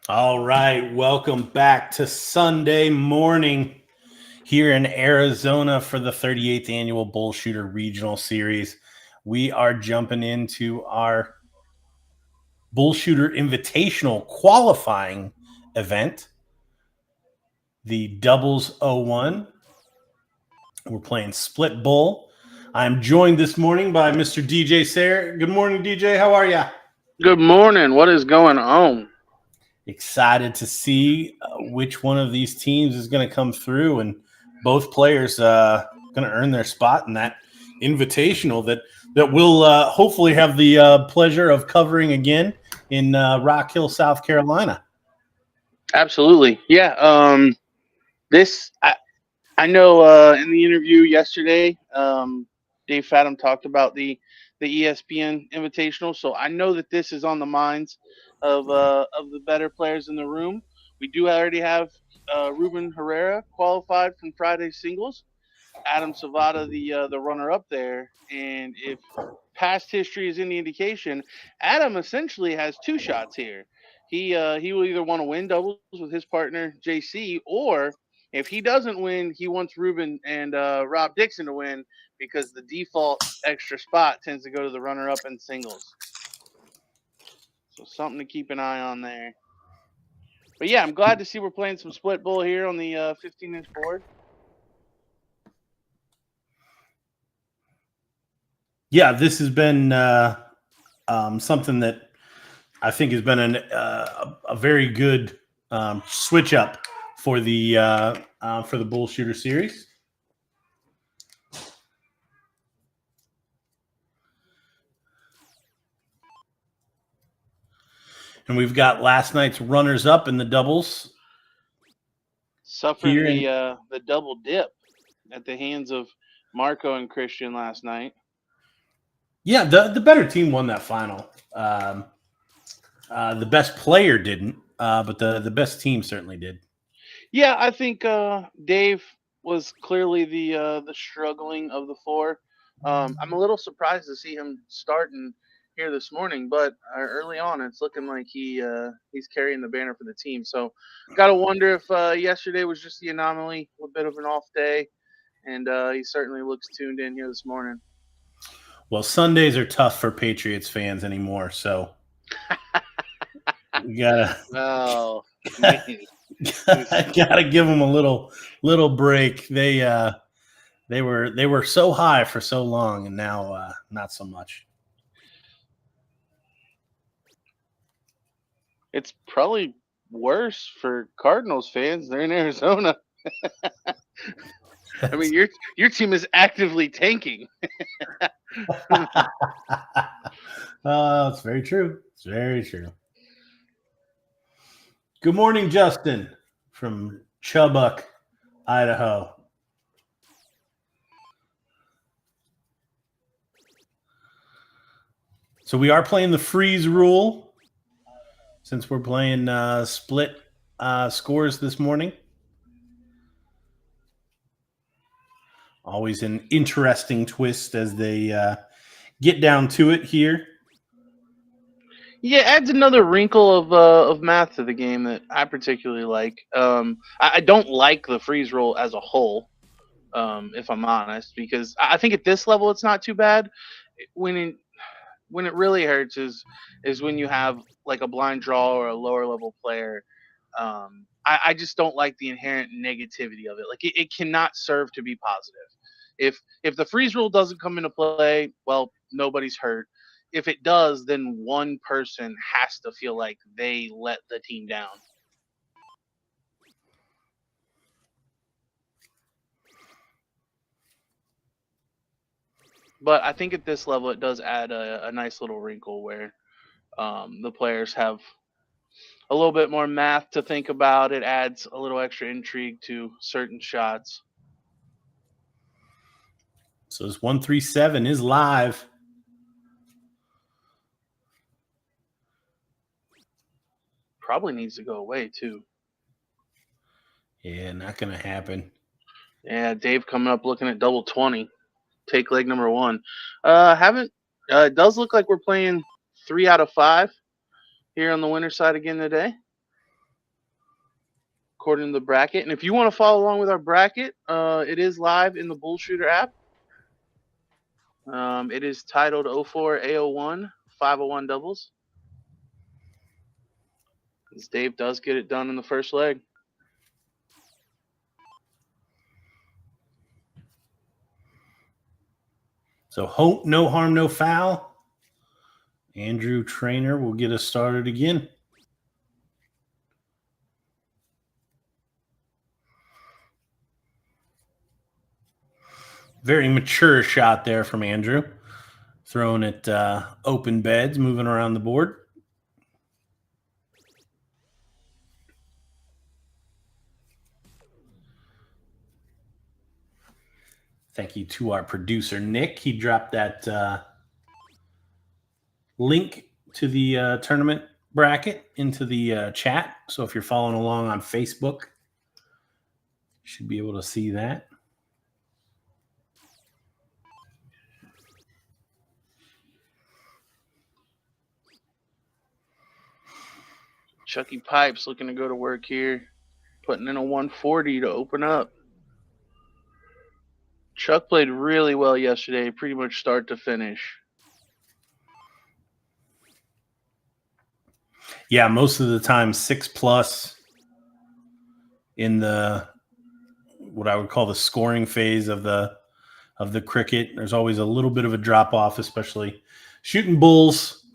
All right, welcome back to Sunday morning here in Arizona for the 38th annual BullShooter Regional Series. We are jumping into our BullShooter Invitational qualifying event, the Doubles 01. We're playing Split Bull. I'm joined this morning by Mr. DJ Sayre. Good morning, DJ. How are you? Good morning. What is going on? Excited to see which one of these teams is going to come through, and both players going to earn their spot in that invitational that we'll hopefully have the pleasure of covering again in Rock Hill, South Carolina. Absolutely. Yeah. This I know in the interview yesterday, Dave Fatum talked about the ESPN Invitational, so I know that this is on the minds of the better players in the room. We do already have Ruben Herrera qualified from Friday's singles. Adam Savada, the runner up there, and if past history is any indication, Adam essentially has two shots here. He will either want to win doubles with his partner JC, or if he doesn't win, he wants Ruben and Rob Dixon to win because the default extra spot tends to go to the runner up in singles. So something to keep an eye on there. But yeah, I'm glad to see we're playing some split bull here on the 15-inch board. Yeah, this has been something that I think has been a very good switch up for the BullShooter series. And we've got last night's runners up in the doubles. Suffering the double dip at the hands of Marco and Christian last night. Yeah, the better team won that final. The best player didn't, but the best team certainly did. Yeah, I think Dave was clearly the struggling of the four. I'm a little surprised to see him starting here this morning, but early on, it's looking like he's carrying the banner for the team. So, gotta wonder if yesterday was just the anomaly, a bit of an off day, and he certainly looks tuned in here this morning. Well, Sundays are tough for Patriots fans anymore, so we gotta Oh man, gotta give them a little break. They were so high for so long, and now not so much. it's probably worse for Cardinals fans. They're in Arizona. I mean, your team is actively tanking. It's very true. It's very true. Good morning, Justin from Chubbuck, Idaho. So we are playing the freeze rule since we're playing split scores this morning. Always an interesting twist as they get down to it here. Yeah, adds another wrinkle of math to the game that I particularly like. I don't like the freeze roll as a whole, if I'm honest, because I think at this level it's not too bad. When it, when it really hurts is when you have like a blind draw or a lower level player. I just don't like the inherent negativity of it. Like it cannot serve to be positive. If the freeze rule doesn't come into play, well, nobody's hurt. If it does, then one person has to feel like they let the team down. But I think at this level, it does add a nice little wrinkle where the players have a little bit more math to think about. It adds a little extra intrigue to certain shots. So this 137 is live. Probably needs to go away too. Yeah, not going to happen. Yeah, Dave coming up looking at double 20. Take leg number one. Haven't. It does look like we're playing 3 out of 5 here on the winner side again today. according to the bracket. And if you want to follow along with our bracket, it is live in the BullShooter app. It is titled 04 A01 501 doubles. As Dave does get it done in the first leg. So hope, no harm, no foul. Andrew Trainer will get us started again. Very mature shot there from Andrew. Throwing it open beds, moving around the board. Thank you to our producer, Nick. He dropped that link to the tournament bracket into the chat. So if you're following along on Facebook, you should be able to see that. Chucky Pipes looking to go to work here. Putting in a 140 to open up. Chuck played really well yesterday, pretty much start to finish. Yeah, most of the time 6+ in the what I would call the scoring phase of the cricket. There's always a little bit of a drop off, especially shooting bulls.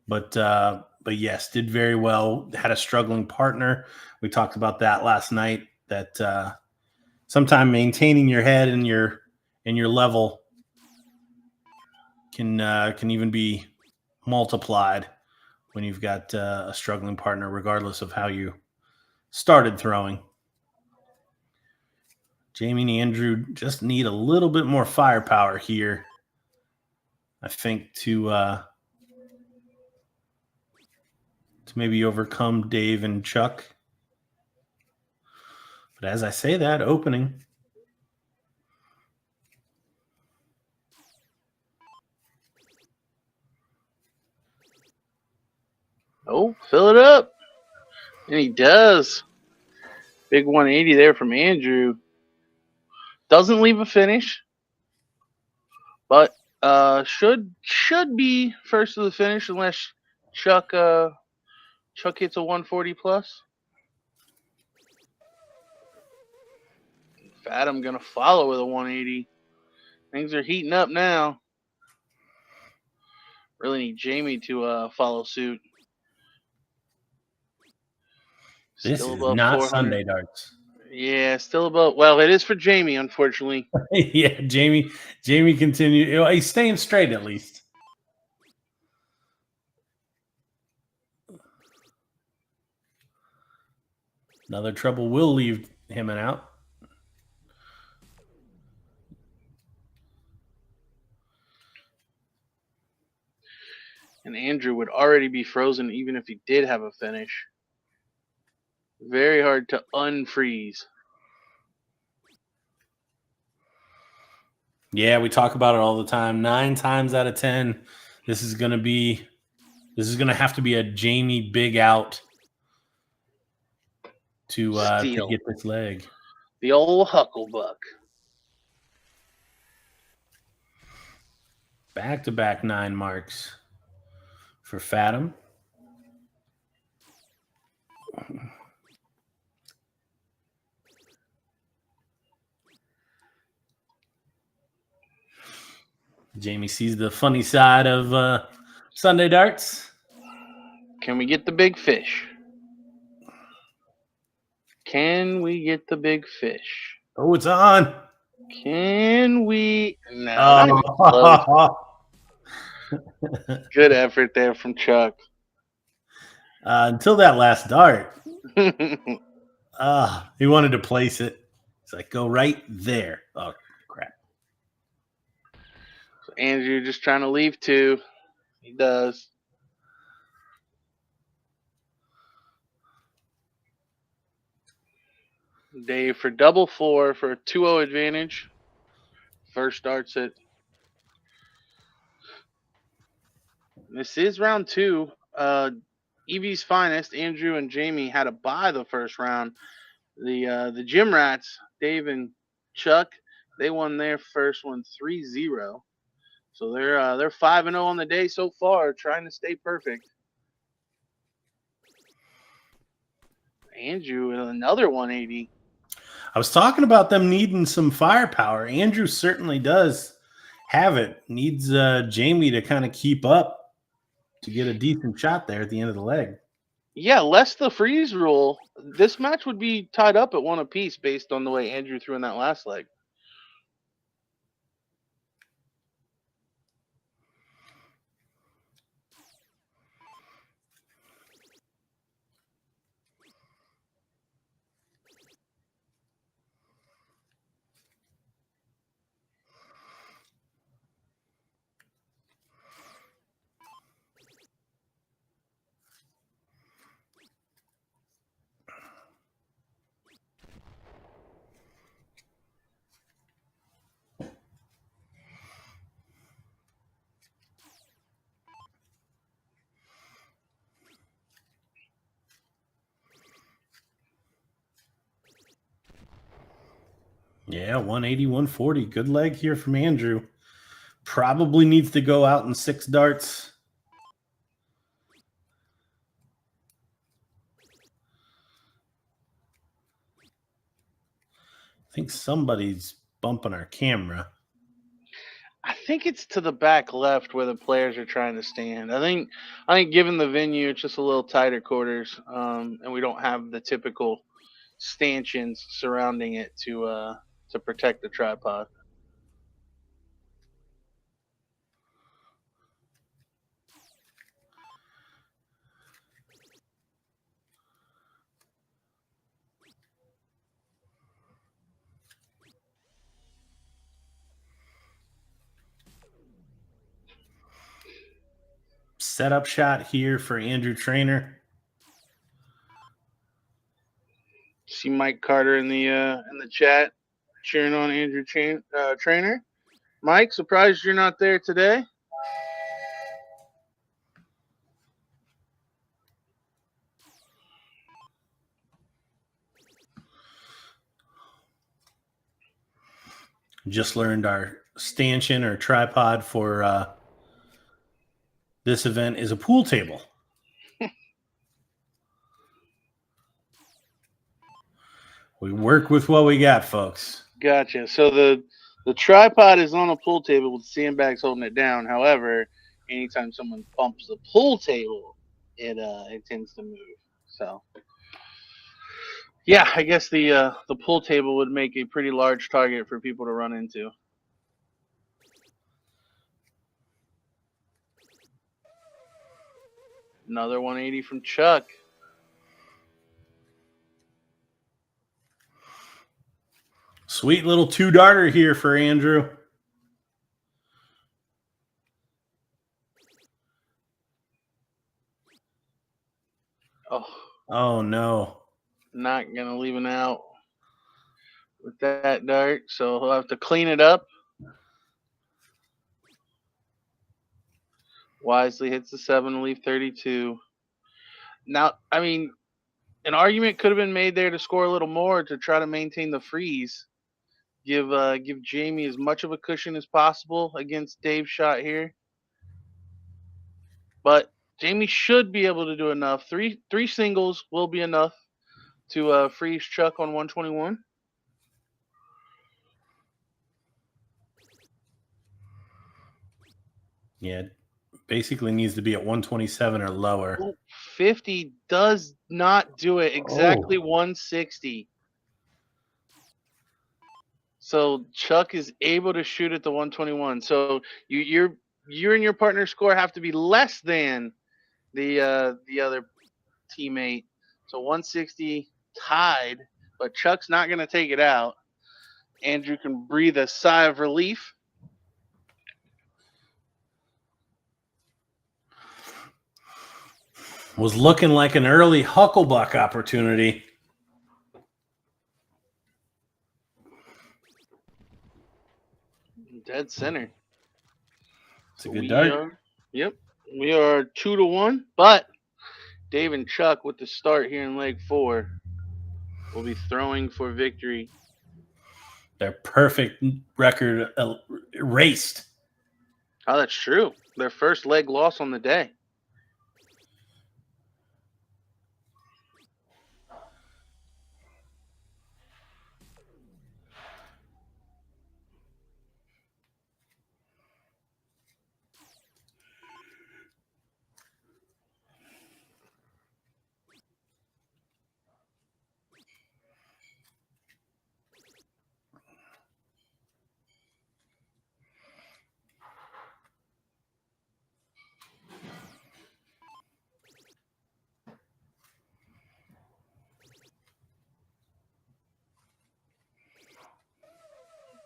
But yes, did very well. Had a struggling partner. We talked about that last night. That sometimes maintaining your head and your level can even be multiplied when you've got a struggling partner, regardless of how you started throwing. Jamie and Andrew just need a little bit more firepower here, I think, to maybe overcome Dave and Chuck. But as I say that, opening. Oh, fill it up. And he does. Big 180 there from Andrew. Doesn't leave a finish, but should be first to the finish unless Chuck hits a 140 plus. Fatum gonna follow with a 180. Things are heating up now. Really need Jamie to follow suit. This is not Sunday darts. Yeah, still above. Well, it is for Jamie, unfortunately. Yeah, Jamie continued. He's staying straight at least. Another trouble will leave him and out. And Andrew would already be frozen even if he did have a finish. Very hard to unfreeze. Yeah, we talk about it all the time. 9 times out of 10, this is going to have to be a Jamie big out to get this leg. The old Hucklebuck. Back-to-back 9 marks for Fatum. Jamie sees the funny side of Sunday darts. Can we get the big fish? Can we get the big fish? Oh, it's on. Can we? No. Good effort there from Chuck. Until that last dart. He wanted to place it. It's like, go right there. Oh, crap. So Andrew just trying to leave 2. He does. Dave for double 4 for a 2-0 advantage. First starts it. This is round 2. Evie's finest, Andrew and Jamie, had to buy the first round. The Gym Rats, Dave and Chuck, they won their first one 3-0. So they're 5-0 on the day so far, trying to stay perfect. Andrew with another 180. I was talking about them needing some firepower. Andrew certainly does have it. Needs Jamie to kind of keep up to get a decent shot there at the end of the leg. Yeah, less the freeze rule, this match would be tied up at one apiece based on the way Andrew threw in that last leg. Yeah, 180, 140. Good leg here from Andrew. Probably needs to go out in 6 darts. I think somebody's bumping our camera. I think it's to the back left where the players are trying to stand. I think given the venue, it's just a little tighter quarters, and we don't have the typical stanchions surrounding it to protect the tripod. Setup shot here for Andrew Trainer. See Mike Carter in the chat cheering on Andrew Trainer. Mike, surprised you're not there today. Just learned our stanchion or tripod for this event is a pool table. We work with what we got, folks. Gotcha. So the tripod is on a pool table with sandbags holding it down. However, anytime someone bumps the pool table, it tends to move. So yeah, I guess the pool table would make a pretty large target for people to run into. Another 180 from Chuck. Sweet little 2-darter here for Andrew. Oh no. Not going to leave an out with that dart, so he'll have to clean it up. Wisely hits the 7 to leave 32. Now, I mean, an argument could have been made there to score a little more to try to maintain the freeze. Give Jamie as much of a cushion as possible against Dave's shot here. But Jamie should be able to do enough. Three singles will be enough to freeze Chuck on 121. Yeah, basically needs to be at 127 or lower. 50 does not do it. Exactly 160. So Chuck is able to shoot at the 121. So you and your partner score have to be less than the other teammate. So 160 tied, but Chuck's not going to take it out. Andrew can breathe a sigh of relief. Was looking like an early Hucklebuck opportunity. Dead center. It's a good dart. Yep. We are 2-1, but Dave and Chuck with the start here in leg 4 will be throwing for victory. Their perfect record erased. Oh, that's true. Their first leg loss on the day.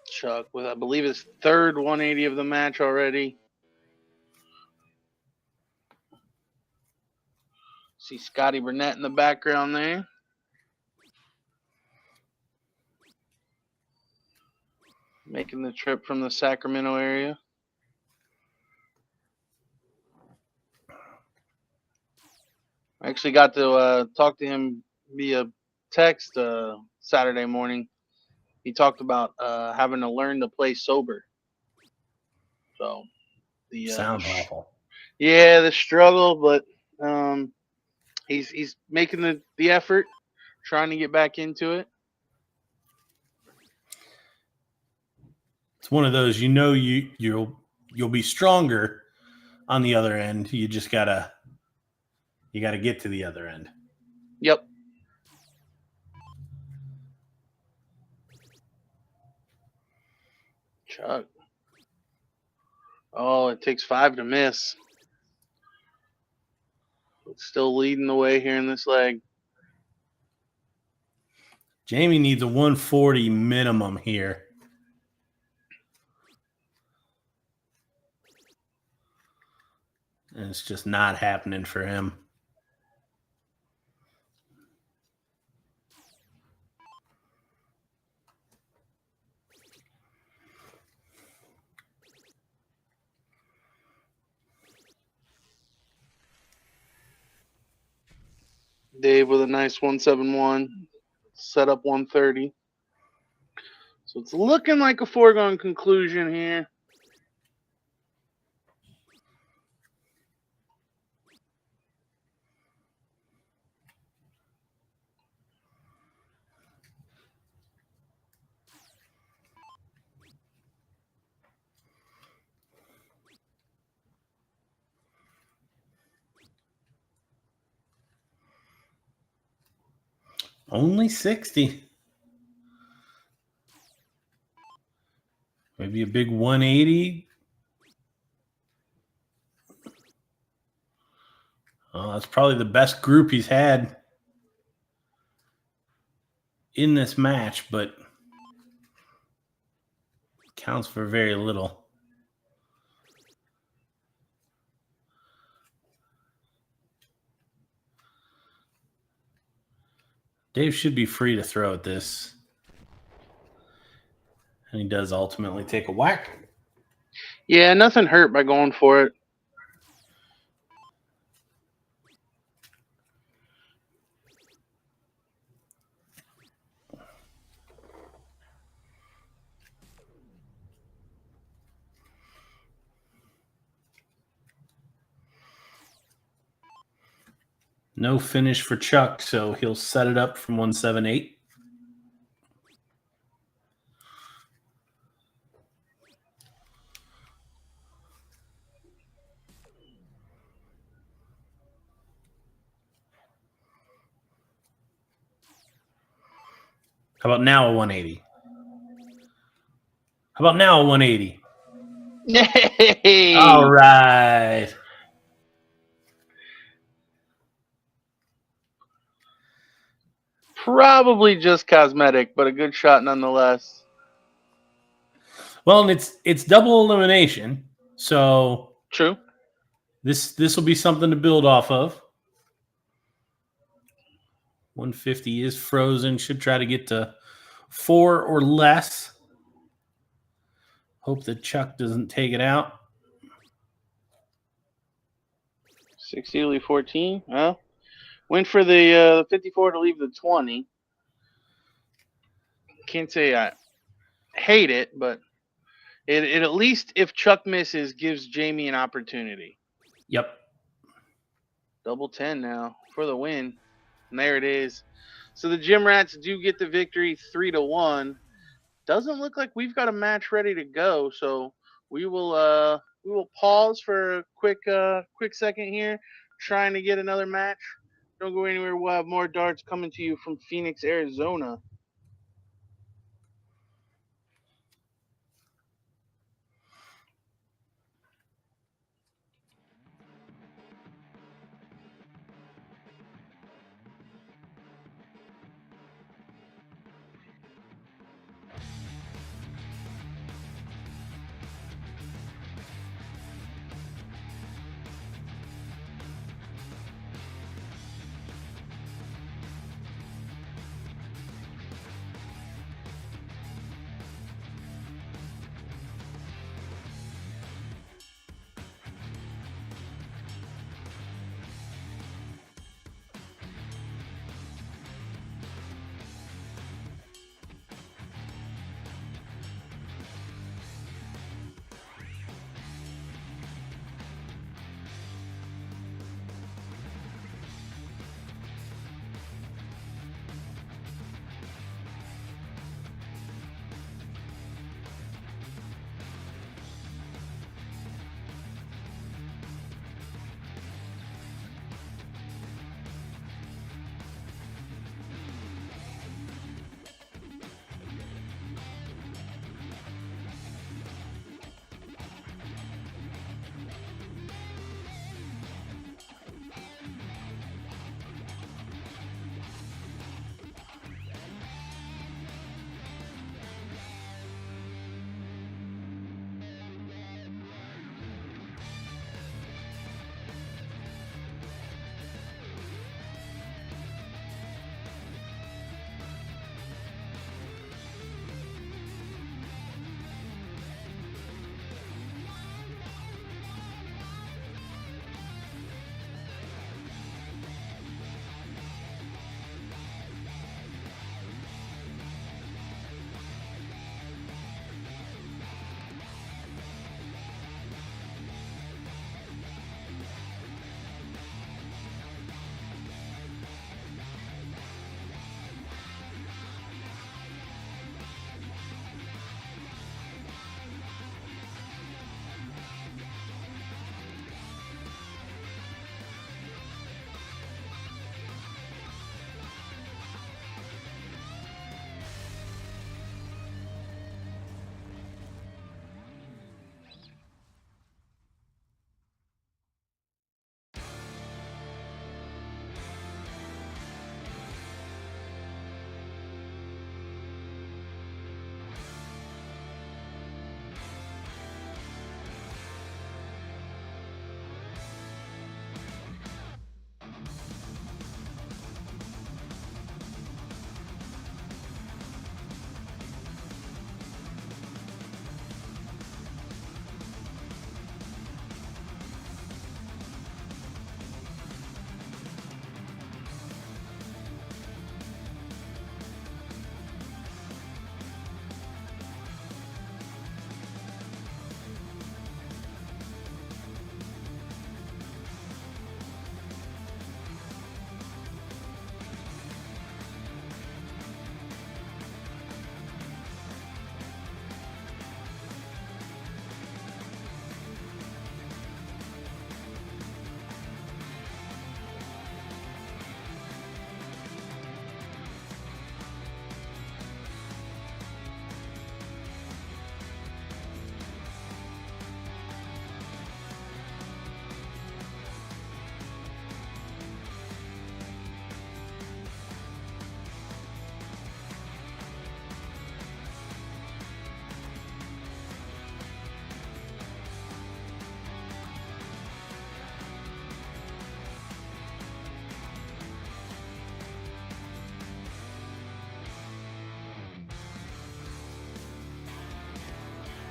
Chuck with, I believe, his third 180 of the match already. See Scotty Burnett in the background there. Making the trip from the Sacramento area. I actually got to talk to him via text Saturday morning. He talked about having to learn to play sober. So the Sounds awful. Yeah, the struggle, but he's making the effort, trying to get back into it. It's one of those, you'll be stronger on the other end. You just gotta get to the other end. Yep. Chuck. Oh, it takes 5 to miss. It's still leading the way here in this leg. Jamie needs a 140 minimum here. And it's just not happening for him. Dave with a nice 171, set up 130. So it's looking like a foregone conclusion here. Only 60. Maybe a big 180. Oh, that's probably the best group he's had in this match, but counts for very little. Dave should be free to throw at this. And he does ultimately take a whack. Yeah, nothing hurt by going for it. No finish for Chuck, so he'll set it up from 178. How about now a 180? How about now a 180? Yay! All right. Probably just cosmetic, but a good shot nonetheless. Well, and it's double elimination, so True. This will be something to build off of. 150 is frozen. Should try to get to 4 or less. Hope that Chuck doesn't take it out. 60 14. Well, Went for the 54 to leave the 20. Can't say I hate it, but it at least, if Chuck misses, gives Jamie an opportunity. Yep. Double 10 now for the win. And there it is. So the Gym Rats do get the victory 3-1. Doesn't look like we've got a match ready to go, so we will pause for a quick second here, trying to get another match. Don't go anywhere. We'll have more darts coming to you from Phoenix, Arizona.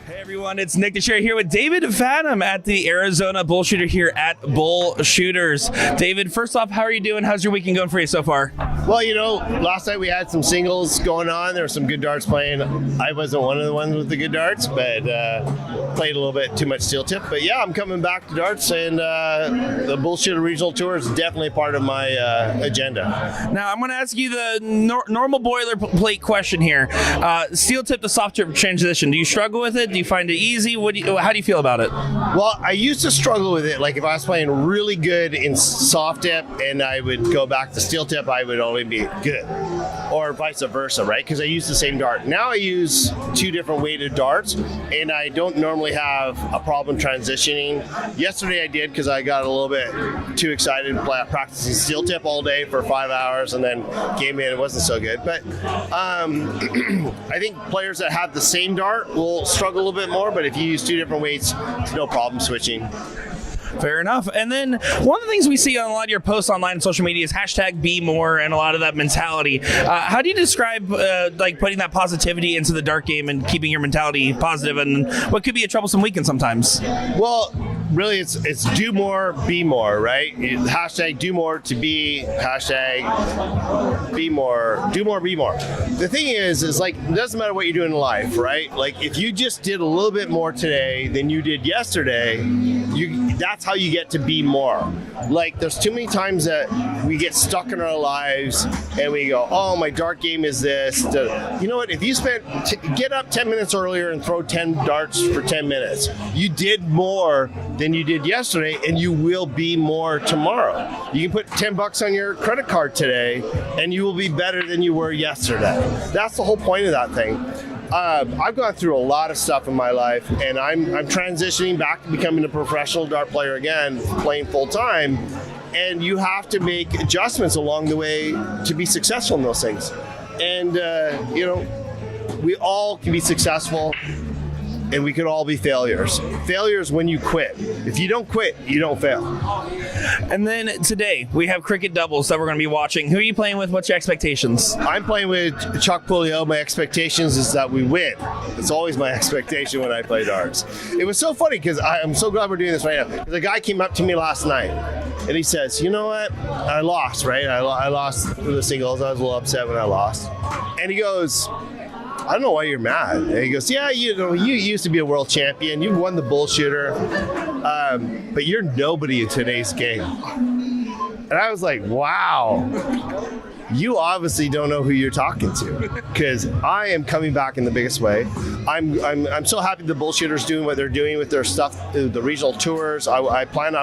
Hey everyone, it's Nick DeShare here with David Fatum at the Arizona BullShooter here at BullShooters. David, first off, how are you doing? How's your weekend going for you so far? Well, last night we had some singles going on. There were some good darts playing. I wasn't one of the ones with the good darts, but played a little bit too much steel tip. But yeah, I'm coming back to darts, and the BullShooter Regional Tour is definitely part of my agenda. Now, I'm going to ask you the normal boilerplate question here. Steel tip to soft tip transition. Do you struggle with it? Do you find it easy? How do you feel about it? Well, I used to struggle with it. Like if I was playing really good in soft tip and I would go back to steel tip, I would only be good. Or vice versa, right? Because I use the same dart. Now I use two different weighted darts, and I don't normally have a problem transitioning. Yesterday I did because I got a little bit too excited practicing steel tip all day for 5 hours, and then game in, it wasn't so good. But I think players that have the same dart will struggle a little bit more, but if you use two different weights, it's no problem switching. Fair enough. And then one of the things we see on a lot of your posts online and social media is hashtag be more and a lot of that mentality. How do you describe like putting that positivity into the dart game and keeping your mentality positive and what could be a troublesome weekend sometimes? Well, really it's do more, be more, right? Hashtag do more to be, hashtag be more, do more, be more. The thing is like, it doesn't matter what you're doing in life, right? Like if you just did a little bit more today than you did yesterday, that's how you get to be more. Like there's too many times that we get stuck in our lives and we go, oh, my dart game is this. You know what? If you get up 10 minutes earlier and throw 10 darts for 10 minutes, you did more than you did yesterday, and you will be more tomorrow. You can put $10 on your credit card today and you will be better than you were yesterday. That's the whole point of that thing. I've gone through a lot of stuff in my life, and I'm transitioning back to becoming a professional dart player again, playing full time. And you have to make adjustments along the way to be successful in those things. And we all can be successful, and we could all be failures. Failures when you quit. If you don't quit, you don't fail. And then today, we have cricket doubles that we're going to be watching. Who are you playing with? What's your expectations? I'm playing with Chuck Puliio. My expectations is that we win. It's always my expectation when I play darts. It was so funny because I'm so glad we're doing this right now. The guy came up to me last night and he says, you know what? I lost, right? I lost the singles. I was a little upset when I lost. And he goes, I don't know why you're mad. And he goes, yeah, you used to be a world champion. You won the BullShooter, but you're nobody in today's game. And I was like, wow. You obviously don't know who you're talking to, because I am coming back in the biggest way. I'm so happy the BullShooter's doing what they're doing with their stuff, the regional tours. I'm playing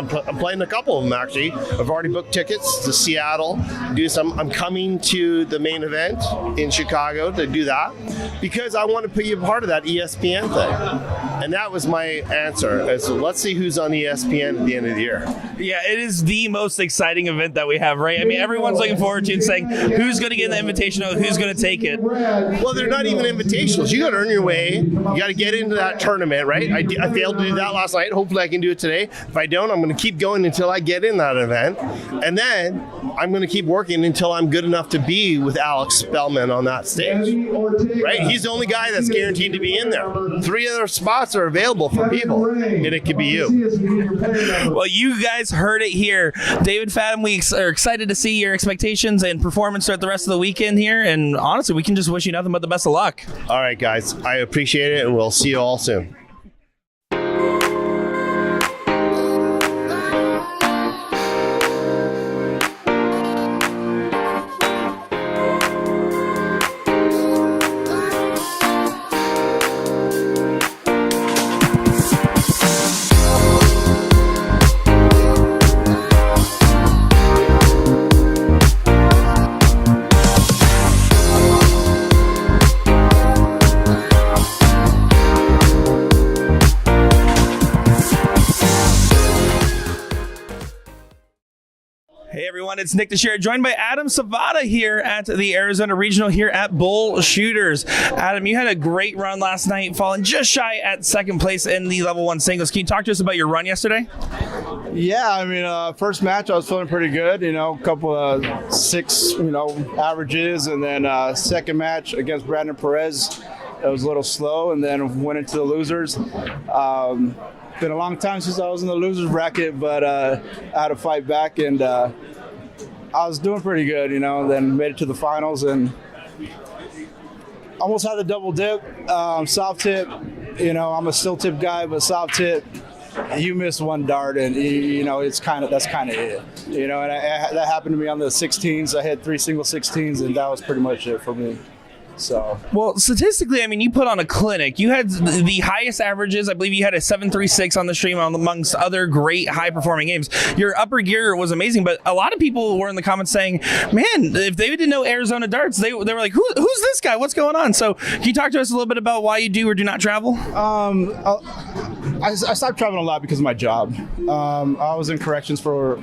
a couple of them actually. I've already booked tickets to Seattle. I'm coming to the main event in Chicago to do that because I want to be a part of that ESPN thing. And that was my answer. So let's see who's on ESPN at the end of the year. Yeah, it is the most exciting event that we have, right? I mean, everyone's looking forward to it, saying who's going to get the invitational, who's going to take it. Well, they're not even invitationals. You got to earn your way. You got to get into that tournament, right? I failed to do that last night. Hopefully I can do it today. If I don't, I'm going to keep going until I get in that event. And then I'm going to keep working until I'm good enough to be with Alex Spellman on that stage. Right? He's the only guy that's guaranteed to be in there. 3 other spots are available for people, and it could be you. Well, you guys heard it here. David Fatum, we are excited to see your expectations and performance throughout the rest of the weekend here, and honestly, we can just wish you nothing but the best of luck. All right, guys. I appreciate it, and we'll see you all soon. It's Nick DeShare, joined by Adam Savada here at the Arizona Regional here at BullShooters. Adam, you had a great run last night, falling just shy at second place in the level 1 singles. Can you talk to us about your run yesterday? Yeah, I mean, first match I was feeling pretty good, a couple of 6, averages, and then second match against Brandon Perez, It was a little slow, and then went into the losers. Been a long time since I was in the losers bracket, but I had to fight back, and I was doing pretty good, then made it to the finals and almost had the double dip, soft tip. I'm a still tip guy, but soft tip, you miss one dart and that's kind of it. And that happened to me on the 16s. I had 3 single 16s, and that was pretty much it for me. So, well, statistically, I mean, you put on a clinic. You had the highest averages. I believe you had a 736 on the stream, amongst other great high-performing games. Your upper gear was amazing, but a lot of people were in the comments saying, man, if they didn't know Arizona darts, they were like, who's this guy? What's going on? So can you talk to us a little bit about why you do or do not travel? I stopped traveling a lot because of my job. I was in corrections for,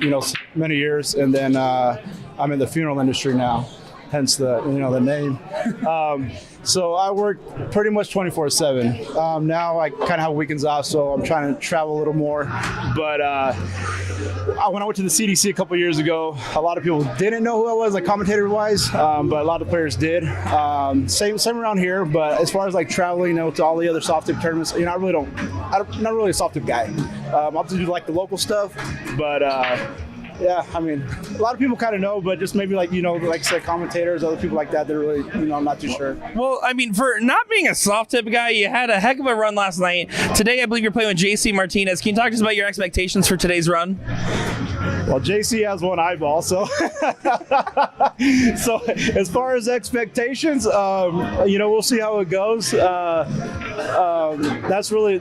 many years, and then I'm in the funeral industry now. Hence the name. So I work pretty much 24/7. Now I kind of have weekends off, so I'm trying to travel a little more. But when I went to the CDC a couple years ago, a lot of people didn't know who I was, like commentator-wise, but a lot of players did. Same around here, but as far as like traveling, to all the other soft tip tournaments, I'm not really a soft tip guy. I'll have to do like the local stuff, but. Yeah, I mean, a lot of people kind of know, but just maybe like I said, commentators, other people like that, they're really, I'm not too sure. Well, I mean, for not being a soft tip guy, you had a heck of a run last night. Today, I believe you're playing with JC Martinez. Can you talk to us about your expectations for today's run? Well, JC has one eyeball, so so as far as expectations, we'll see how it goes. That's really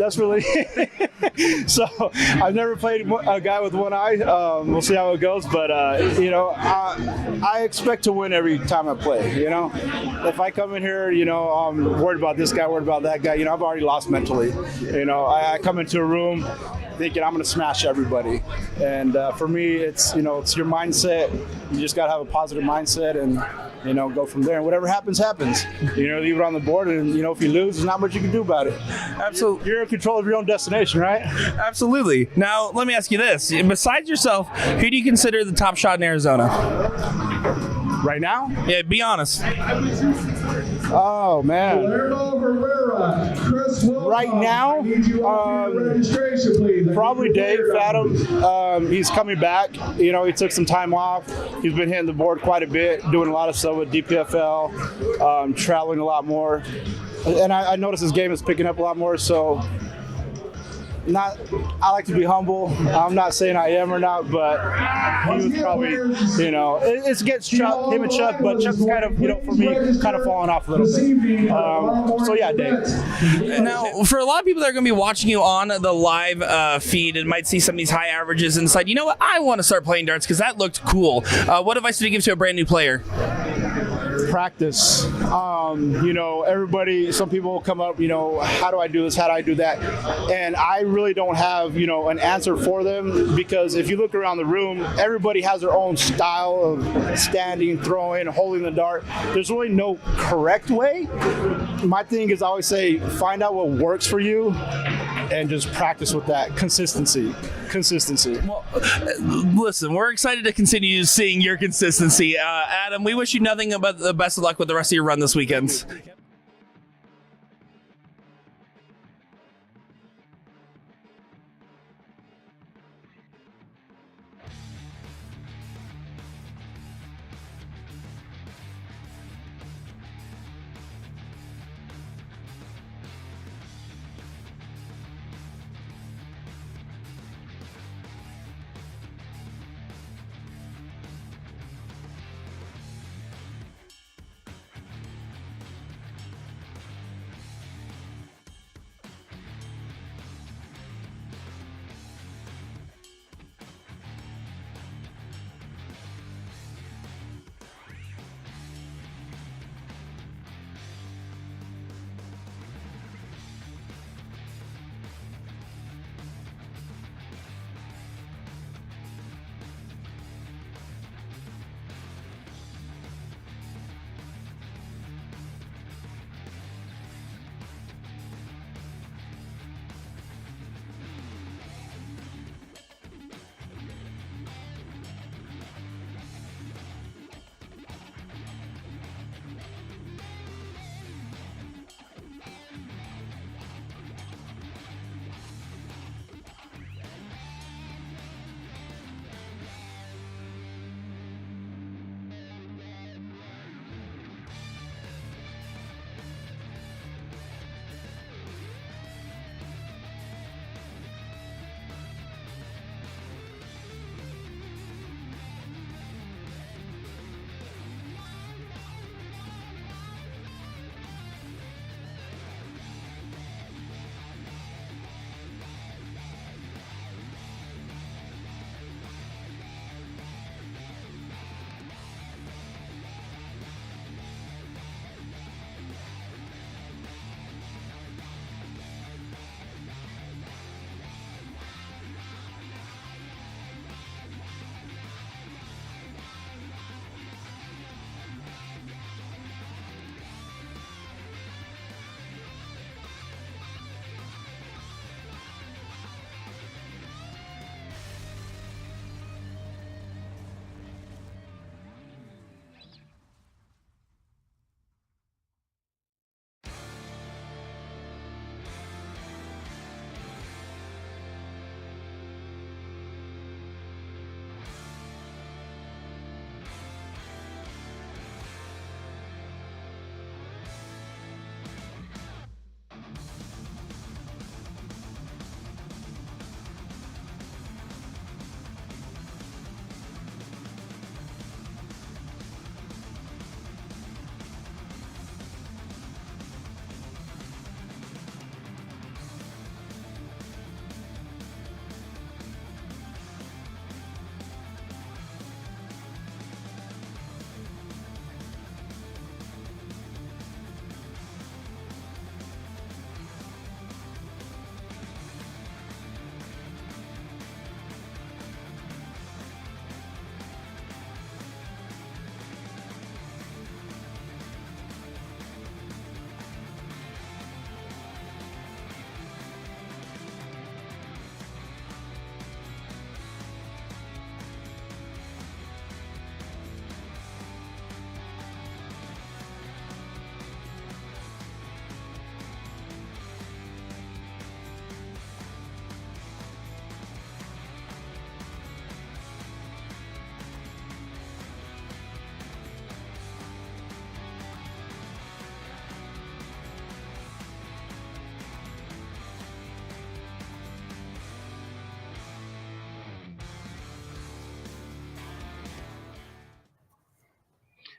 so I've never played a guy with one eye. We'll see how it goes, but I expect to win every time I play. If I come in here, I'm worried about this guy, worried about that guy. I've already lost mentally. I come into a room thinking I'm going to smash everybody, and for me, it's it's your mindset. You just got to have a positive mindset and go from there. And whatever happens, happens. Leave it on the board, and if you lose, there's not much you can do about it. Absolutely, you're in control of your own destination, right? Absolutely. Now, let me ask you this: besides yourself, who do you consider the top shot in Arizona? Right now? Yeah, be honest. Oh man. Right now, probably Dave Fatum. He's coming back. He took some time off. He's been hitting the board quite a bit, doing a lot of stuff with DPFL, traveling a lot more. And I noticed his game is picking up a lot more, so I like to be humble. I'm not saying I am or not, but he was probably, it's against Chuck, him and Chuck, but Chuck's kind of, for me, kind of falling off a little bit. So yeah, Dave. Now, for a lot of people that are going to be watching you on the live feed and might see some of these high averages and decide, you know what, I want to start playing darts because that looked cool. What advice do you give to a brand new player? Practice. Everybody, some people will come up, how do I do this? How do I do that? And I really don't have, an answer for them, because if you look around the room, everybody has their own style of standing, throwing, holding the dart. There's really no correct way. My thing is I always say, find out what works for you and just practice with that. Consistency. Well, listen, we're excited to continue seeing your consistency. Adam, we wish you nothing but the best of luck with the rest of your run this weekend.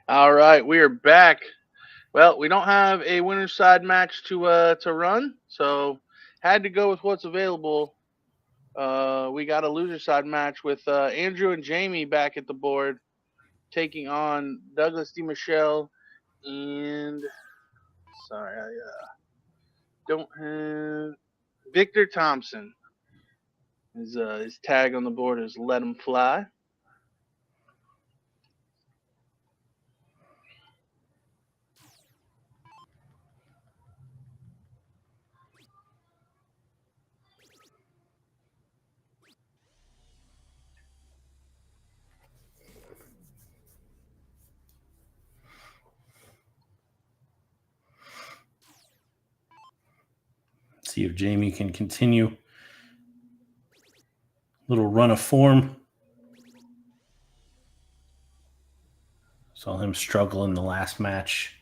All right, we are back. Well, we don't have a winner's side match to run, so had to go with what's available. We got a loser side match with Andrew and Jamie back at the board, taking on Douglas DeMichelle and sorry, I don't have Victor Thompson. His tag on the board is "Let 'Em Fly." See if Jamie can continue a little run of form. Saw him struggle in the last match.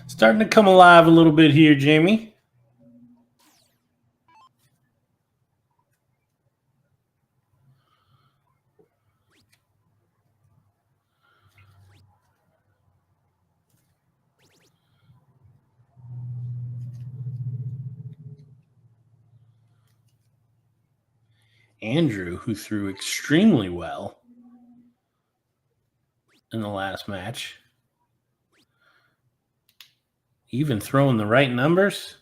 Starting to come alive a little bit here, Jamie. Andrew, who threw extremely well in the last match, even throwing the right numbers.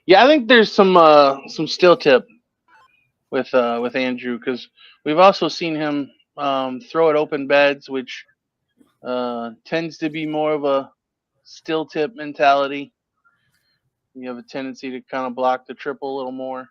Yeah, I think there's some still tip with Andrew because we've also seen him throw at open beds, which tends to be more of a still tip mentality. You have a tendency to kind of block the triple a little more.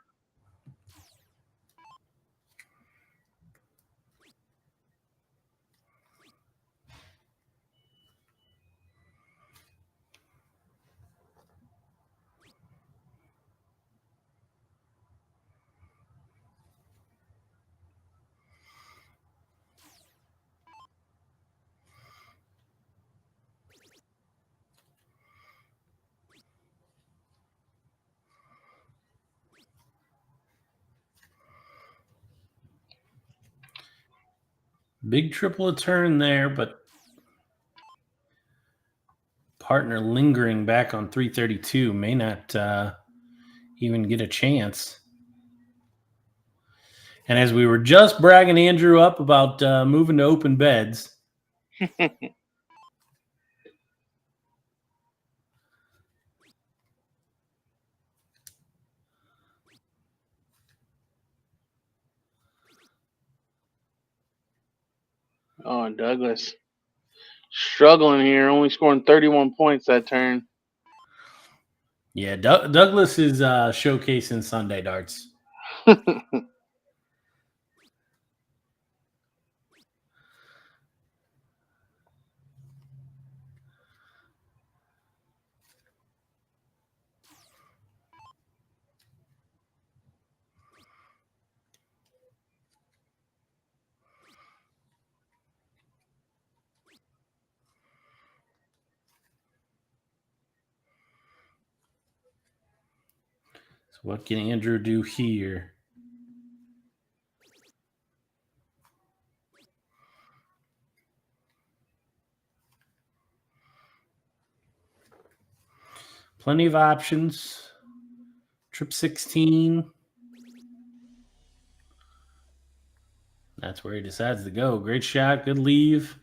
Big triple a turn there, but partner lingering back on 332 may not even get a chance. And as we were just bragging Andrew up about moving to open beds, Oh, Douglas struggling here, only scoring 31 points that turn. yeah, Douglas is showcasing Sunday darts. So what can Andrew do here? Plenty of options. Trip 16. That's where he decides to go. Great shot. Good leave.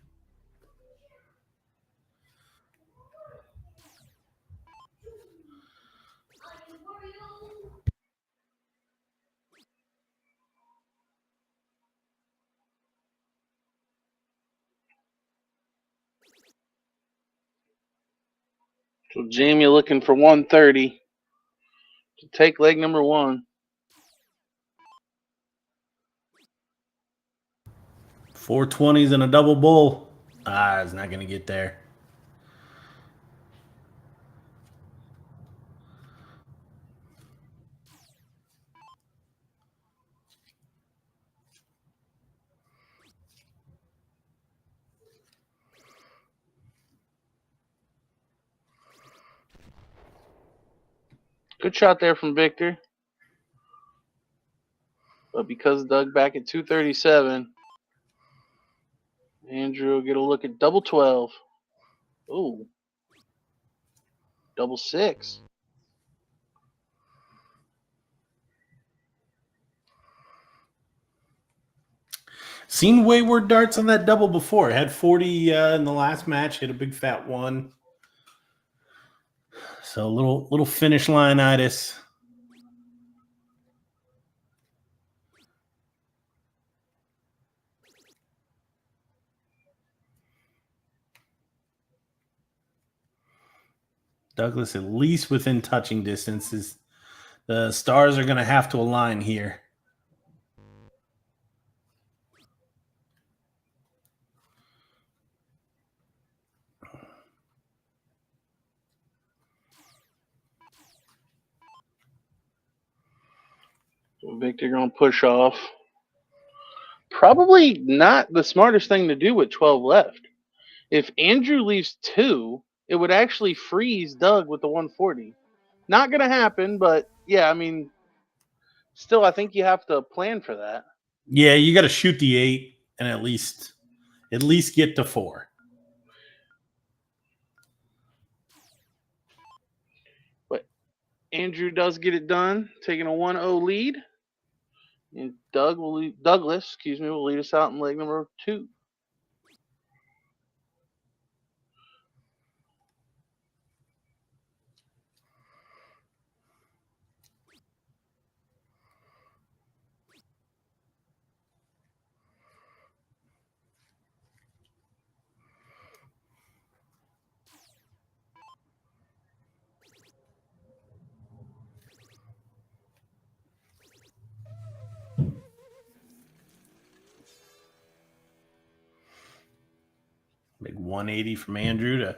So Jamie looking for 130 to take leg number 1. 420s and a double bull. It's not going to get there. Good shot there from Victor. But because Doug back at 237, Andrew will get a look at double 12. Ooh. Double 6. Seen wayward darts on that double before. Had 40 in the last match. Hit a big fat 1. So a little finish line-itis. Douglas at least within touching distances. The stars are going to have to align here. So Victor going to push off. Probably not the smartest thing to do with 12 left. If Andrew leaves 2, it would actually freeze Doug with the 140. Not going to happen, but yeah, I mean, still, I think you have to plan for that. Yeah, you got to shoot the 8 and at least get to 4. But Andrew does get it done, taking a 1-0 lead. And Douglas, will lead us out in leg number 2. Big 180 from Andrew to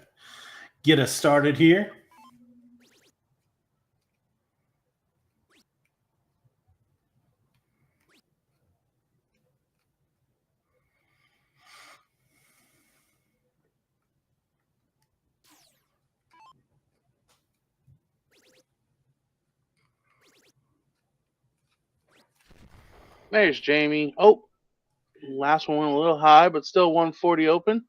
get us started here. There's Jamie. Oh, last one went a little high, but still 140 open.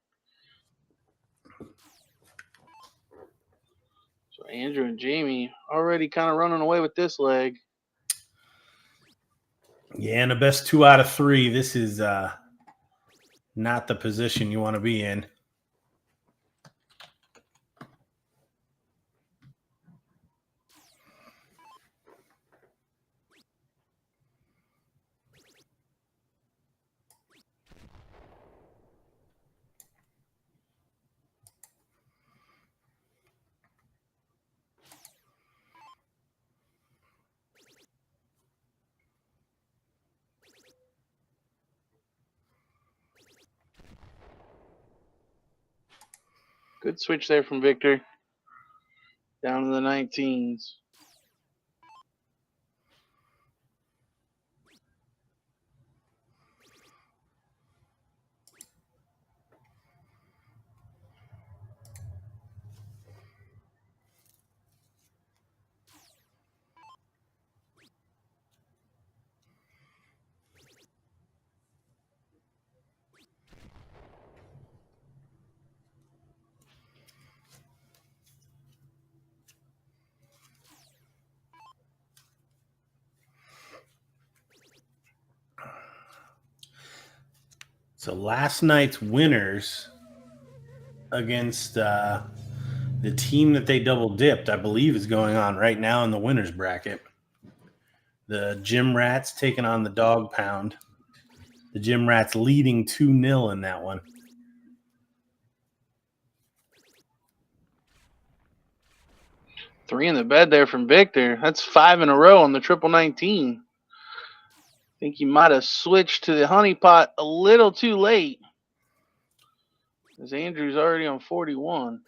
So Andrew and Jamie already kind of running away with this leg. Yeah, and the best 2 out of 3. This is not the position you want to be in. Good switch there from Victor. Down to the 19s. So last night's winners against the team that they double dipped, I believe, is going on right now in the winners bracket. The Gym Rats taking on the Dog Pound. The Gym Rats leading 2-0 in that one. 3 in the bed there from Victor. That's 5 in a row on the 1919. I think he might have switched to the honeypot a little too late, as Andrew's already on 41.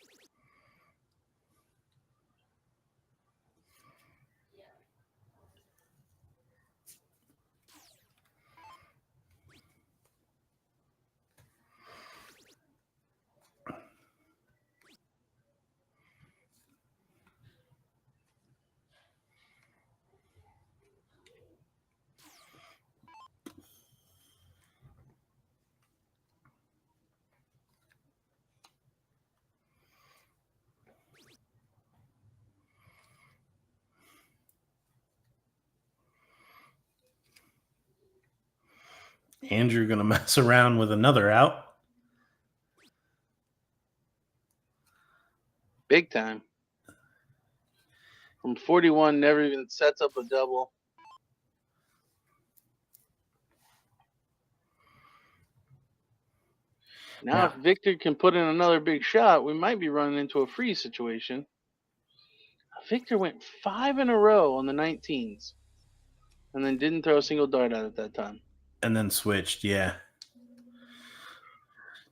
Andrew going to mess around with another out. Big time. From 41, never even sets up a double. Now, if Victor can put in another big shot, we might be running into a freeze situation. Victor went 5 in a row on the 19s and then didn't throw a single dart out at that time. And then switched, yeah.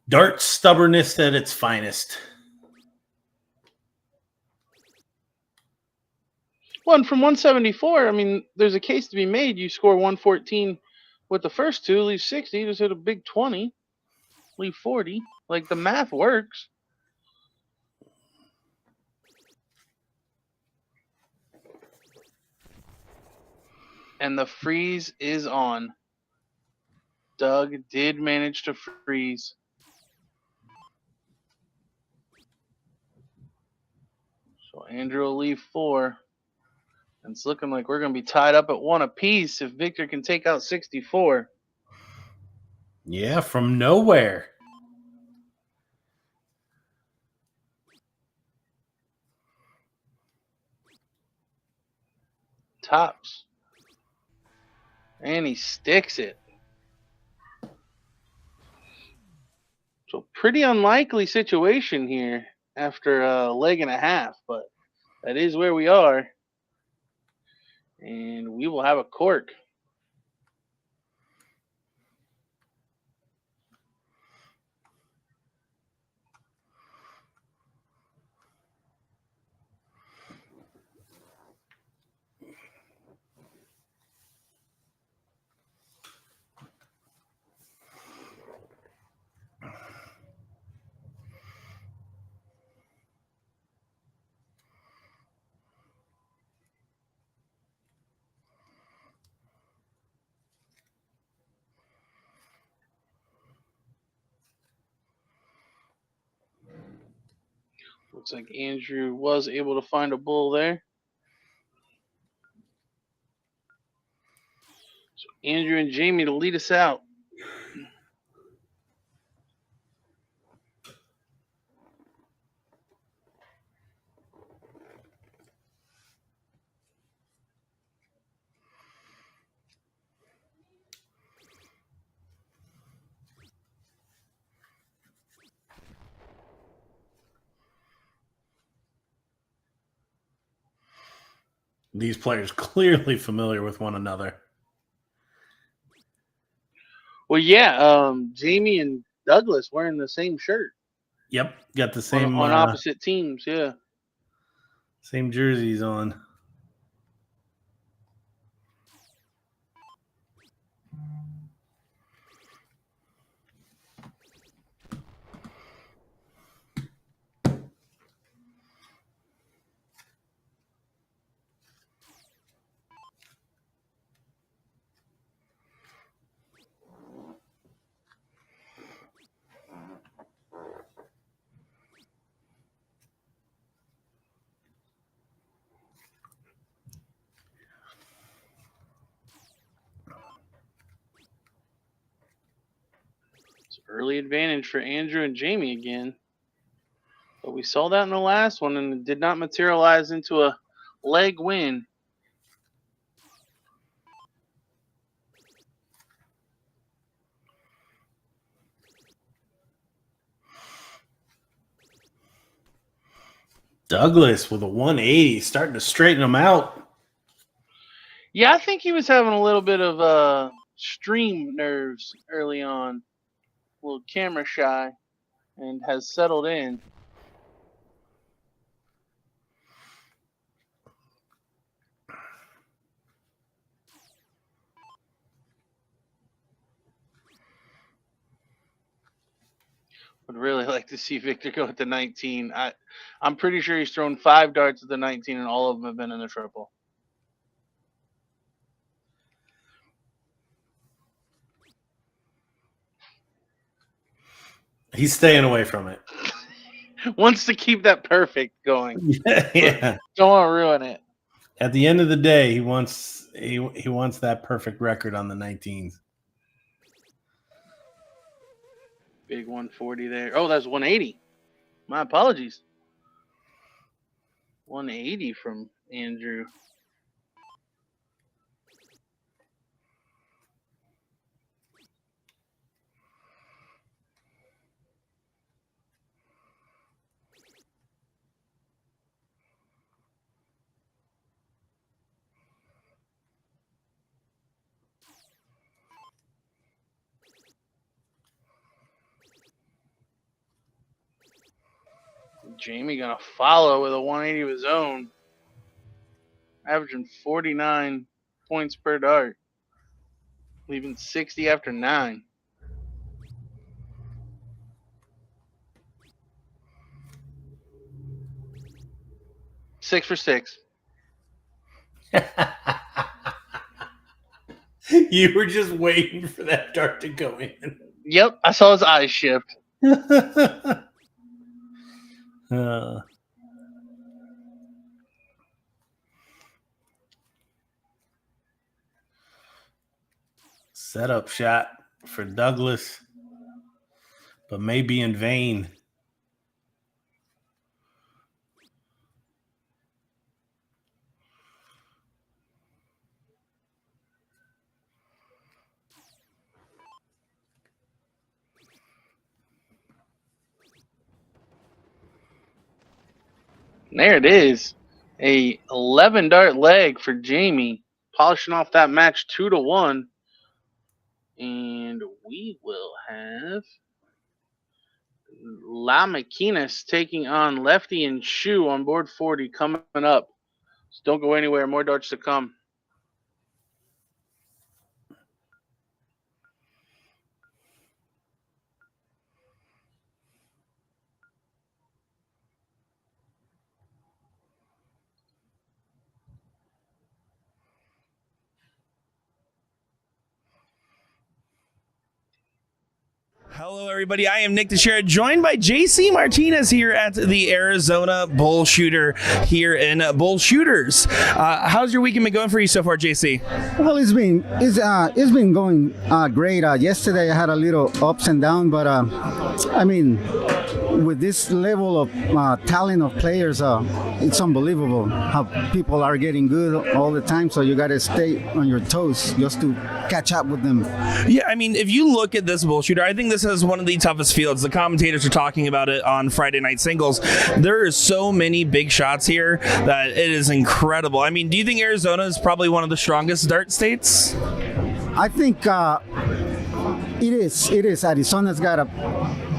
Dart stubbornness at its finest. Well, and from 174, I mean, there's a case to be made. You score 114 with the first two, leave 60, just hit a big 20, leave 40. Like, the math works. And the freeze is on. Doug did manage to freeze. So Andrew will leave 4. And it's looking like we're going to be tied up at 1 apiece if Victor can take out 64. Yeah, from nowhere. Tops. And he sticks it. So pretty unlikely situation here after a leg and a half, but that is where we are. And we will have a cork. Looks like Andrew was able to find a bull there. So Andrew and Jamie to lead us out. These players clearly familiar with one another. Well, yeah, Jamie and Douglas wearing the same shirt. Yep, got the same on opposite teams, yeah. Same jerseys on. Early advantage for Andrew and Jamie again. But we saw that in the last one, and it did not materialize into a leg win. Douglas with a 180, starting to straighten him out. Yeah, I think he was having a little bit of stream nerves early on, a little camera shy, and has settled in. Would really like to see Victor go at the 19. I'm pretty sure he's thrown 5 darts at the 19, and all of them have been in the triple. He's staying away from it. Wants to keep that perfect going. Yeah. Don't want to ruin it. At the end of the day, he wants that perfect record on the 19s. Big 140 there. Oh, that's 180. My apologies. 180 from Andrew. Jamie gonna follow with a 180 of his own, averaging 49 points per dart, leaving 60 after 9. Six for 6. You were just waiting for that dart to go in. Yep, I saw his eyes shift. Setup shot for Douglas, but maybe in vain. There it is. A 11 dart leg for Jamie, polishing off that match 2-1. And we will have Lakina taking on Lefty and Shu on board 40 coming up. So don't go anywhere. More darts to come. Hello, everybody. I am Nick Teixeira, joined by JC Martinez here at the Arizona BullShooter here in BullShooters. How's your weekend been going for you so far, JC? Well, it's been going great. Yesterday I had a little ups and downs, but I mean, with this level of talent of players, it's unbelievable how people are getting good all the time. So you got to stay on your toes just to catch up with them. Yeah, I mean, if you look at this BullShooter, I think this is one of the toughest fields. The commentators are talking about it on Friday Night Singles. There are so many big shots here that it is incredible. I mean, do you think Arizona is probably one of the strongest dart states? I think it is. Arizona's got a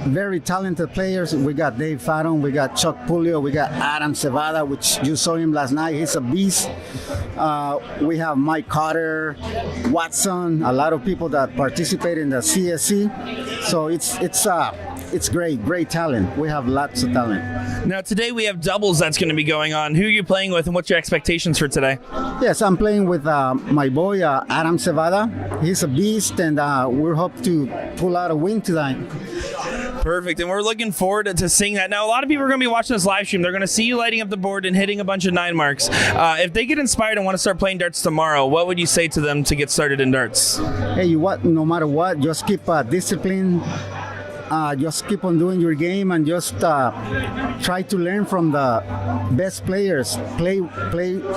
very talented players. We got David Fatum, we got Chuck Puliio, we got Adam Savada, which you saw him last night. He's a beast. We have Mike Carter, Watson, a lot of people that participate in the CSC. So it's great talent. We have lots of talent. Now today we have doubles that's going to be going on. Who are you playing with, and what's your expectations for today? Yes, I'm playing with my boy Adam Savada. He's a beast, and we hope to pull out a win tonight. Perfect, and we're looking forward to seeing that. Now, a lot of people are going to be watching this live stream. They're going to see you lighting up the board and hitting a bunch of 9 marks. If they get inspired and want to start playing darts tomorrow, what would you say to them to get started in darts? Hey, no matter what, just keep discipline. just keep on doing your game and just try to learn from the best players. Play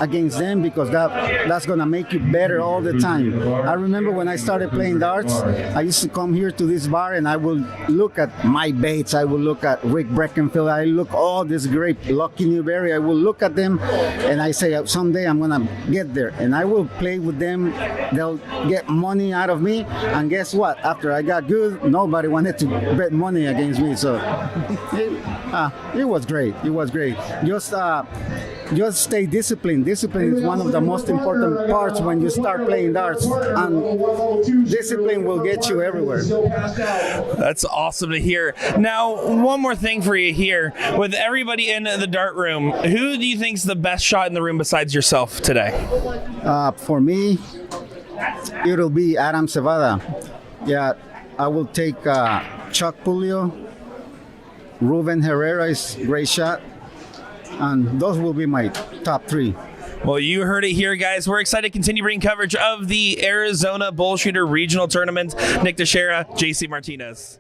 against them because that's gonna make you better all the time. I remember when I started playing darts, I used to come here to this bar and I will look at Mike Bates, I will look at Rick Breckenfield, I look all this great Lucky Newberry, I will look at them and I say someday I'm gonna get there and I will play with them. They'll get money out of me, and guess what? After I got good, nobody wanted to bet money against me. So it was great. It was great. Just stay disciplined. Discipline is one of the most important parts when you start playing darts, and discipline will get you everywhere. That's awesome to hear. Now, one more thing for you here. With everybody in the dart room, who do you think's the best shot in the room besides yourself today? For me, it'll be Adam Savada. Yeah, I will take Chuck Puliio. Ruben Herrera is a great shot. And those will be my top three. Well, you heard it here, guys. We're excited to continue bringing coverage of the Arizona BullShooter Regional Tournament. Nick Teixeira, JC Martinez.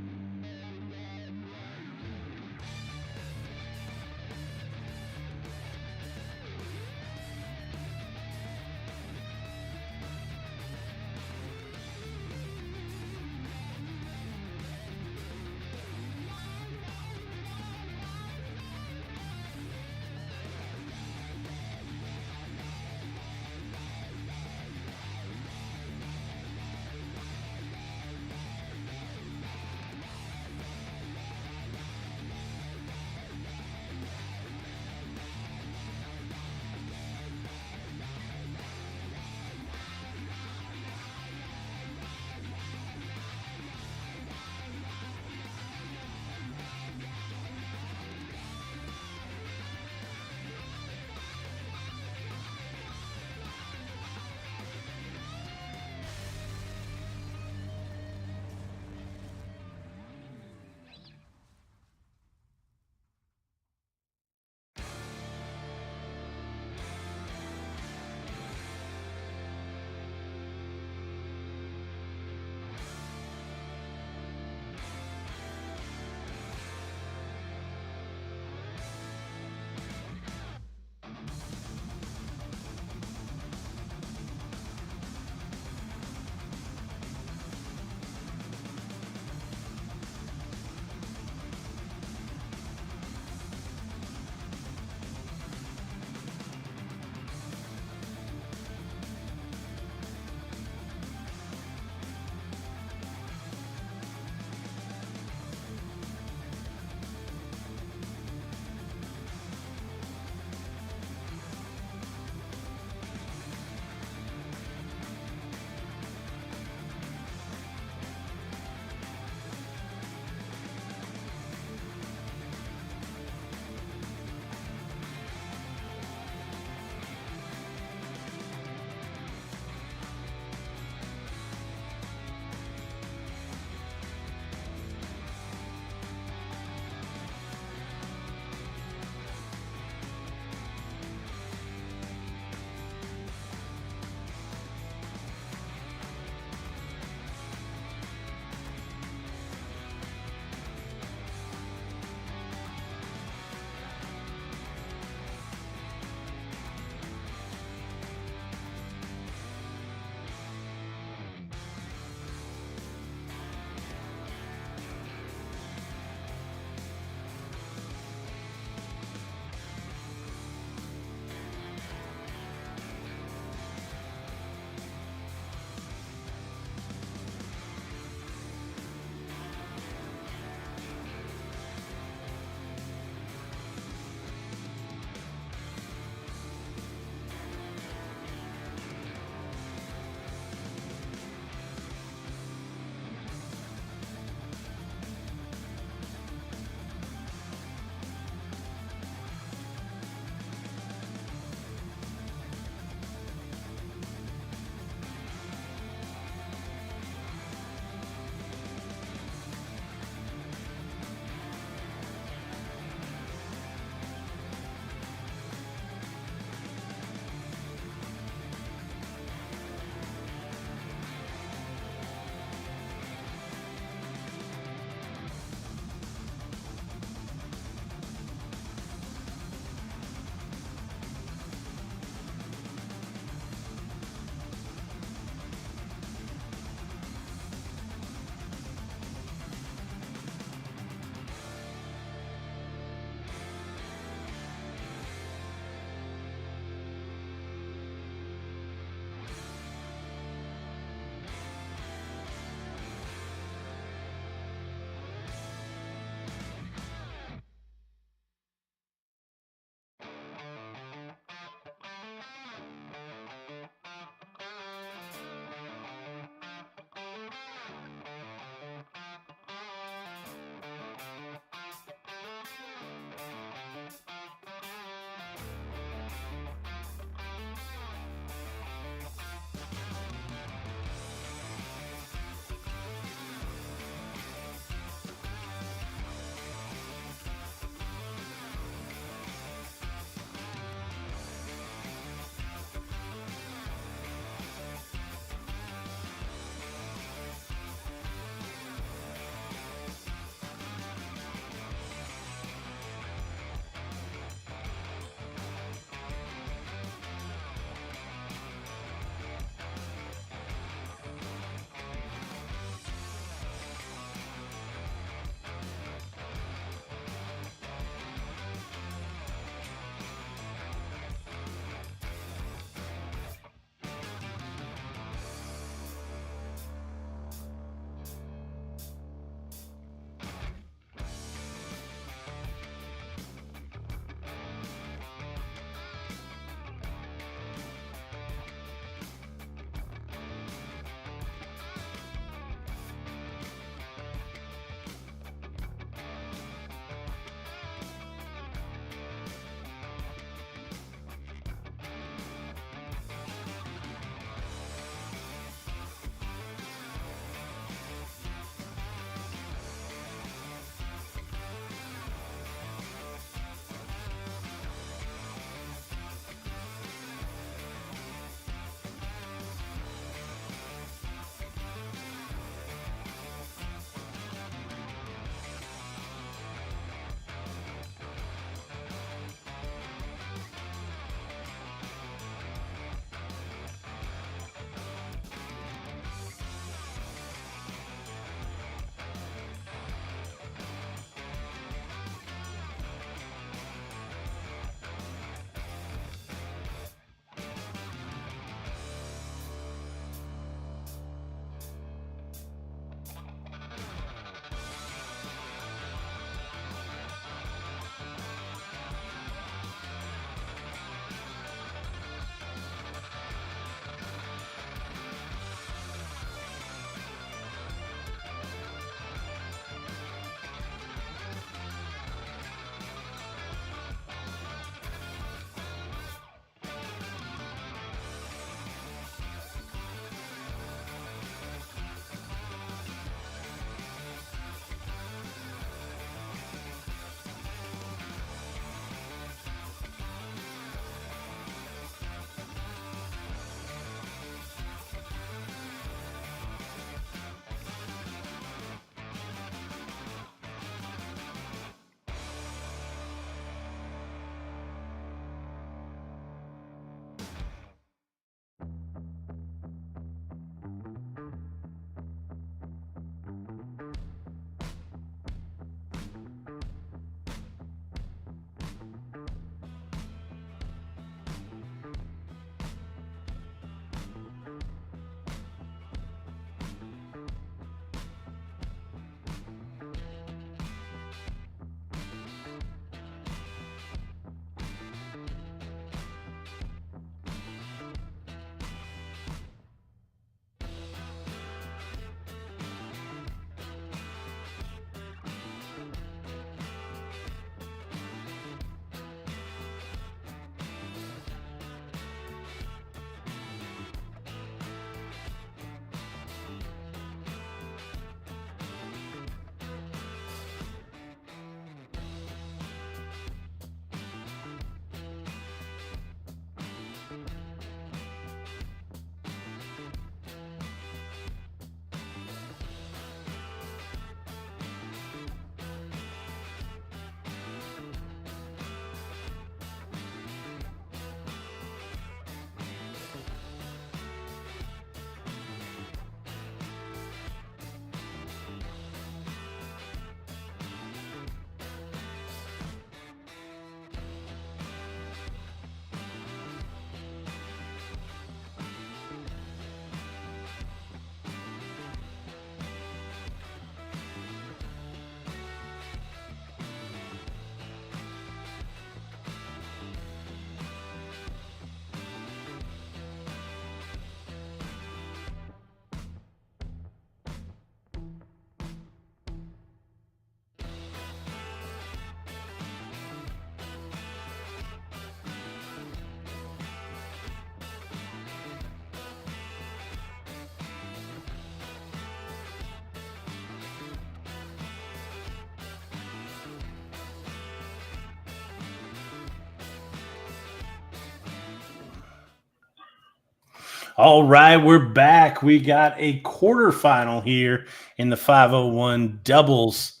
All right, we're back. We got a quarterfinal here in the 501 doubles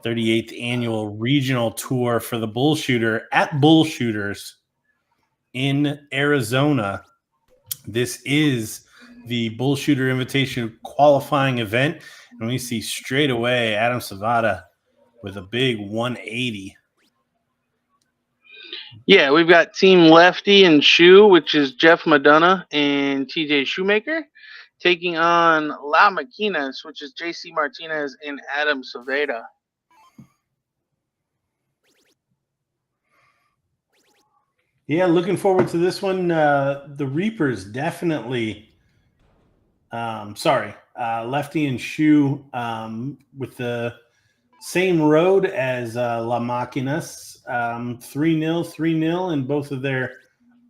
38th annual regional tour for the BullShooter at BullShooters in Arizona. This is the BullShooter Invitation qualifying event, and we see straight away Adam Savada with a big 180. Yeah, we've got Team Lefty and Shoe, which is Jeff Madonna and TJ Shoemaker, taking on La Maquinas, which is JC Martinez and Adam Savada. Yeah, looking forward to this one. The Reapers definitely. Lefty and Shoe with the same road as La Maquinas. 3-0, 3-0 in both of their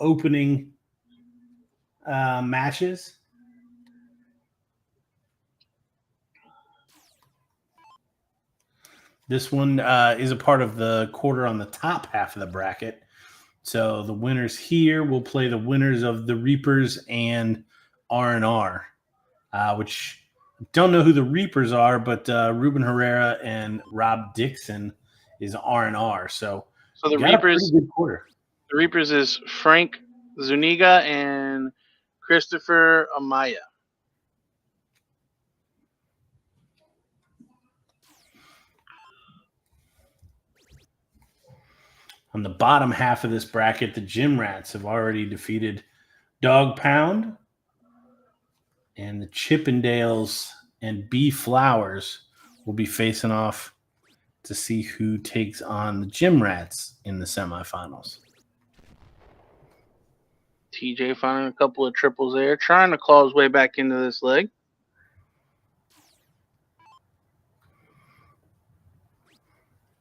opening matches. This one is a part of the quarter on the top half of the bracket. So the winners here will play the winners of the Reapers and R&R, which I don't know who the Reapers are, but Ruben Herrera and Rob Dixon is R&R. So the got Reapers, a pretty good quarter. The Reapers is Frank Zuniga and Christopher Amaya. On the bottom half of this bracket, the Gym Rats have already defeated Dog Pound, and the Chippendales and B Flowers will be facing off to see who takes on the Gym Rats in the semifinals. TJ finding a couple of triples there, trying to claw his way back into this leg.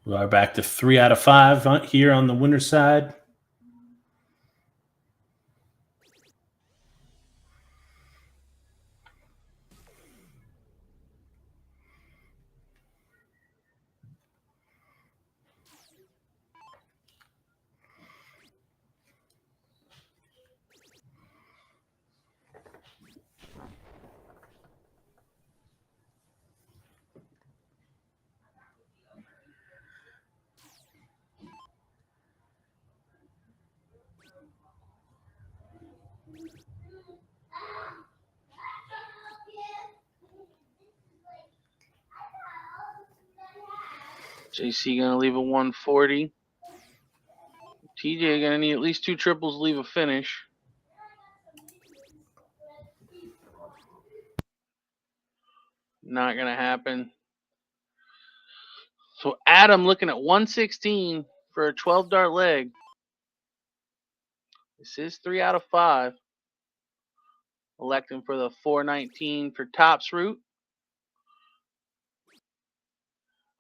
We are back to 3 out of 5 here on the winner's side. JC gonna leave a 140. TJ gonna need at least 2 triples to leave a finish. Not gonna happen. So Adam looking at 116 for a 12 dart leg. This is 3 out of 5. Electing for the 419 for tops route.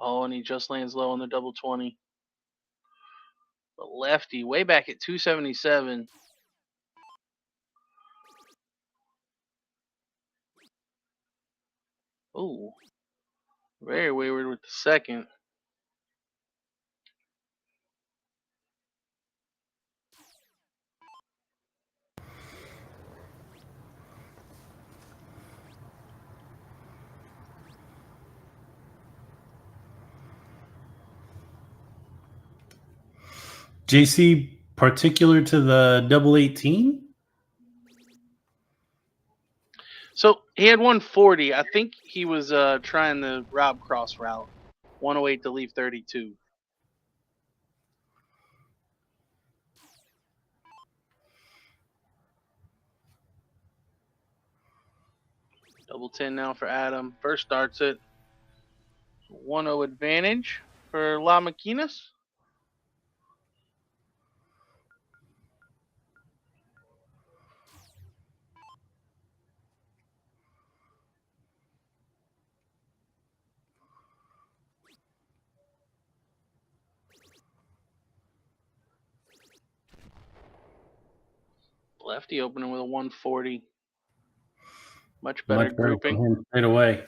Oh, and he just lands low on the double 20. But Lefty way back at 277. Oh, very wayward with the second. JC particular to the double 18? So he had 140. I think he was trying the Rob Cross route. 108 to leave 32. Double 10 now for Adam. First starts it. 1-0 advantage for La Maquinas. Lefty opening with a 140. Much better grouping. From him straight away.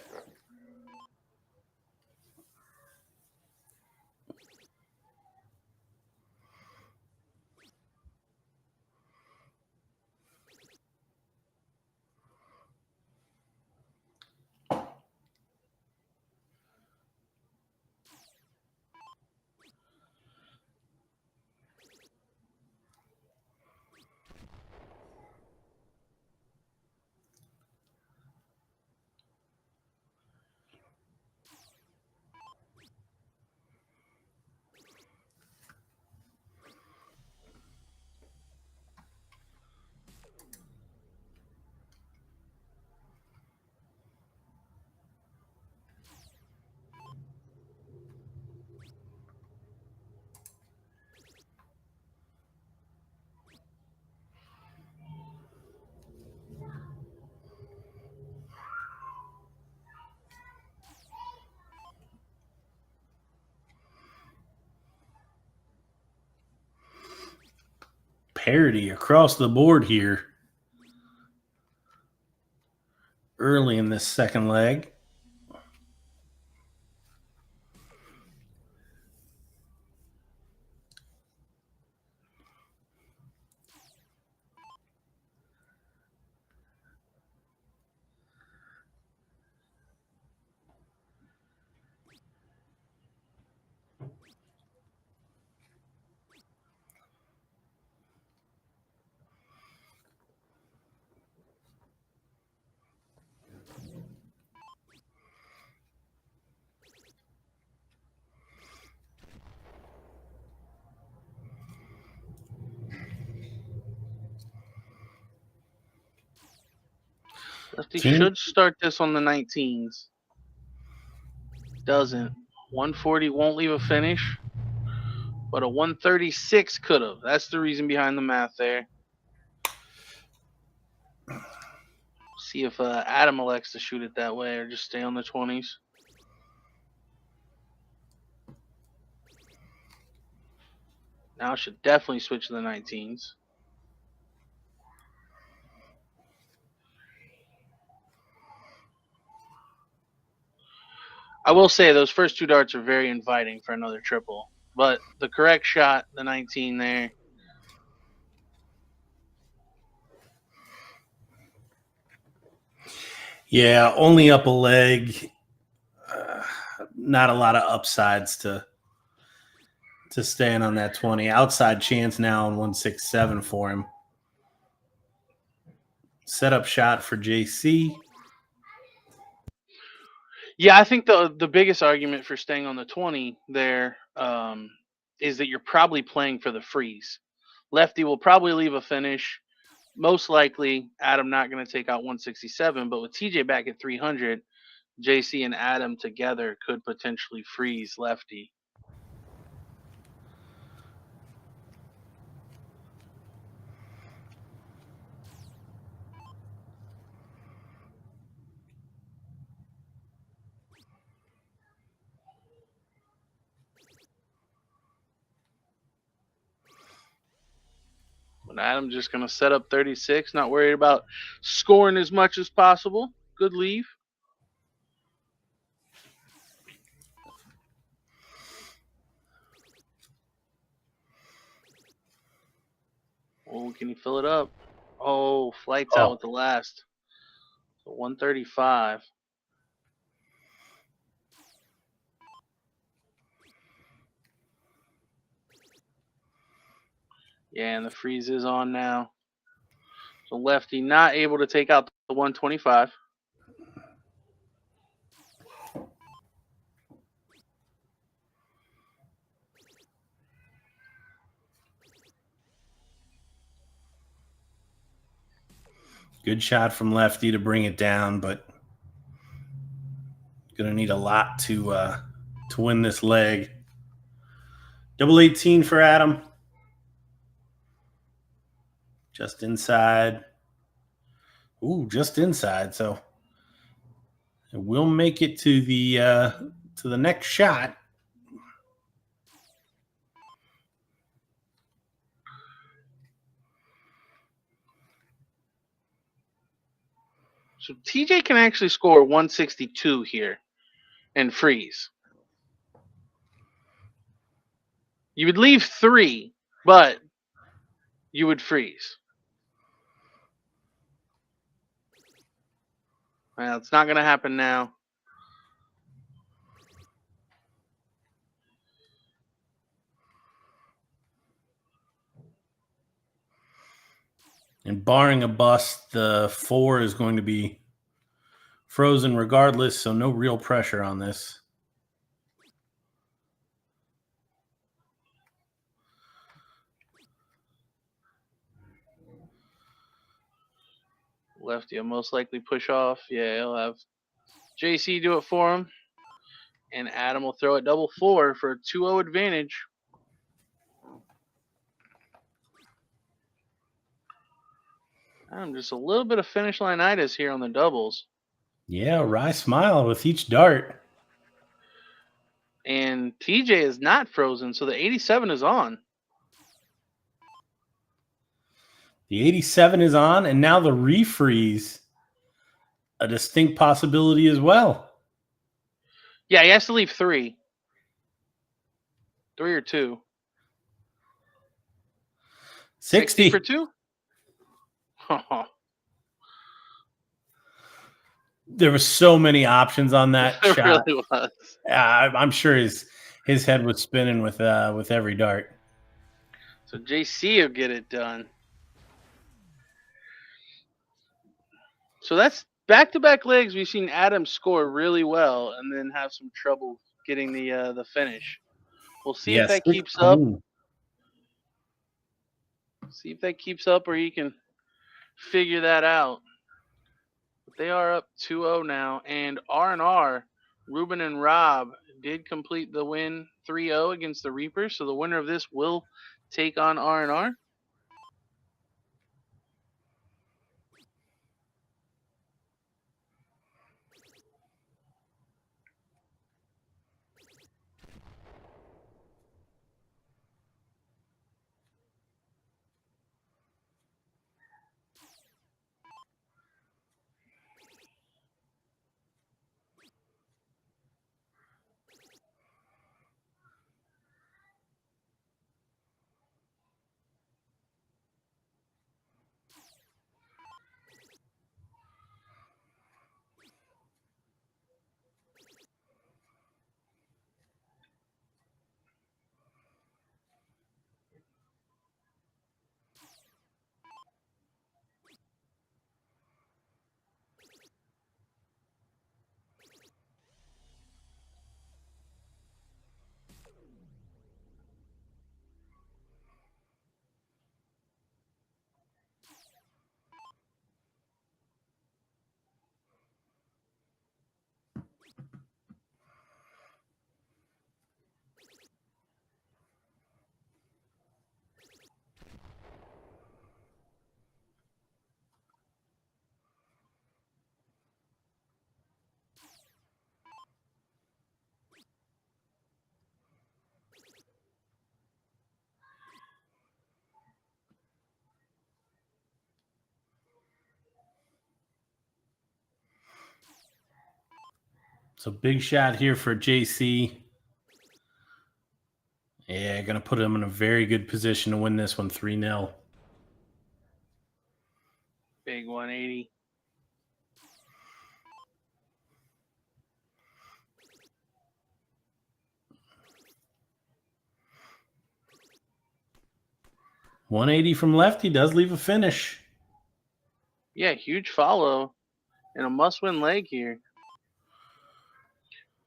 parity across the board here early in this second leg. Lefty should start this on the 19s. Doesn't. 140 won't leave a finish, but a 136 could have. That's the reason behind the math there. See if Adam elects to shoot it that way or just stay on the 20s. Now I should definitely switch to the 19s. I will say those first two darts are very inviting for another triple. But the correct shot, the 19 there. Yeah, only up a leg. Not a lot of upsides to staying on that 20. Outside chance now on 167 for him. Setup shot for JC. Yeah, I think the biggest argument for staying on the 20 there is that you're probably playing for the freeze. Lefty will probably leave a finish. Most likely, Adam not going to take out 167, but with TJ back at 300, JC and Adam together could potentially freeze Lefty. But Adam's just going to set up 36, not worried about scoring as much as possible. Good leave. Oh, can he fill it up? Oh, flights out with the last. So 135. Yeah, and the freeze is on now. So Lefty not able to take out the 125. Good shot from Lefty to bring it down, but going to need a lot to win this leg. Double 18 for Adam. Just inside. Ooh, just inside. So we'll make it to the next shot. So TJ can actually score 162 here and freeze. You would leave 3, but you would freeze. Well, it's not going to happen now. And barring a bust, the 4 is going to be frozen regardless, so no real pressure on this. Lefty will most likely push off. Yeah, he'll have JC do it for him. And Adam will throw it double 4 for a 2-0 advantage. I'm just a little bit of finish line-itis here on the doubles. Yeah, wry smile with each dart. And TJ is not frozen, so the 87 is on. The 87 is on, and now the refreeze, a distinct possibility as well. Yeah, he has to leave 3. 3 or 2. 60 for 2? There were so many options on that It shot. really was. I'm sure his head was spinning with every dart. So JC will get it done. So that's back-to-back legs. We've seen Adam score really well and then have some trouble getting the finish. We'll see if that keeps up. See if that keeps up, or he can figure that out. But they are up 2-0 now, and R&R, Ruben and Rob, did complete the win 3-0 against the Reapers. So the winner of this will take on R&R. So big shot here for JC. Yeah, going to put him in a very good position to win this one 3-0. Big 180. .180 from lefty does leave a finish. Yeah, huge follow and a must-win leg here.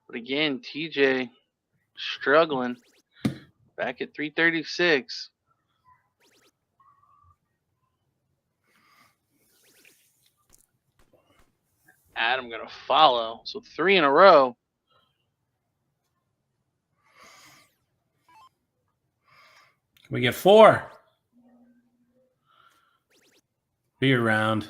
But again, TJ struggling. Back at 336. Adam going to follow. So 3 in a row. Can we get 4? Be around.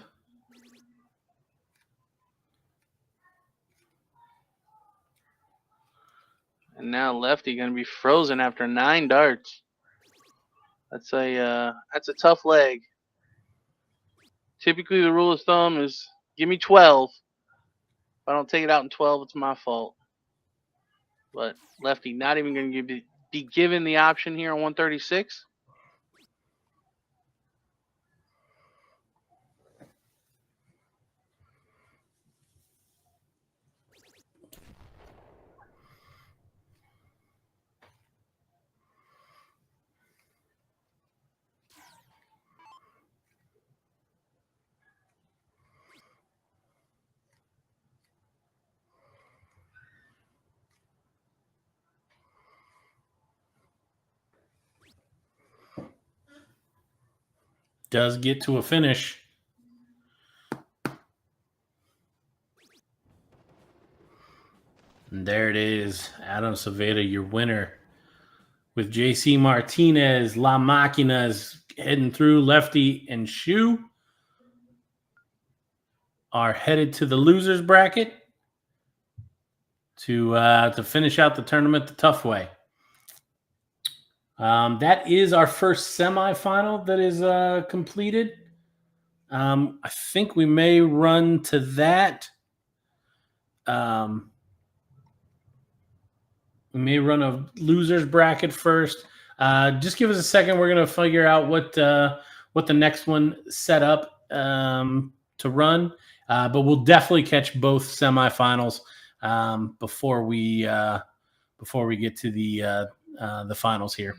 And now lefty going to be frozen after 9 darts. That's a tough leg. Typically, the rule of thumb is give me 12. If I don't take it out in 12, it's my fault. But lefty not even going to be given the option here on 136. Does get to a finish. And there it is. Adam Savada, your winner. With JC Martinez, La Maquinas heading through. Lefty and Shu are headed to the losers bracket to finish out the tournament the tough way. That is our first semifinal that is completed. I think we may run to that. We may run a losers bracket first. Just give us a second. We're going to figure out what the next one set up to run. But we'll definitely catch both semifinals before we get to the finals here.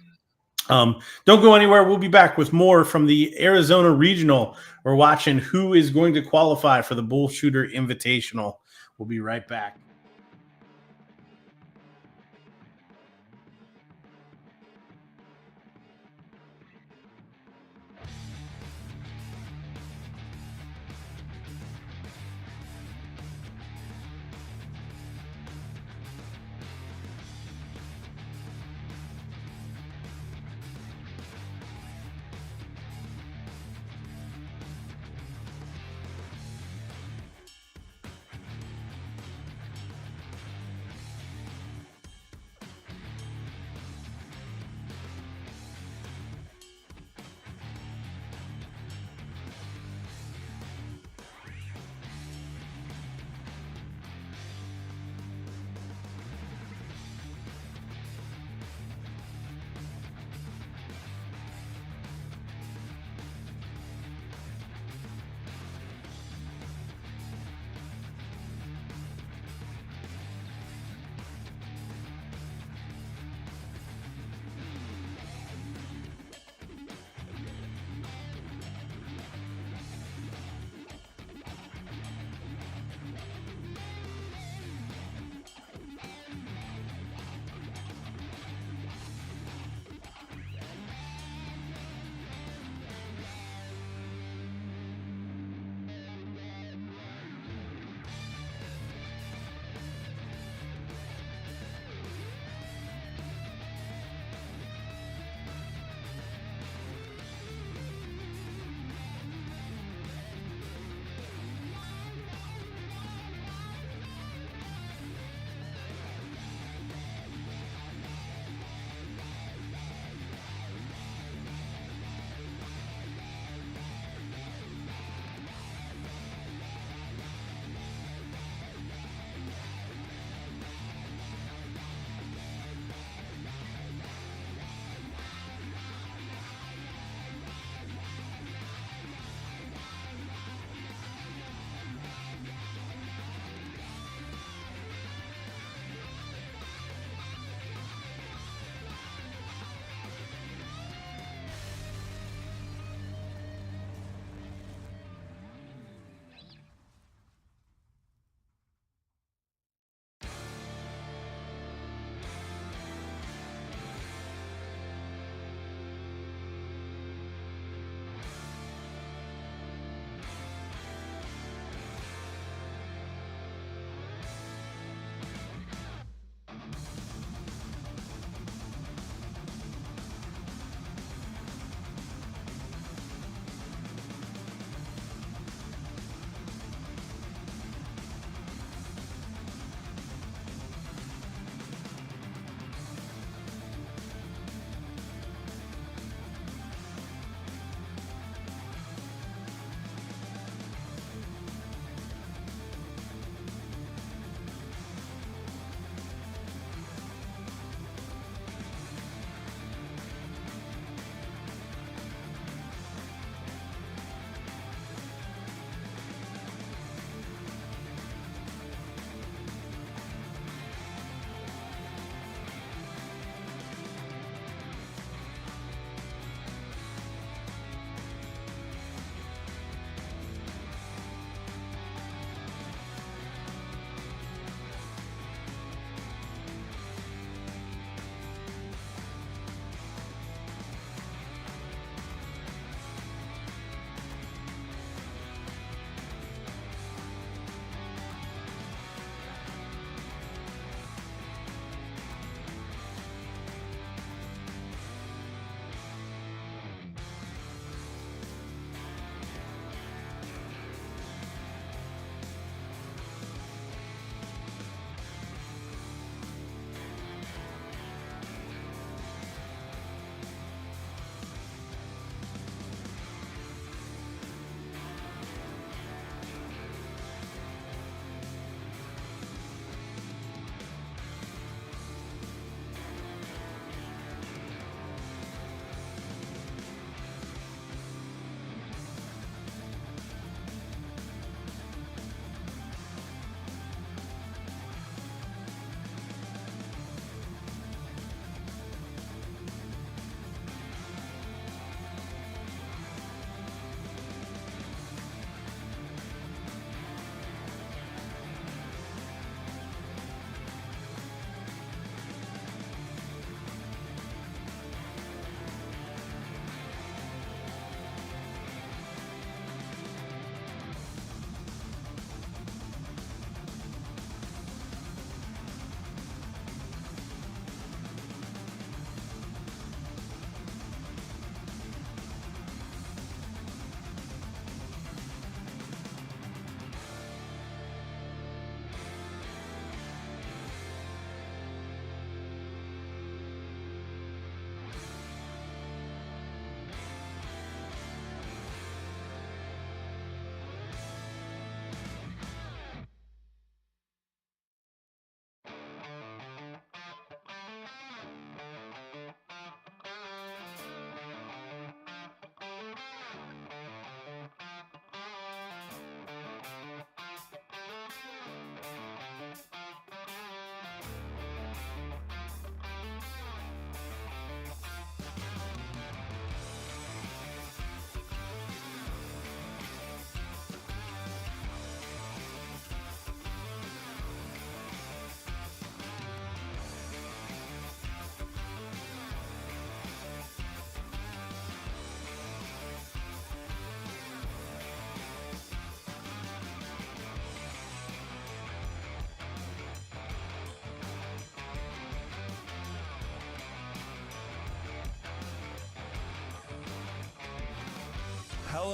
Don't go anywhere. We'll be back with more from the Arizona Regional. We're watching who is going to qualify for the BullShooter Invitational. We'll be right back.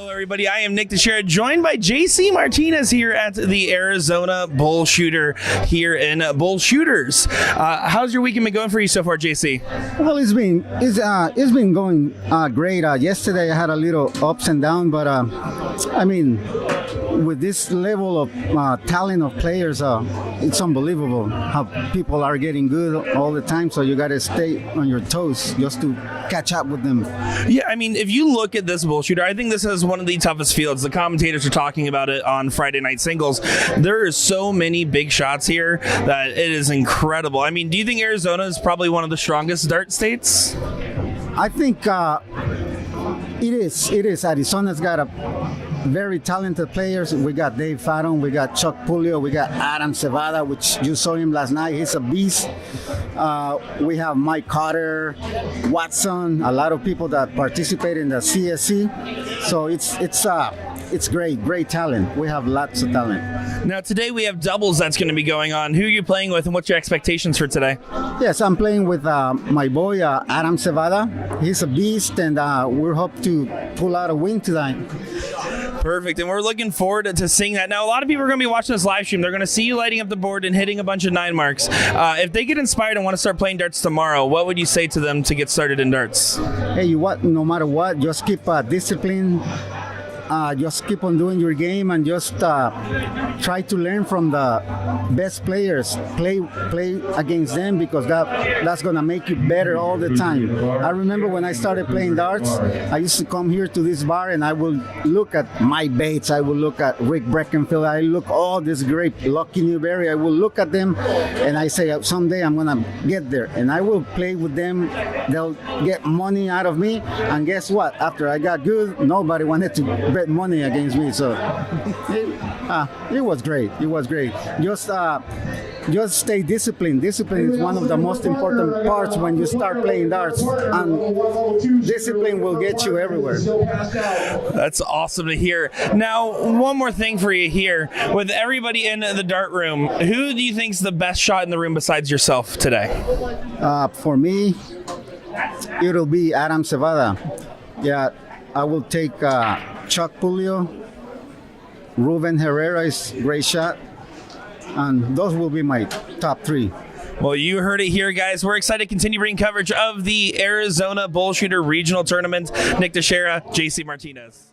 Hello, everybody. I am Nick Teixeira, joined by JC Martinez here at the Arizona BullShooter here in BullShooters. How's your weekend been going for you so far, JC? Well, it's been going great. Yesterday I had a little ups and downs, but I mean, with this level of talent of players, it's unbelievable how people are getting good all the time. So you got to stay on your toes just to catch up with them. Yeah, I mean, if you look at this BullShooter, I think this is one of the toughest fields. The commentators are talking about it on Friday Night Singles. There are so many big shots here that it is incredible. I mean, do you think Arizona is probably one of the strongest dart states? I think it is. Arizona's got a very talented players. We got David Fatum, we got Chuck Puliio, we got Adam Savada, which you saw him last night. He's a beast. We have Mike Carter, Watson, a lot of people that participate in the CSC. So it's great talent. We have lots of talent. Now today we have doubles that's going to be going on. Who are you playing with, and what's your expectations for today? Yes, I'm playing with my boy Adam Savada. He's a beast, and we hope to pull out a win tonight. Perfect, and we're looking forward to seeing that. Now, a lot of people are going to be watching this live stream. They're going to see you lighting up the board and hitting a bunch of 9 marks. If they get inspired and want to start playing darts tomorrow, what would you say to them to get started in darts? Hey, no matter what, just keep discipline. Just keep on doing your game and just try to learn from the best players. Play against them, because that's gonna make you better all the time. I remember when I started playing darts, I used to come here to this bar and I will look at Mike Bates, I will look at Rick Breckenfield, I look all this great Lucky Newberry, I will look at them and I say someday I'm gonna get there, and I will play with them. They'll get money out of me, and guess what? After I got good, nobody wanted to bet money against me, so it was great. Just stay disciplined. Discipline is one of the most important parts when you start playing darts, and discipline will get you everywhere. That's awesome to hear. Now, one more thing for you here. With everybody in the dart room, who do you think's the best shot in the room besides yourself today? For me, it'll be Adam Savada. Yeah, I will take Chuck Puliio. Ruben Herrera is a great shot. And those will be my top 3. Well, you heard it here, guys. We're excited to continue bringing coverage of the Arizona BullShooter Regional Tournament. Nick Teixeira, JC Martinez.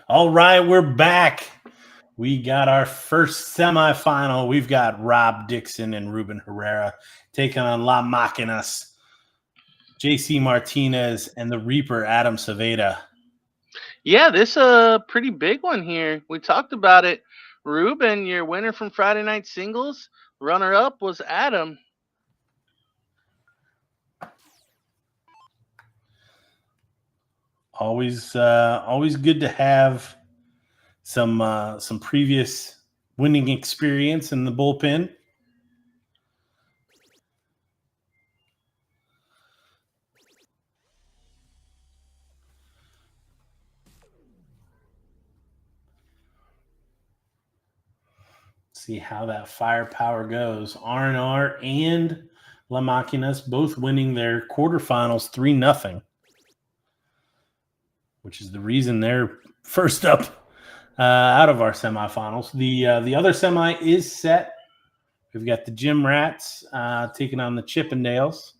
All right, we're back. We got our first semifinal. We've got Rob Dixon and Ruben Herrera taking on La Máquinas, JC Martinez, and the Reaper, Adam Savada. Yeah, this is a pretty big one here. We talked about it. Ruben, your winner from Friday Night Singles. Runner-up was Adam. Always good to have some previous winning experience in the bullpen. see how that firepower goes. R&R and La Maquinas both winning their quarterfinals 3-0, which is the reason they're first up out of our semifinals. The other semi is set. We've got the Gym Rats taking on the Chippendales.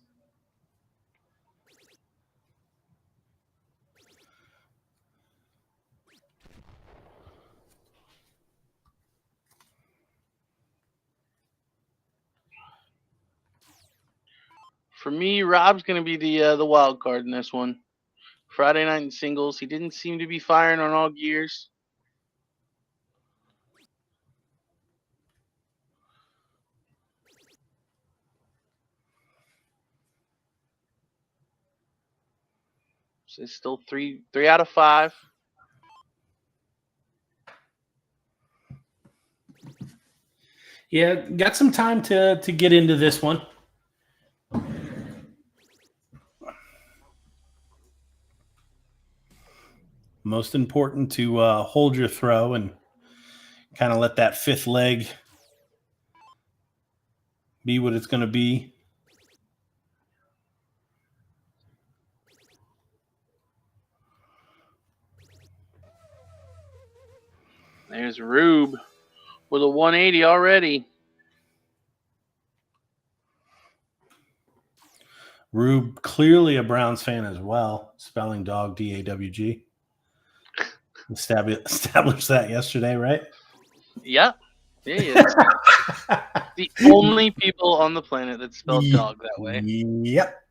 For me, Rob's going to be the wild card in this one. Friday night in singles, he didn't seem to be firing on all gears. So it's still three out of 5. Yeah, got some time to get into this one. Most important to hold your throw and kind of let that fifth leg be what it's going to be. There's Rube with a 180 already. Rube, clearly a Browns fan as well. Spelling dog, D-A-W-G. Established that yesterday, right? Yep. Yeah, he is. The only people on the planet that spell dog that way. Yep.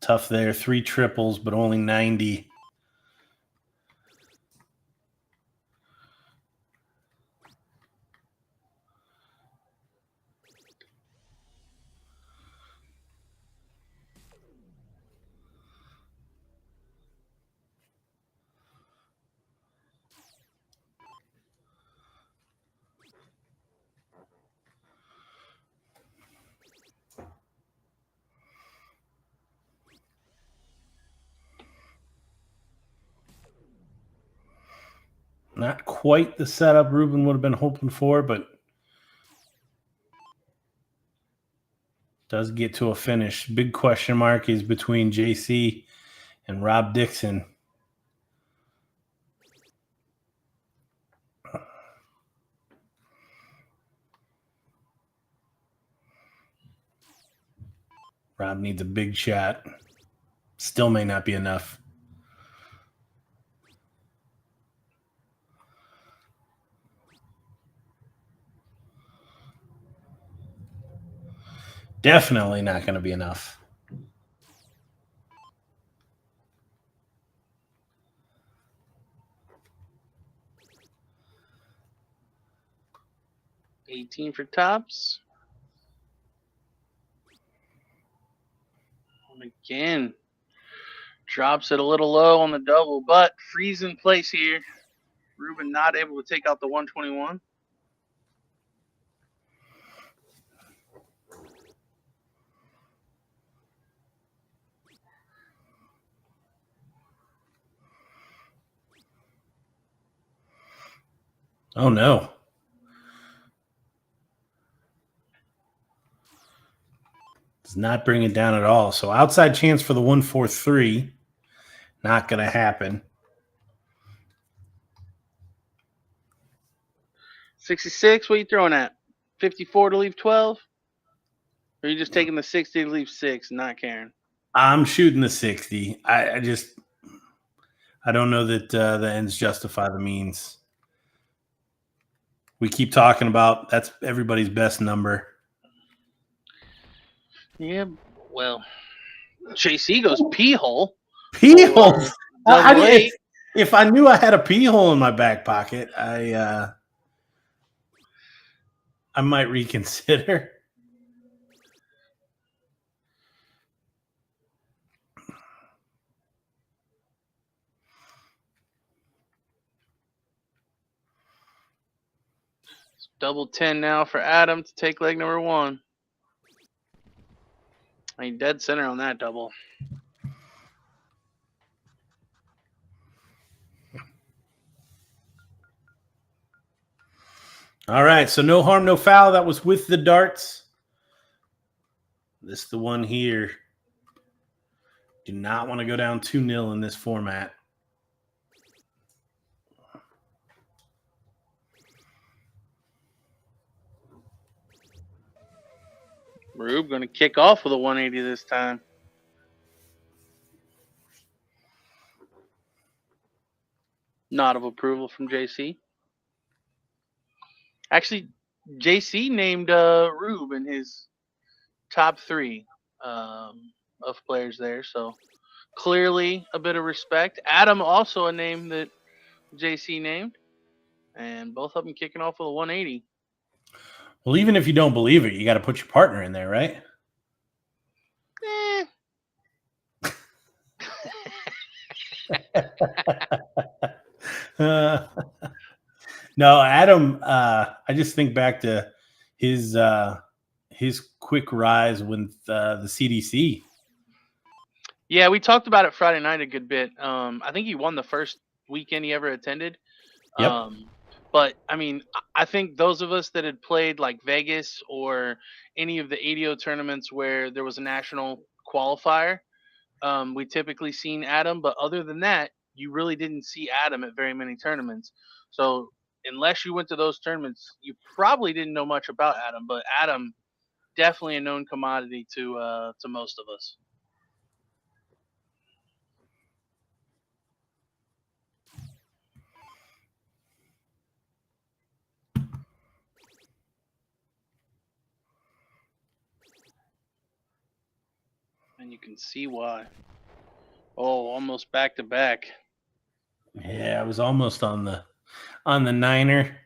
Tough there. 3 triples, but only 90. Not quite the setup Ruben would have been hoping for, but does get to a finish. Big question mark is between JC and Rob Dixon. Rob needs a big shot. Still may not be enough. Definitely not going to be enough. $18 for tops. And again, drops it a little low on the double, but freeze in place here. Ruben not able to take out the 121. Oh, no. Does not bring it down at all. So outside chance for the 143. Not going to happen. 66, what are you throwing at? 54 to leave 12? Or are you just taking the 60 to leave 6 and not caring? I'm shooting the 60. I don't know that the ends justify the means. We keep talking about that's everybody's best number. Yeah, well, JC goes pee hole. Pee holes. Double eight. If I knew I had a pee hole in my back pocket, I might reconsider. Double 10 now for Adam to take leg number 1. I mean, dead center on that double. All right, so no harm, no foul. That was with the darts. This is the one here. Do not want to go down 2-0 in this format. Rube going to kick off with a 180 this time. Nod of approval from JC. Actually, JC named Rube in his top 3 of players there, so clearly a bit of respect. Adam also a name that JC named, and both of them kicking off with a 180. Well, even if you don't believe it, you got to put your partner in there, right? No, Adam. I just think back to his quick rise with the CDC. Yeah, we talked about it Friday night a good bit. I think he won the first weekend he ever attended. Yep. But I mean, I think those of us that had played like Vegas or any of the ADO tournaments where there was a national qualifier, we typically seen Adam. But other than that, you really didn't see Adam at very many tournaments. So unless you went to those tournaments, you probably didn't know much about Adam. But Adam, definitely a known commodity to most of us. And you can see why. Oh, almost back to back. Yeah, I was almost on the niner.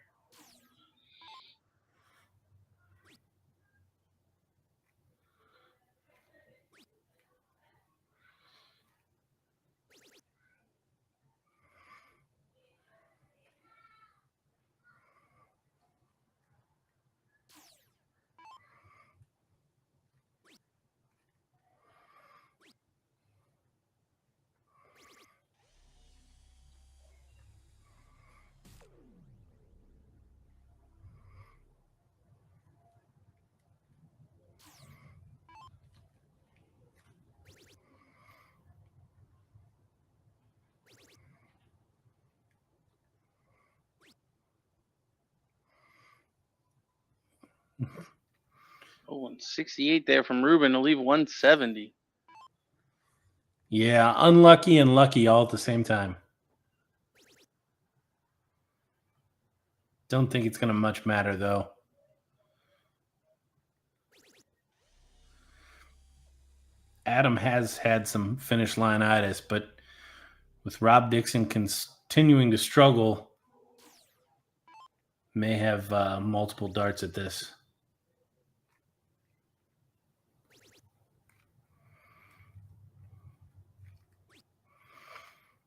Oh, and 68 there from Ruben to leave 170. Yeah, unlucky and lucky all at the same time. Don't think it's going to much matter, though. Adam has had some finish line-itis, but with Rob Dixon continuing to struggle, may have multiple darts at this.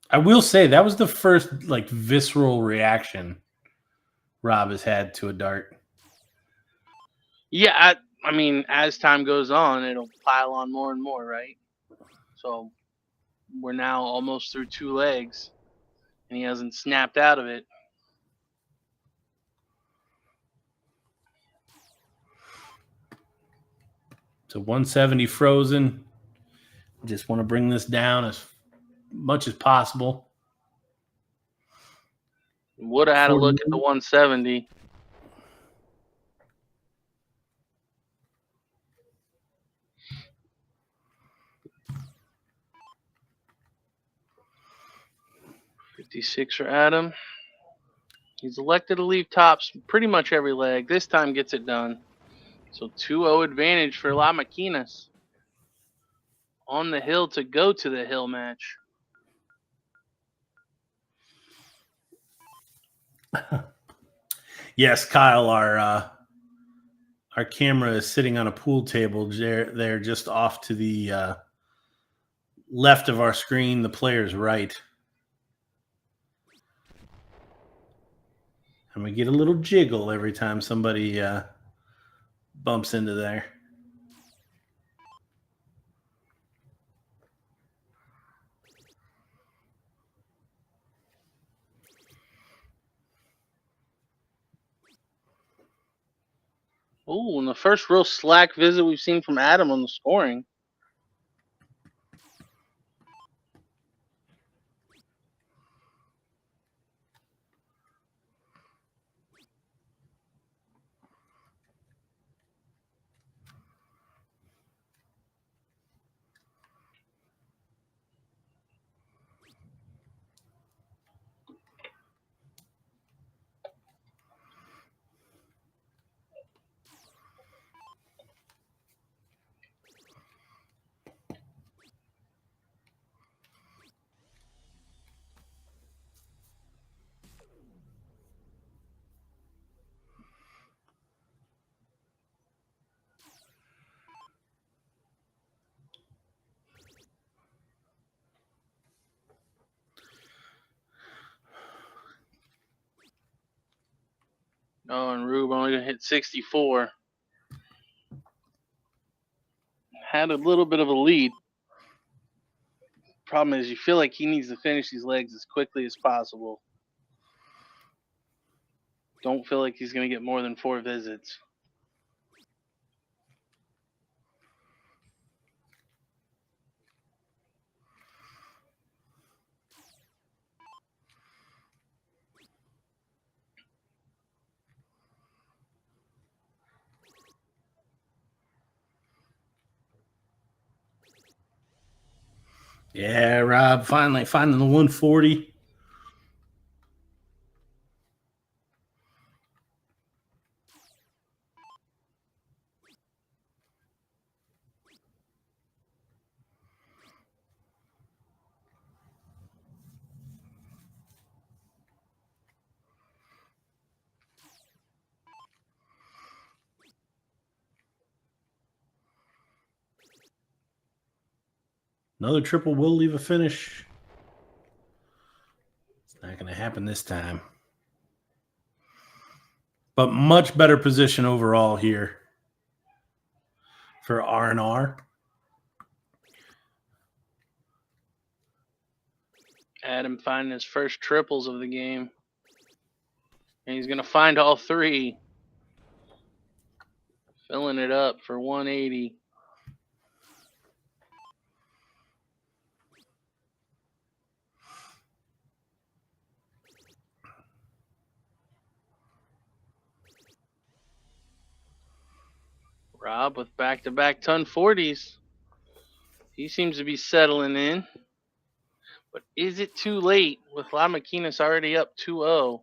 I will say that was the first visceral reaction Rob has had to a dart. Yeah, I mean, as time goes on, it'll pile on more and more, right? So we're now almost through 2 legs, and he hasn't snapped out of it. So 170 frozen. Just want to bring this down as much as possible. Would have had a look at the 170. $56 for Adam. He's elected to leave tops pretty much every leg. This time gets it done. So 2-0 advantage for La Maquinas. On the hill to go to the hill match. Yes, Kyle, our camera is sitting on a pool table there just off to the left of our screen, the player's right. And we get a little jiggle every time somebody bumps into there. Oh, and the first real slack visit we've seen from Adam on the scoring. Oh, and Rube only gonna hit 64. Had a little bit of a lead. Problem is, you feel like he needs to finish these legs as quickly as possible. Don't feel like he's gonna get more than 4 visits. Yeah, Rob, finally finding the 140. Another triple will leave a finish. It's not going to happen this time. But much better position overall here for R&R. Adam finding his first triples of the game. And he's going to find all 3. Filling it up for 180. Rob with back-to-back ton 40s. He seems to be settling in. But is it too late with Lakina already up 2-0?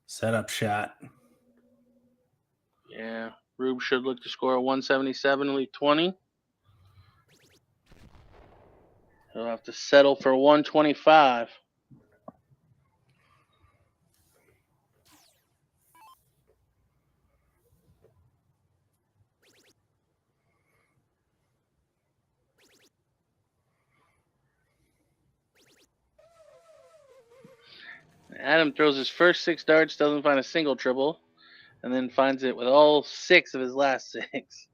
Setup shot. Yeah, Rube should look to score a 177, lead 20. He'll have to settle for 125. Adam throws his first 6 darts, doesn't find a single triple, and then finds it with all 6 of his last 6.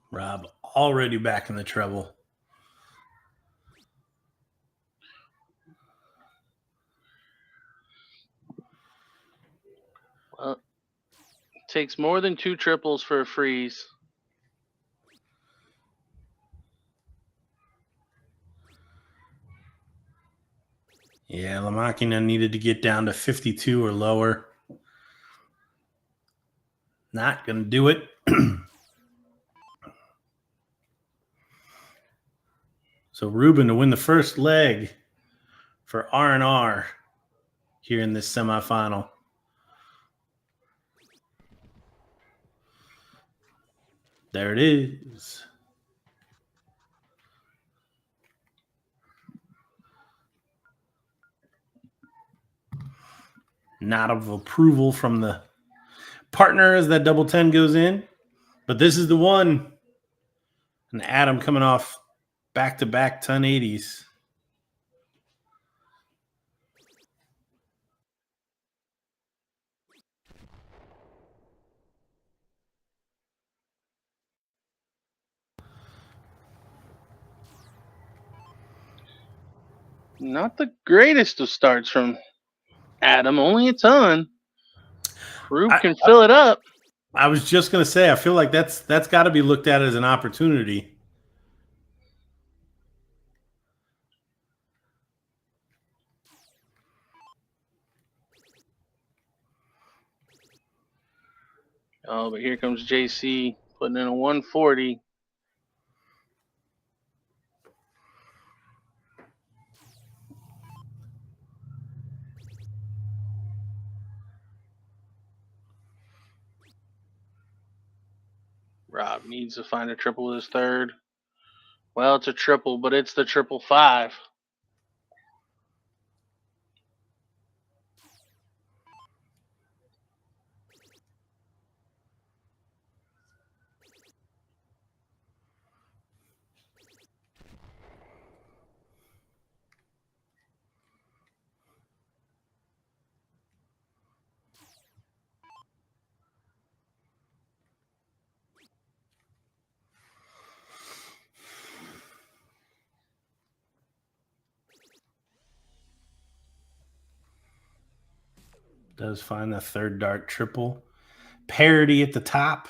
Rob already back in the treble. Well, it takes more than 2 triples for a freeze. Yeah, Lakina needed to get down to 52 or lower. Not going to do it. So Ruben to win the first leg for R&R here in this semifinal. There it is. Nod of approval from the partner as that double 10 goes in. But this is the one. And Adam coming off back-to-back 1080s. Not the greatest of starts from Adam, only a ton. Rube can fill it up. I was just going to say, I feel like that's got to be looked at as an opportunity. Oh, but here comes JC putting in a 140. Rob needs to find a triple with his third. Well, it's a triple, but it's the 555. Does find the third dart triple. Parity at the top.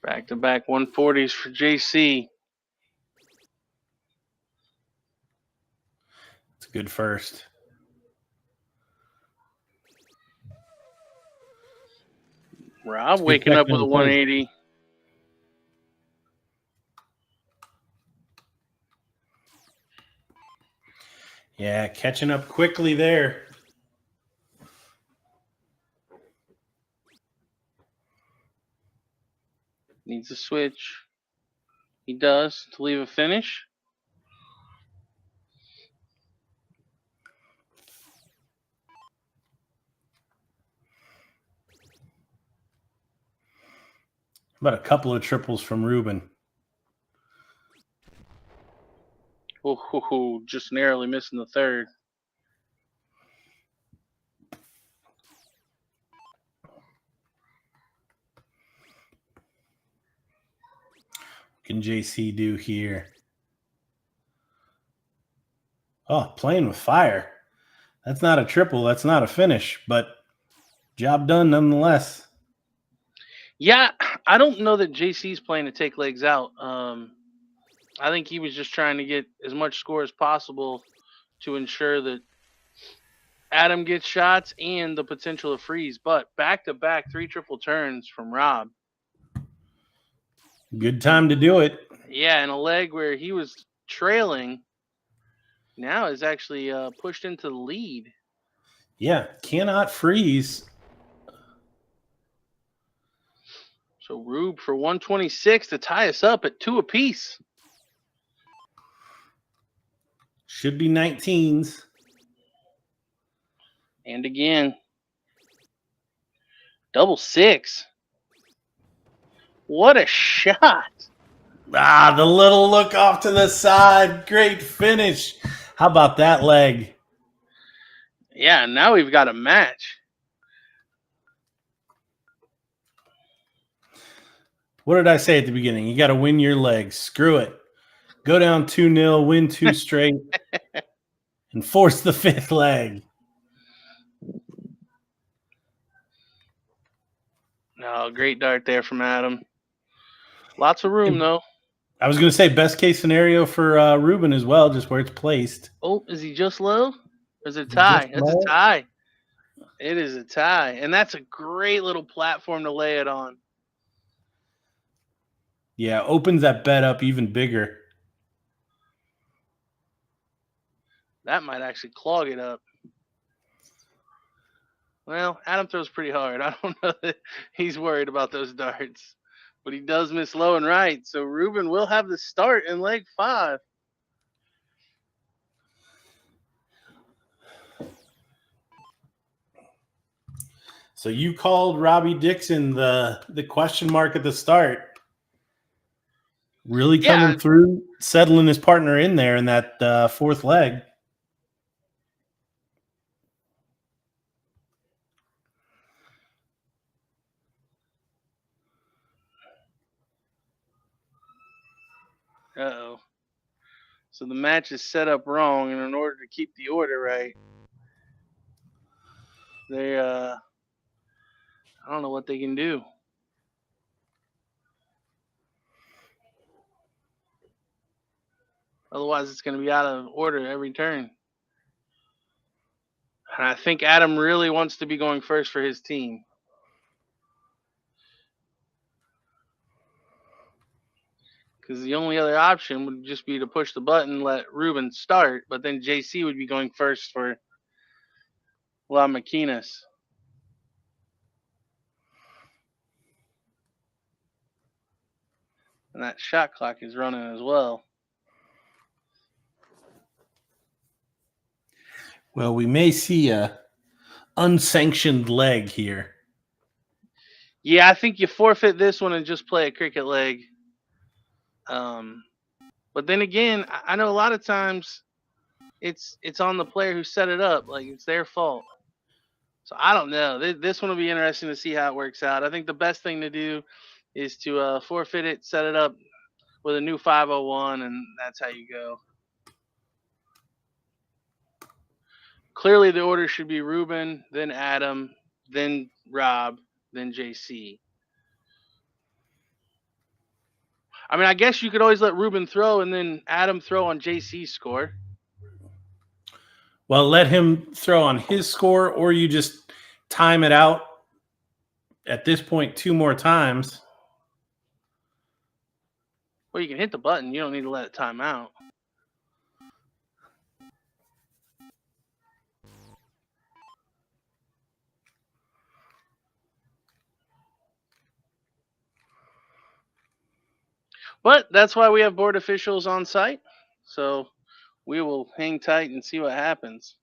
Back-to-back 140s for JC. It's a good first. Rob waking up with a 180. Yeah, catching up quickly there. Needs a switch. He does to leave a finish. About a couple of triples from Ruben. Oh, just narrowly missing the third. What can JC do here? Oh, playing with fire. That's not a triple. That's not a finish, but job done nonetheless. Yeah, I don't know that JC's playing to take legs out. I think he was just trying to get as much score as possible to ensure that Adam gets shots and the potential of freeze. But back-to-back 3 triple turns from Rob. Good time to do it. Yeah, and a leg where he was trailing now is actually pushed into the lead. Yeah, cannot freeze. So Rube for 126 to tie us up at 2 apiece. Should be 19s. And again, double 6. What a shot. Ah, the little look off to the side. Great finish. How about that leg? Yeah, now we've got a match. What did I say at the beginning? You got to win your legs. Screw it. Go down 2-0, win 2 straight, and force the 5th leg. No, great dart there from Adam. Lots of room, though. I was going to say best case scenario for Ruben as well, just where it's placed. Oh, is he just low? Or is it a tie? It's a tie. It is a tie. And that's a great little platform to lay it on. Yeah, opens that bet up even bigger. That might actually clog it up. Well, Adam throws pretty hard. I don't know that he's worried about those darts, but he does miss low and right. So Ruben will have the start in leg 5. So you called Robbie Dixon the question mark at the start. Really coming through, settling his partner in there in that fourth leg. Uh-oh. So the match is set up wrong, and in order to keep the order right, they I don't know what they can do. Otherwise, it's going to be out of order every turn. And I think Adam really wants to be going first for his team. Because the only other option would just be to push the button, let Ruben start, but then JC would be going first for Lakinas. And that shot clock is running as well. Well, we may see a unsanctioned leg here. Yeah, I think you forfeit this one and just play a cricket leg. But then again, I know a lot of times it's on the player who set it up. Like, it's their fault. So I don't know. This one will be interesting to see how it works out. I think the best thing to do is to forfeit it, set it up with a new 501, and that's how you go. Clearly, the order should be Ruben, then Adam, then Rob, then JC. I mean, I guess you could always let Ruben throw and then Adam throw on JC's score. Well, let him throw on his score, or you just time it out at this point 2 more times. Well, you can hit the button. You don't need to let it time out. But that's why we have board officials on site. So we will hang tight and see what happens.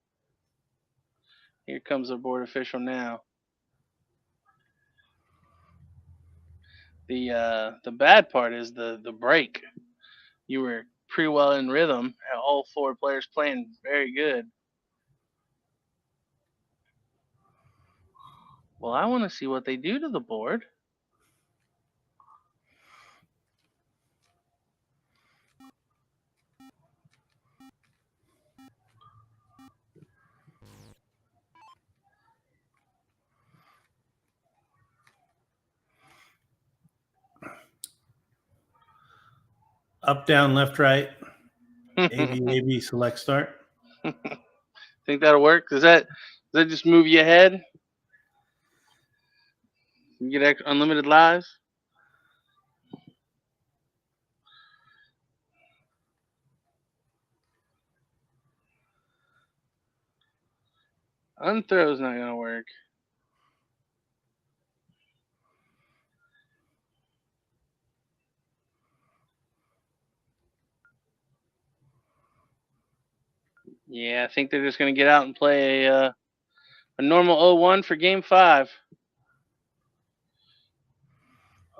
Here comes the board official now. The bad part is the break. You were pretty well in rhythm. All 4 players playing very good. Well, I want to see what they do to the board. Up, down, left, right. AB, select, start. Think that'll work? Does that just move you ahead? You get unlimited lives? Unthrow's not going to work. Yeah, I think they're just going to get out and play a normal 0-1 for game 5.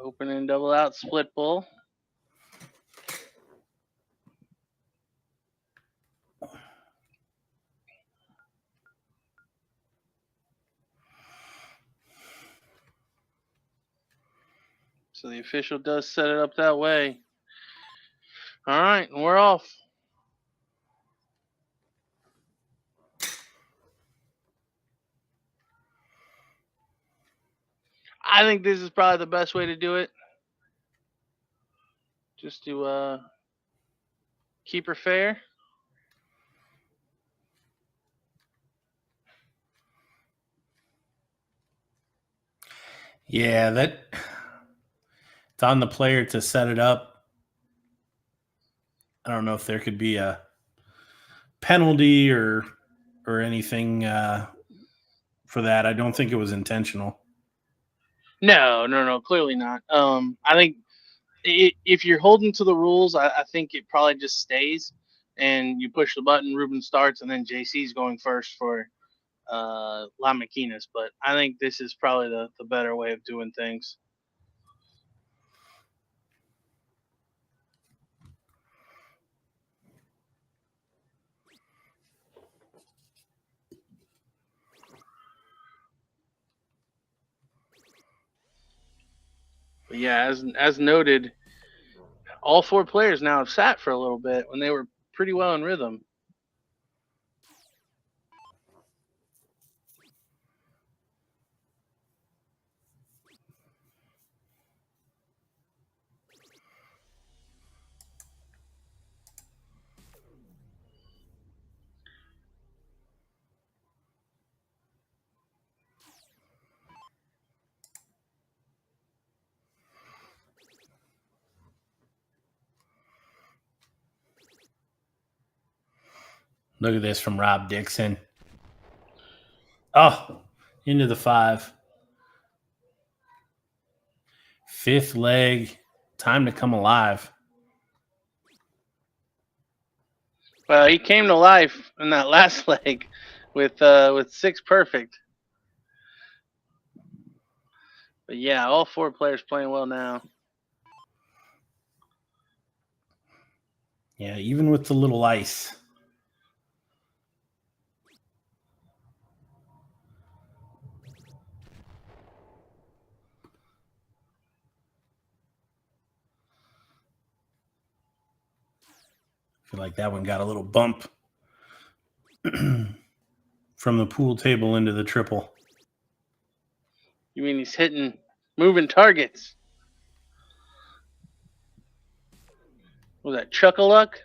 Open and double out, split bull. So the official does set it up that way. All right, and we're off. I think this is probably the best way to do it. Just to keep her fair. Yeah, it's on the player to set it up. I don't know if there could be a penalty or anything for that. I don't think it was intentional. No, clearly not. I think if you're holding to the rules, I think it probably just stays, and you push the button. Ruben starts, and then JC's going first for Lakinas. But I think this is probably the better way of doing things. But yeah, as noted, all 4 players now have sat for a little bit when they were pretty well in rhythm. Look at this from Rob Dixon. Oh, into the 5. 5th leg. Time to come alive. Well, he came to life in that last leg with 6 perfect. But yeah, all 4 players playing well now. Yeah, even with the little ice. I feel like that one got a little bump from the pool table into the triple. You mean he's hitting moving targets? Was that Chuck-a-luck?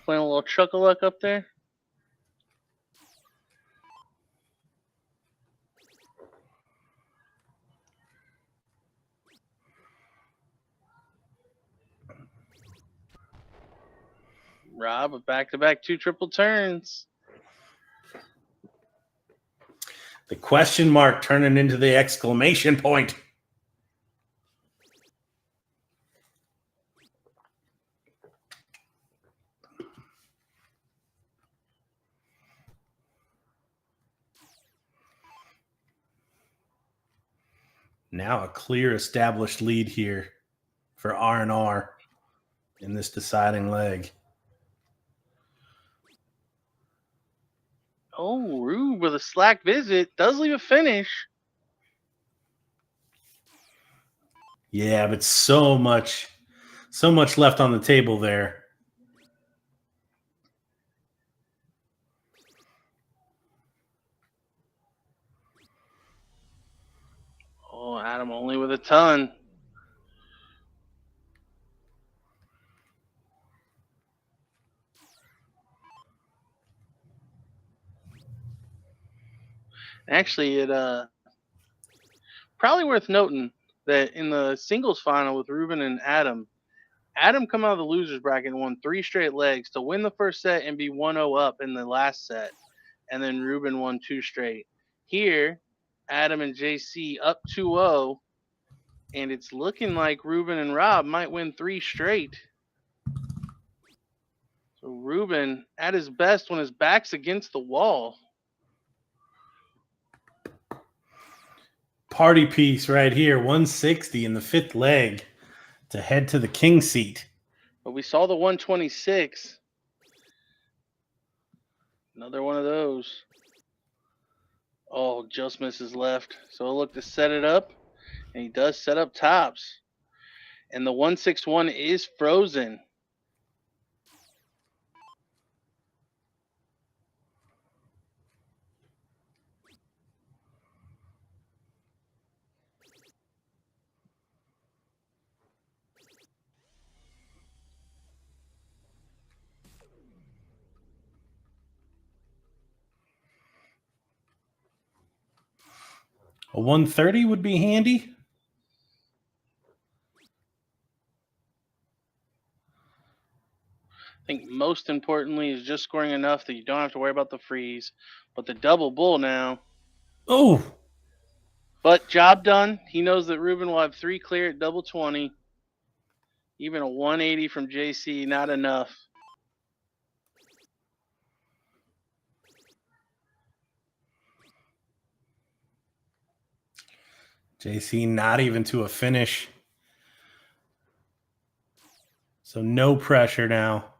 Playing a little Chuck-a-luck up there? Rob, a back-to-back 2 triple turns. The question mark turning into the exclamation point. Now a clear established lead here for R&R in this deciding leg. Oh, Rube with a slack visit. Does leave a finish. Yeah, but so much left on the table there. Oh, Adam only with a ton. Actually, it probably worth noting that in the singles final with Ruben and Adam come out of the losers bracket and won 3 straight legs to win the first set and be 1-0 up in the last set. And then Ruben won 2 straight. Here, Adam and JC up 2-0, and it's looking like Ruben and Rob might win 3 straight. So Ruben at his best when his back's against the wall. Party piece right here, 160 in the 5th leg to head to the king seat. But we saw the 126. Another one of those. Oh, just misses left. So he'll look to set it up, and he does set up tops. And the 161 is frozen. A 130 would be handy. I think most importantly is just scoring enough that you don't have to worry about the freeze. But the double bull now, Oh, But job done. He knows that Ruben will have 3 clear at double 20. Even a 180 from JC, not enough. JC not even to a finish. So no pressure now.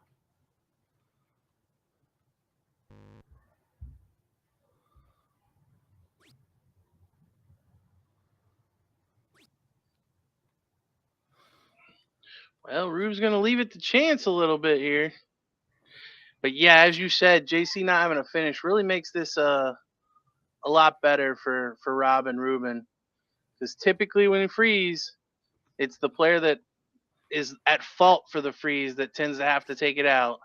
Well, Rube's going to leave it to chance a little bit here. But yeah, as you said, JC not having a finish really makes this a lot better for Rob and Ruben. Because typically when you freeze, it's the player that is at fault for the freeze that tends to have to take it out.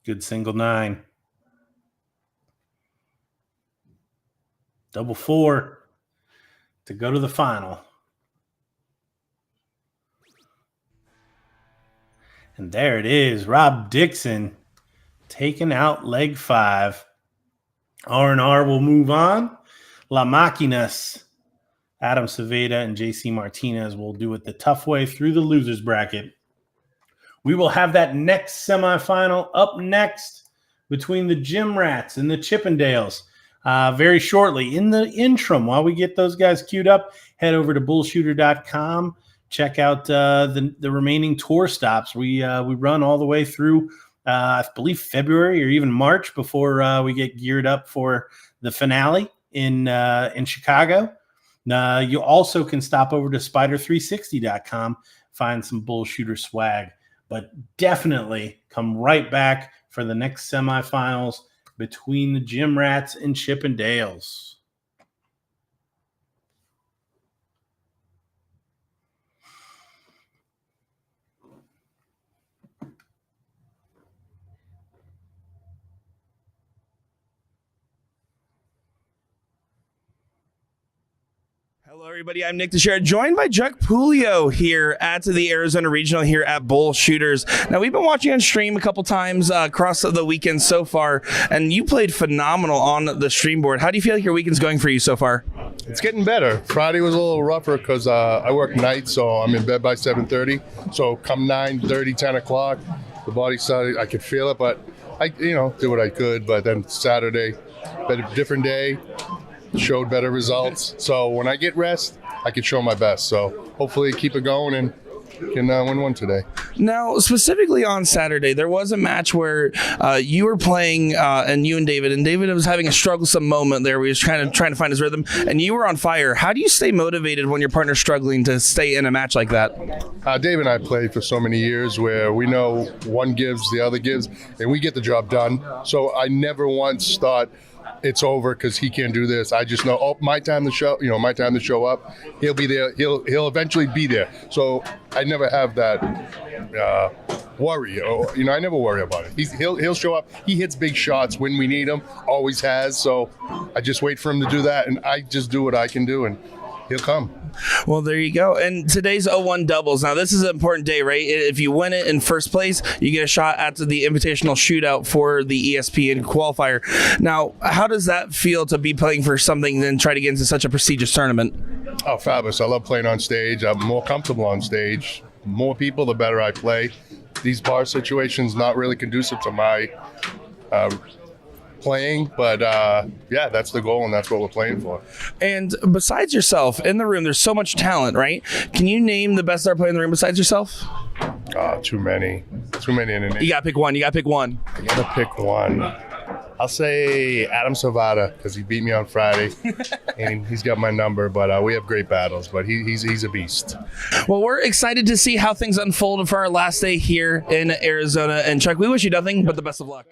Good single 9. Double 4 to go to the final. And there it is. Rob Dixon taking out leg 5. R&R will move on. La Máquinas, Adam Savada and JC Martinez will do it the tough way through the losers bracket. We will have that next semifinal up next between the Gym Rats and the Chippendales very shortly. In the interim, while we get those guys queued up, head over to BullShooter.com. Check out the remaining tour stops. We run all the way through, I believe, February or even March before we get geared up for the finale in Chicago. You also can stop over to Spider360.com, find some BullShooter swag. But definitely come right back for the next semifinals between the Gym Rats and Chippendales. Hello, everybody. I'm Nick Teixeira, joined by Chuck Puliio here at the Arizona Regional here at BullShooters. Now, we've been watching on stream a couple times across the weekend so far, and you played phenomenal on the stream board. How do you feel like your weekend's going for you so far? It's getting better. Friday was a little rougher because I work nights, so I'm in bed by 7:30. So come 9:30, 10 o'clock, the body started, I could feel it, but I, did what I could. But then Saturday, better, different day, showed better results. So when I get rest, I can show my best. So hopefully keep it going and can win one today. Now, specifically on Saturday, there was a match where you were playing, and you and David was having a strugglesome moment there where he was trying to find his rhythm, and you were on fire. How do you stay motivated when your partner's struggling to stay in a match like that? David and I played for so many years where we know one gives, the other gives, and we get the job done. So I never once thought it's over because he can't do this. I just know, my time to show up. He'll be there. He'll eventually be there. So I never have that worry. I never worry about it. He'll show up. He hits big shots when we need him. Always has. So I just wait for him to do that, and I just do what I can do, and he'll come. Well, there you go. And today's 0-1 doubles. Now, this is an important day, right? If you win it in first place, you get a shot at the invitational shootout for the ESPN qualifier. Now, how does that feel to be playing for something and try to get into such a prestigious tournament? Oh, fabulous. I love playing on stage. I'm more comfortable on stage. More people, the better I play. These bar situations not really conducive to my playing, but that's the goal, and that's what we're playing for. And besides yourself, in the room, there's so much talent, right? Can you name the best star player in the room besides yourself? Too many in the name. You gotta pick one. I gotta pick one. I'll say Adam Savada because he beat me on Friday, and he's got my number. But we have great battles. But he's a beast. Well, we're excited to see how things unfold for our last day here in Arizona. And Chuck, we wish you nothing but the best of luck.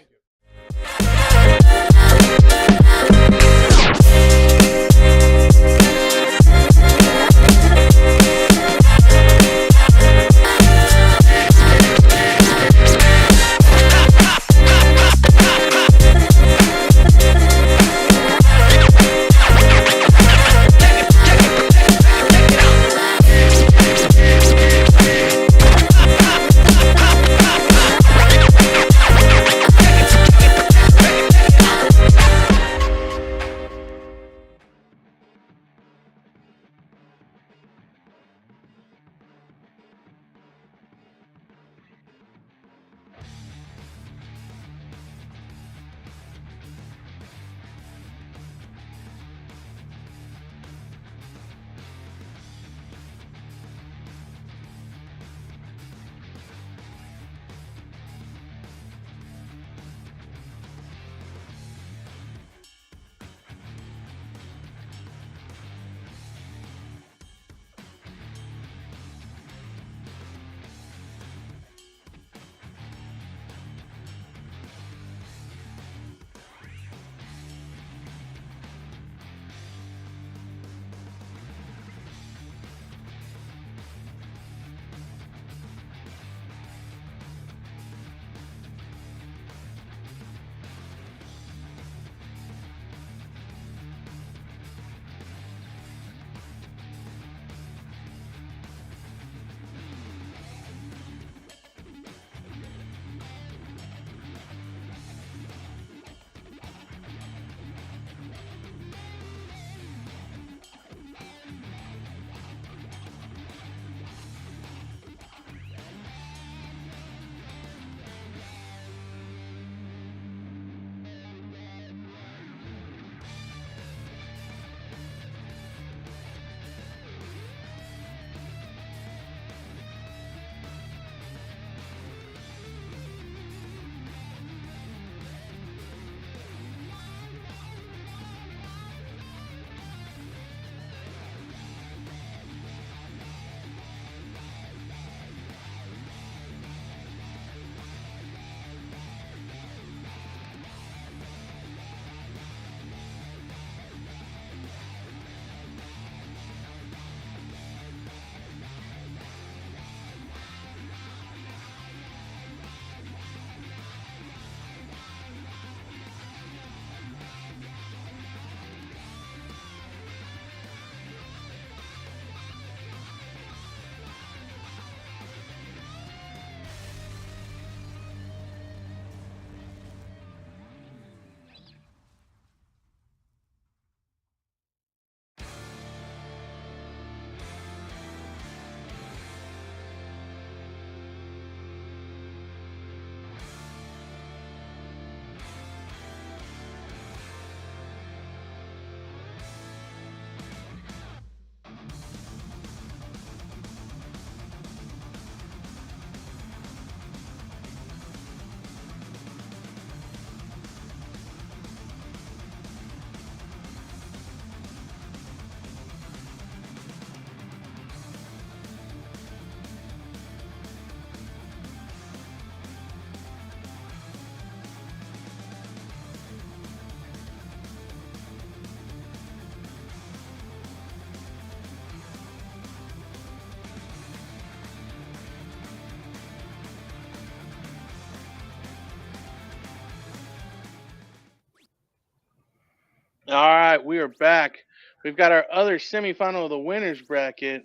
All right, we are back. We've got our other semifinal of the winners bracket.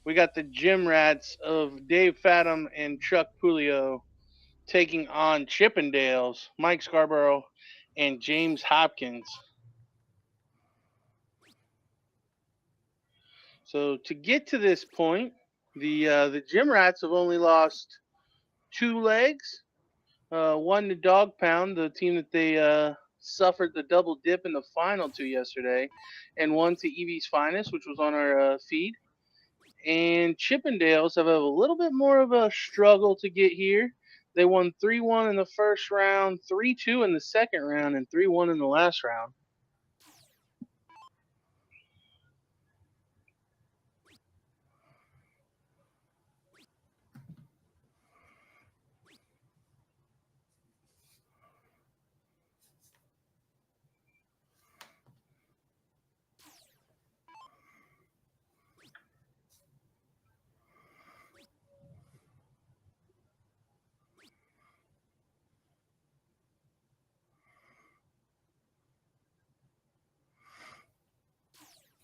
We got the Gym Rats of Dave Fatum and Chuck Puliio taking on Chippendales, Mike Scarborough, and James Hopkins. So to get to this point, the Gym Rats have only lost 2 legs. One to Dog Pound, the team that they suffered the double dip in the final to yesterday, and one to Evie's Finest, which was on our feed. And Chippendales have a little bit more of a struggle to get here. They won 3-1 in the first round, 3-2 in the second round, and 3-1 in the last round.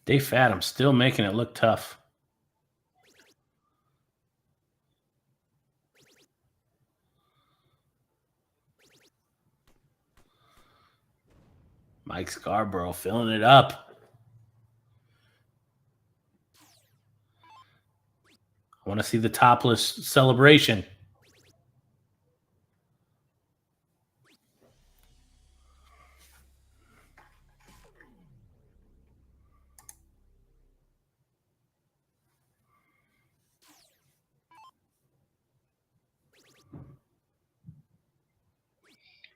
Dave Fatum still making it look tough. Mike Scarborough filling it up. I want to see the topless celebration.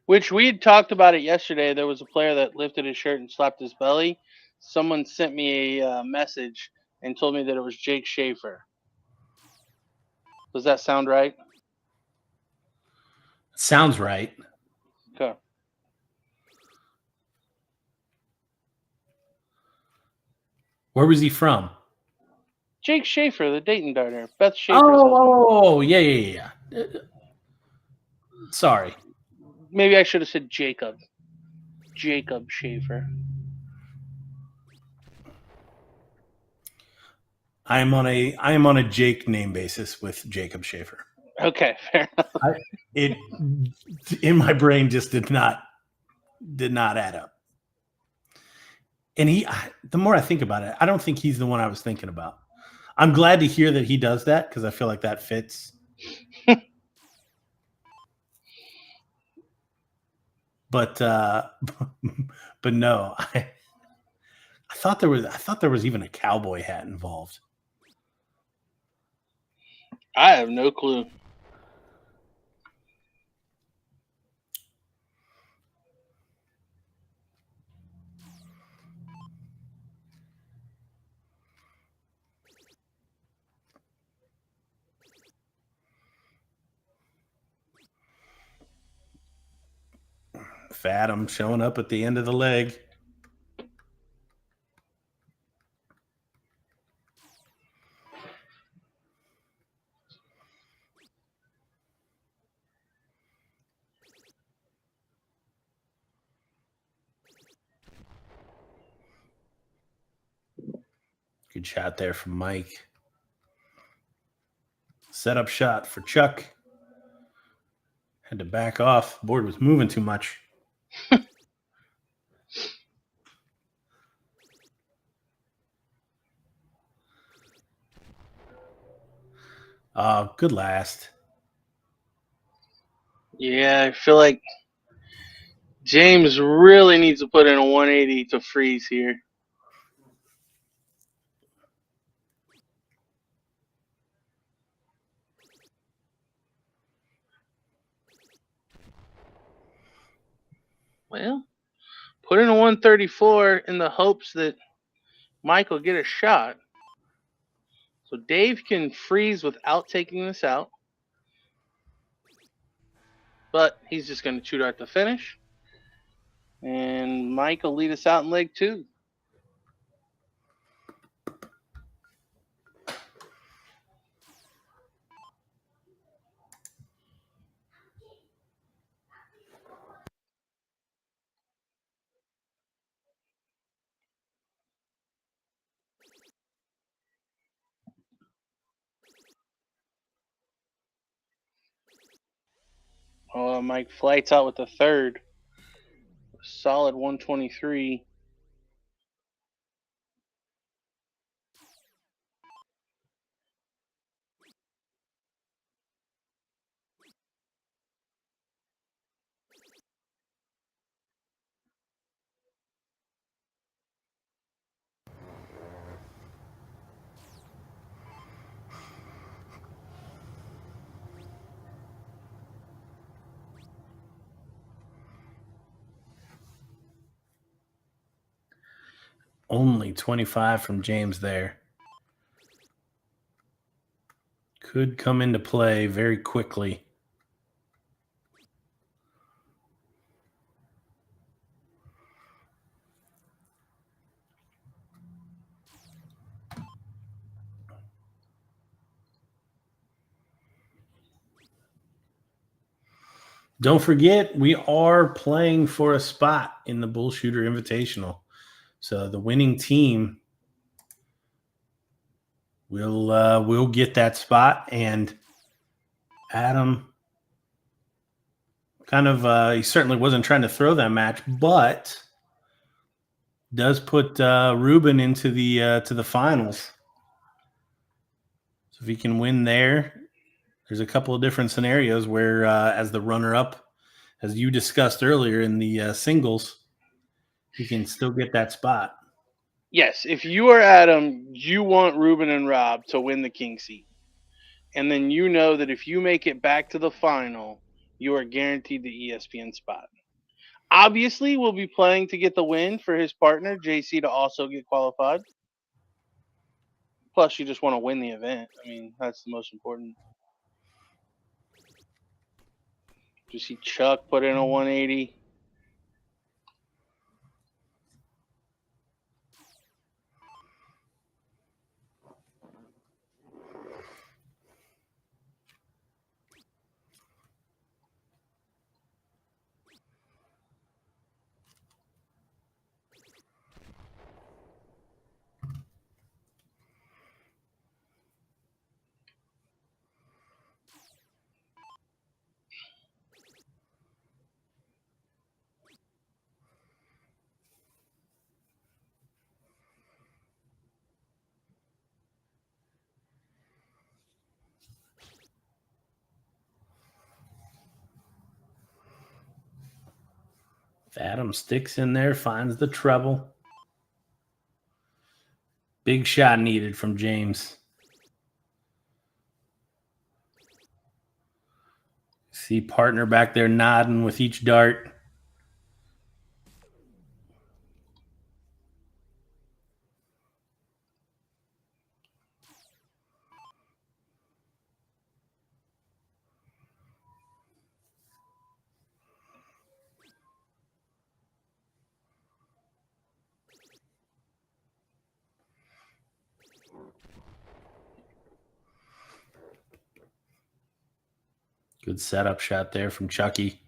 Which we had talked about it yesterday. There was a player that lifted his shirt and slapped his belly. Someone sent me a message and told me that it was Jake Schaefer. Does that sound right? Sounds right. Okay. Where was he from? Jake Schaefer, the Dayton darter. Beth Schaefer. Oh, yeah. Sorry. Maybe I should have said Jacob. Jacob Schaefer. I am on a Jake name basis with Jacob Schaefer. Okay, fair enough. It in my brain just did not add up. And the more I think about it, I don't think he's the one I was thinking about. I'm glad to hear that he does that because I feel like that fits. But no, I thought there was even a cowboy hat involved. I have no clue. Fatum showing up at the end of the leg. Good shot there from Mike. Setup shot for Chuck. Had to back off. Board was moving too much. Good last. Yeah, I feel like James really needs to put in a 180 to freeze here. Well, put in a 134 in the hopes that Mike will get a shot. So Dave can freeze without taking this out. But he's just going to shoot out the finish. And Mike will lead us out in leg 2. Mike flights out with the third. Solid 123. Only 25 from James there. Could come into play very quickly. Don't forget, we are playing for a spot in the BullShooter Invitational. So the winning team will get that spot. And Adam kind of he certainly wasn't trying to throw that match, but does put Ruben into the finals. So if he can win there, there's a couple of different scenarios where as the runner-up, as you discussed earlier in the singles, he can still get that spot. Yes, if you are Adam, you want Ruben and Rob to win the king seat. And then you know that if you make it back to the final, you are guaranteed the ESPN spot. Obviously, we'll be playing to get the win for his partner, JC, to also get qualified. Plus, you just want to win the event. I mean, that's the most important. You see Chuck put in a 180. If Adam sticks in there, finds the treble. Big shot needed from James. See partner back there nodding with each dart. Good setup shot there from Chucky.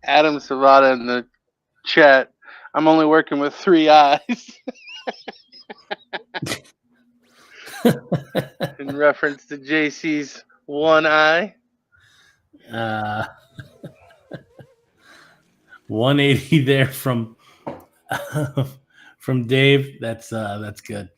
Adam Savada in the chat. I'm only working with 3 eyes. In reference to JC's one eye. 180 there from Dave. That's good.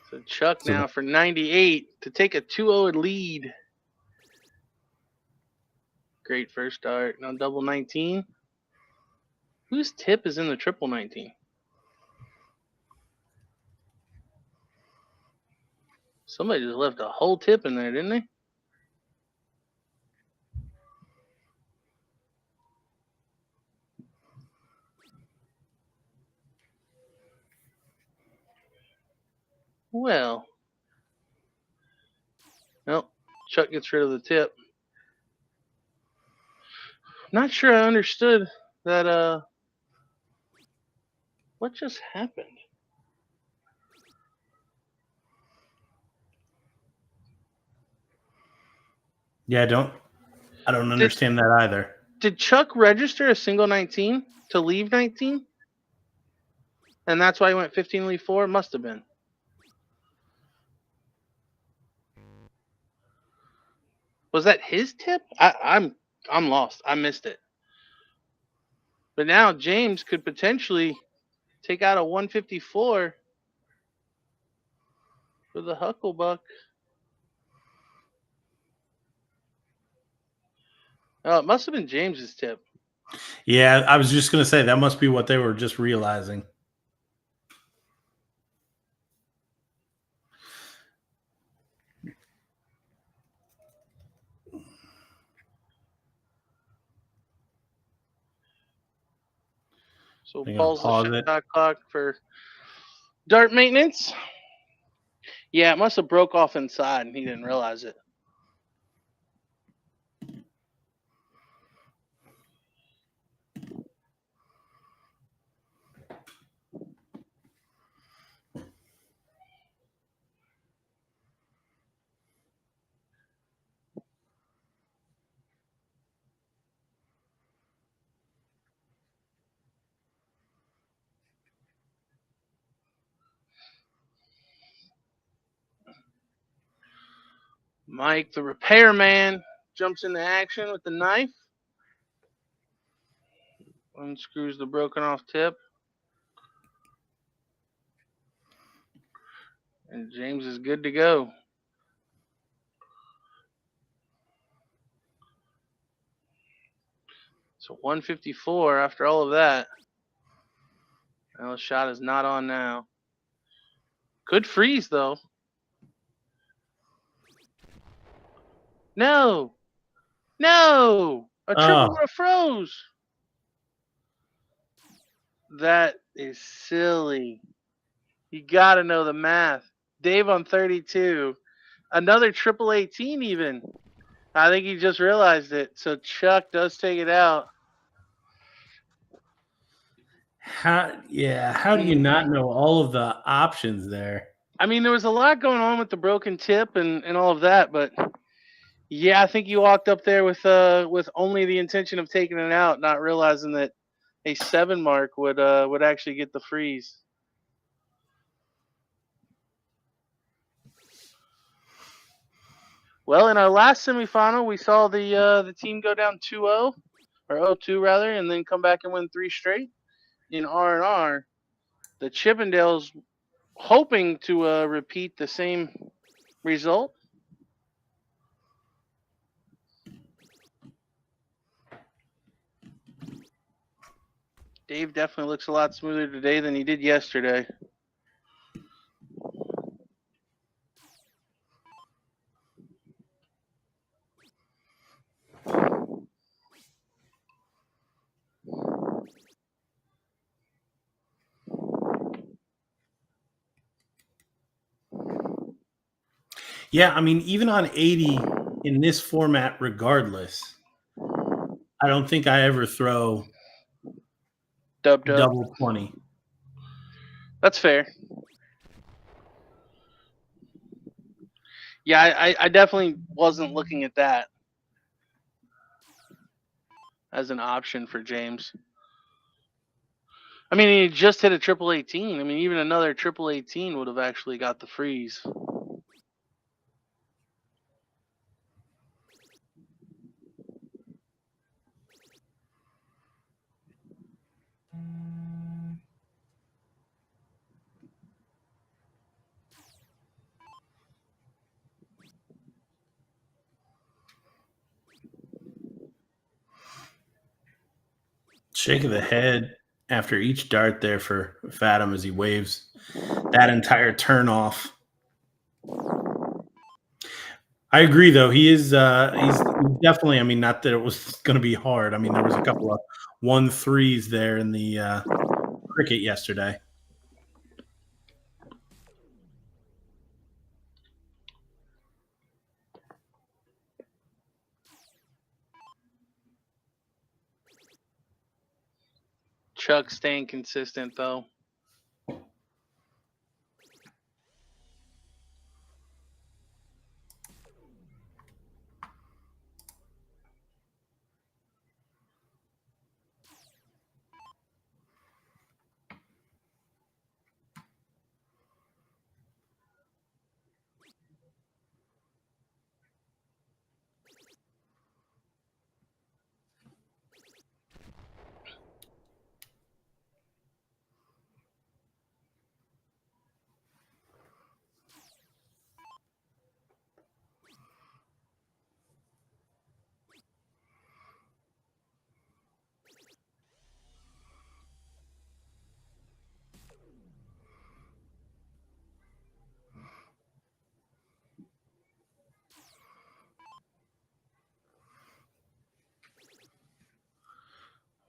So Chuck now for 98 to take a 2-0 lead. Great first start. Now double 19. Whose tip is in the triple 19? Somebody just left a whole tip in there, didn't they? Well, nope. Chuck gets rid of the tip. Not sure I understood that. What just happened? Yeah, I don't understand that either. Did Chuck register a single 19 to leave 19? And that's why he went 15 leave 4? Must have been. Was that his tip? I'm lost. I missed it. But now James could potentially take out a 154 for the Hucklebuck. Oh, it must have been James's tip. Yeah, I was just going to say that must be what they were just realizing. So I'm gonna pause pause the it. shot clock for dart maintenance. Yeah, it must have broke off inside and he didn't realize it. Mike, the repairman, jumps into action with the knife. Unscrews the broken off tip. And James is good to go. So 154 after all of that. Well, the shot is not on now. Could freeze, though. No! No! A triple would have froze. That is silly. You got to know the math. Dave on 32. Another triple 18 even. I think he just realized it. So Chuck does take it out. How do you not know all of the options there? I mean, there was a lot going on with the broken tip and all of that, but yeah, I think you walked up there with only the intention of taking it out, not realizing that a 7 mark would actually get the freeze. Well, in our last semifinal, we saw the team go down 2-0 or 0-2 rather, and then come back and win 3 straight. In R&R, the Chippendales hoping to repeat the same result. Dave definitely looks a lot smoother today than he did yesterday. Yeah, I mean, even on 80 in this format, regardless, I don't think I ever throw double 20. That's fair. Yeah, I definitely wasn't looking at that as an option for James. I mean, he just hit a triple 18. I mean, even another triple 18 would have actually got the freeze. Shake of the head after each dart there for Fatum as he waves that entire turn off. I agree, though. He's definitely, I mean, not that it was going to be hard. I mean, there was a couple of 1-3s there in the cricket yesterday. Chuck staying consistent, though.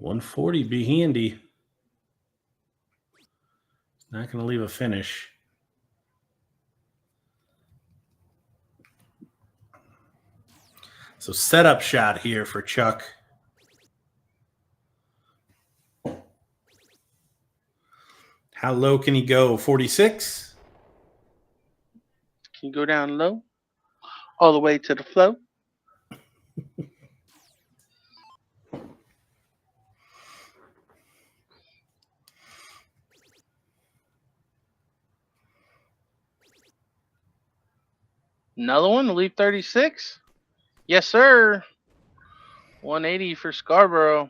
$140 be handy. Not going to leave a finish. So setup shot here for Chuck. How low can he go? 46? Can you go down low? All the way to the flow? Another one to leave 36? Yes, sir. 180 for Scarborough.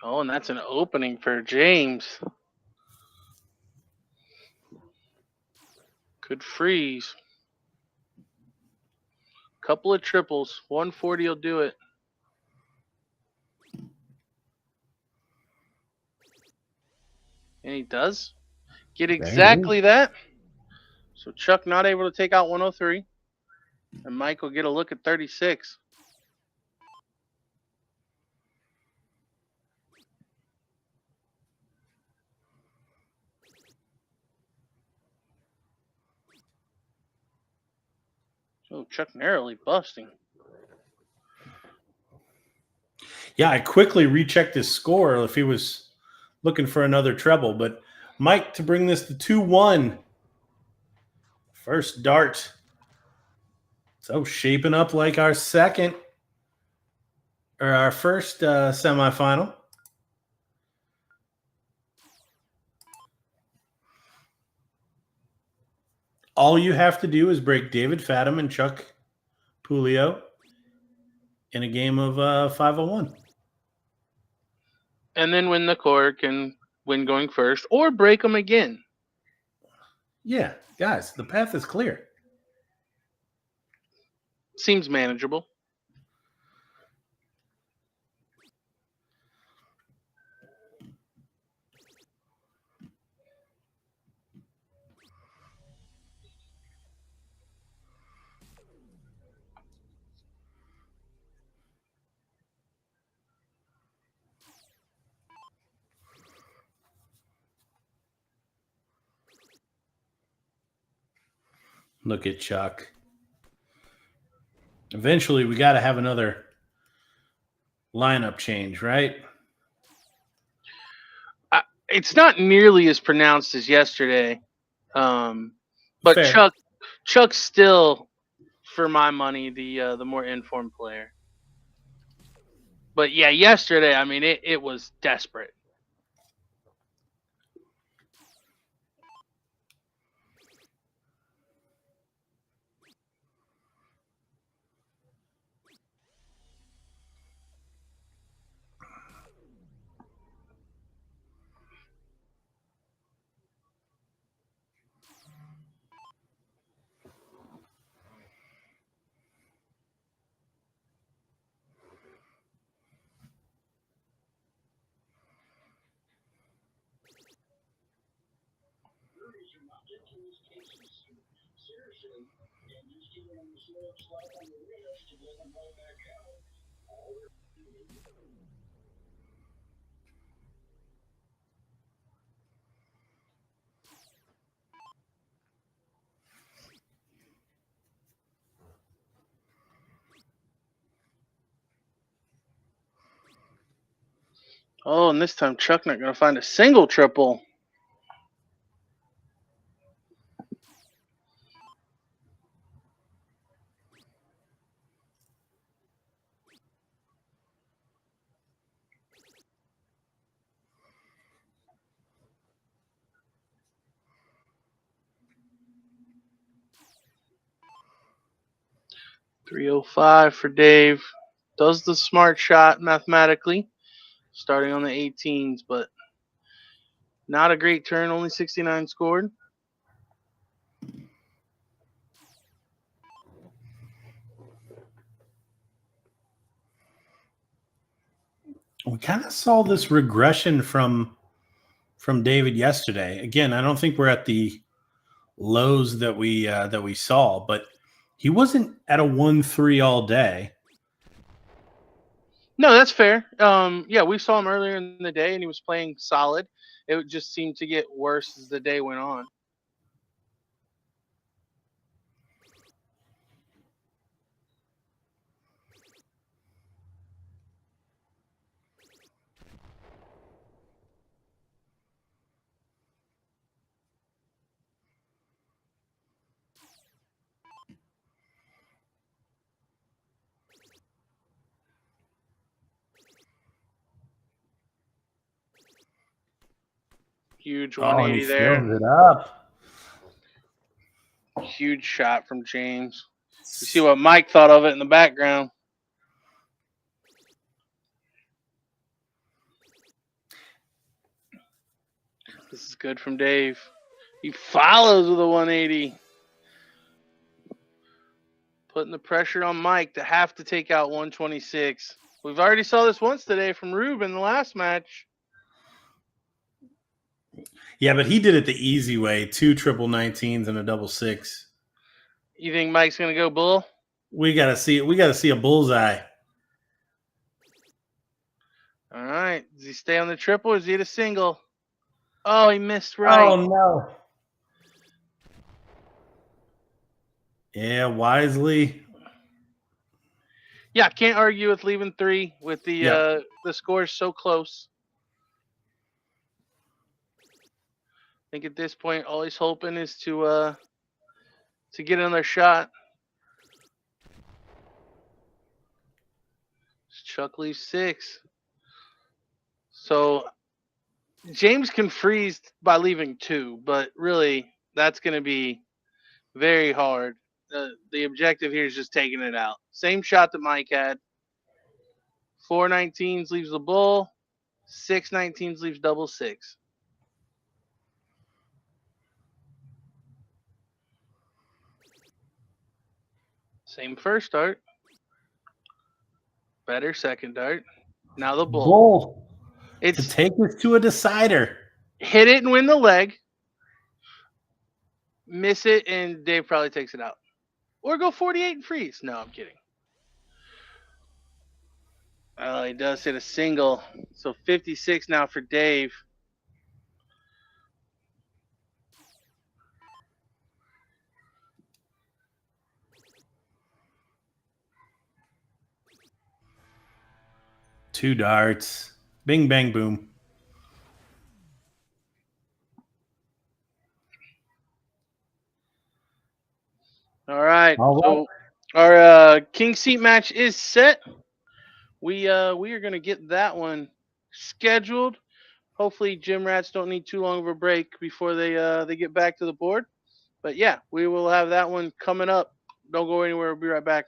Oh, and that's an opening for James. Could freeze. Couple of triples. 140 will do it. And he does get exactly that. So Chuck not able to take out 103. And Mike will get a look at 36. Oh, Chuck narrowly busting. Yeah, I quickly rechecked his score if he was looking for another treble. But Mike to bring this to 2-1. First dart. So shaping up like our second or our first semifinal. All you have to do is break David Fatum and Chuck Puliio in a game of 501. And then win the cork and win going first. Or break them again. Yeah, guys, the path is clear. Seems manageable. Look at Chuck. Eventually, we got to have another lineup change, right? It's not nearly as pronounced as yesterday. But Fair. Chuck's still, for my money, the more informed player. But yeah, yesterday, I mean, it was desperate. Oh, and this time Chuck not going to find a single triple. .305 for Dave. Does the smart shot mathematically, starting on the 18s, but not a great turn. Only 69 scored. We kind of saw this regression from David yesterday. Again, I don't think we're at the lows that we saw, but he wasn't at a 1-3 all day. No, that's fair. Yeah, we saw him earlier in the day, and he was playing solid. It just seemed to get worse as the day went on. Huge 180 there. Fills it up. Huge shot from James. You see what Mike thought of it in the background. This is good from Dave. He follows with a 180. Putting the pressure on Mike to have to take out 126. We've already saw this once today from Ruben in the last match. Yeah, but he did it the easy way. 2 triple 19s and a double 6. You think Mike's going to go bull? We got to see it. We got to see a bullseye. All right. Does he stay on the triple or is he at a single? Oh, he missed right. Oh, no. Yeah, wisely. Yeah, can't argue with leaving 3 with the scores so close. I think at this point, all he's hoping is to get another shot. Chuck leaves 6. So James can freeze by leaving 2, but really that's going to be very hard. The objective here is just taking it out. Same shot that Mike had. 4 19s leaves the bull. 6 19s leaves double 6. Same first dart. Better second dart. Now the bull. Bull. It's to take us to a decider. Hit it and win the leg. Miss it and Dave probably takes it out. Or go 48 and freeze. No, I'm kidding. Oh, he does hit a single. So 56 now for Dave. Two darts. Bing, bang, boom. All right. So our king seat match is set. We are going to get that one scheduled. Hopefully, gym rats don't need too long of a break before they get back to the board. But yeah, we will have that one coming up. Don't go anywhere. We'll be right back.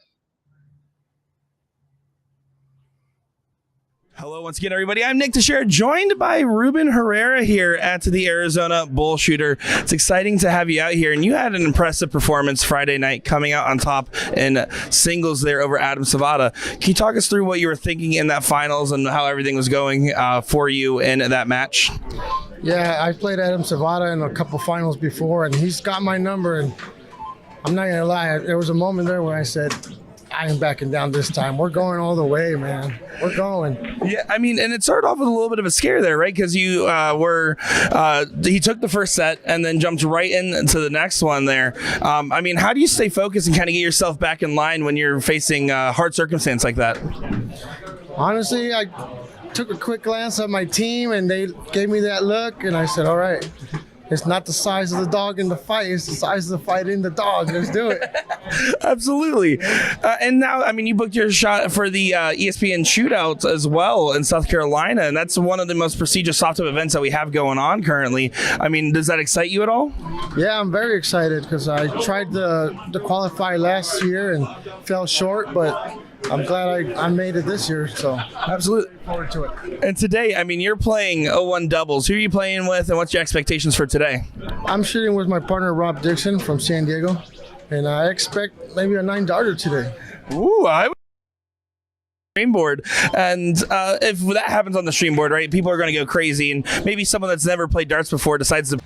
Hello once again, everybody. I'm Nick Teixeira, joined by Ruben Herrera here at the Arizona BullShooter. It's exciting to have you out here, and you had an impressive performance Friday night, coming out on top in singles there over Adam Savada. Can you talk us through what you were thinking in that finals and how everything was going for you in that match? Yeah, I played Adam Savada in a couple finals before, and he's got my number, and I'm not going to lie, there was a moment there where I said, I ain't backing down this time. We're going all the way, man. We're going. Yeah, I mean, and it started off with a little bit of a scare there, right? Because you he took the first set and then jumped right into the next one there. I mean, how do you stay focused and kind of get yourself back in line when you're facing hard circumstance like that? Honestly, took a quick glance at my team, and they gave me that look, and I said, all right. It's not the size of the dog in the fight. It's the size of the fight in the dog. Let's do it. Absolutely. And now, I mean, you booked your shot for the ESPN shootout as well in South Carolina, and that's one of the most prestigious soft-up events that we have going on currently. I mean, does that excite you at all? Yeah, I'm very excited because I tried to qualify last year and fell short, but I'm glad I made it this year, so absolutely looking forward to it. And today, I mean, you're playing 0-1 doubles. Who are you playing with, and what's your expectations for today? I'm shooting with my partner, Rob Dixon from San Diego, and I expect maybe a 9-darter today. Ooh, I would stream board, and if that happens on the stream board, right, people are going to go crazy, and maybe someone that's never played darts before decides to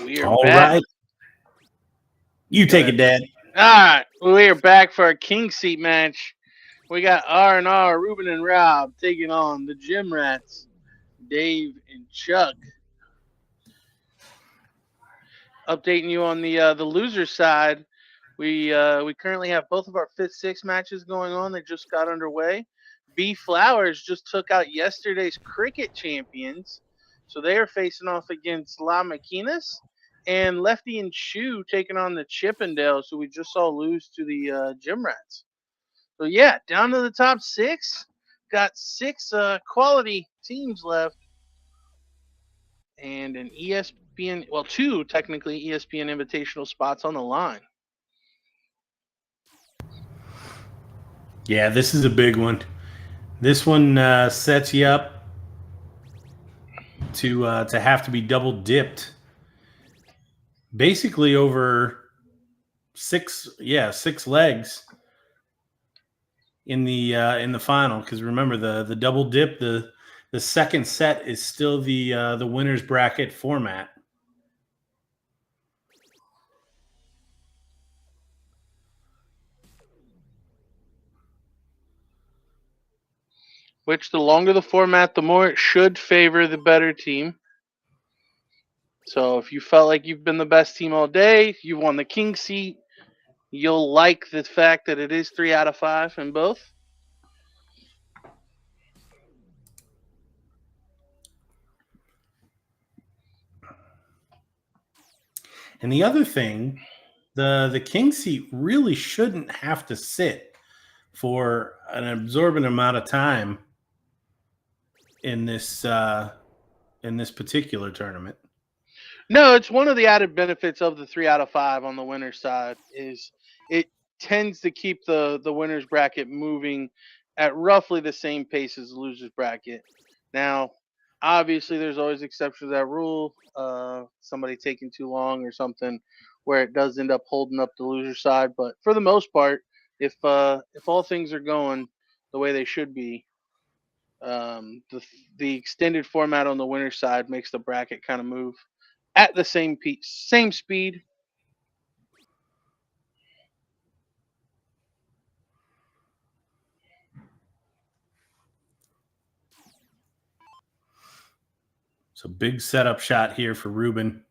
We are All back. right. You take it, Dad. All right, we are back for our king seat match. We got R&R, Ruben and Rob taking on the Gym Rats, Dave and Chuck. Updating you on the loser side, we currently have both of our 5th, 6th matches going on. They just got underway. B Flowers just took out yesterday's cricket champions, so they are facing off against La Maquinas. And Lefty and Shu taking on the Chippendales, who we just saw lose to the Gym Rats. So, yeah, down to the top 6. Got 6 quality teams left. And an ESPN, well, 2 technically ESPN invitational spots on the line. Yeah, this is a big one. This one sets you up to have to be double dipped. Basically over 6 legs in the final, because remember the double dip, the second set is still the winner's bracket format. Which the longer the format, the more it should favor the better team. So if you felt like you've been the best team all day, you won the king seat, you'll like the fact that it is 3 out of 5 in both. And the other thing, the king seat really shouldn't have to sit for an absorbent amount of time in this particular tournament. No, it's one of the added benefits of the 3 out of 5 on the winner's side is it tends to keep the winner's bracket moving at roughly the same pace as the loser's bracket. Now, obviously, there's always exceptions to that rule. Somebody taking too long or something where it does end up holding up the loser side. But for the most part, if all things are going the way they should be, the extended format on the winner's side makes the bracket kind of move at the same speed. So big setup shot here for Ruben.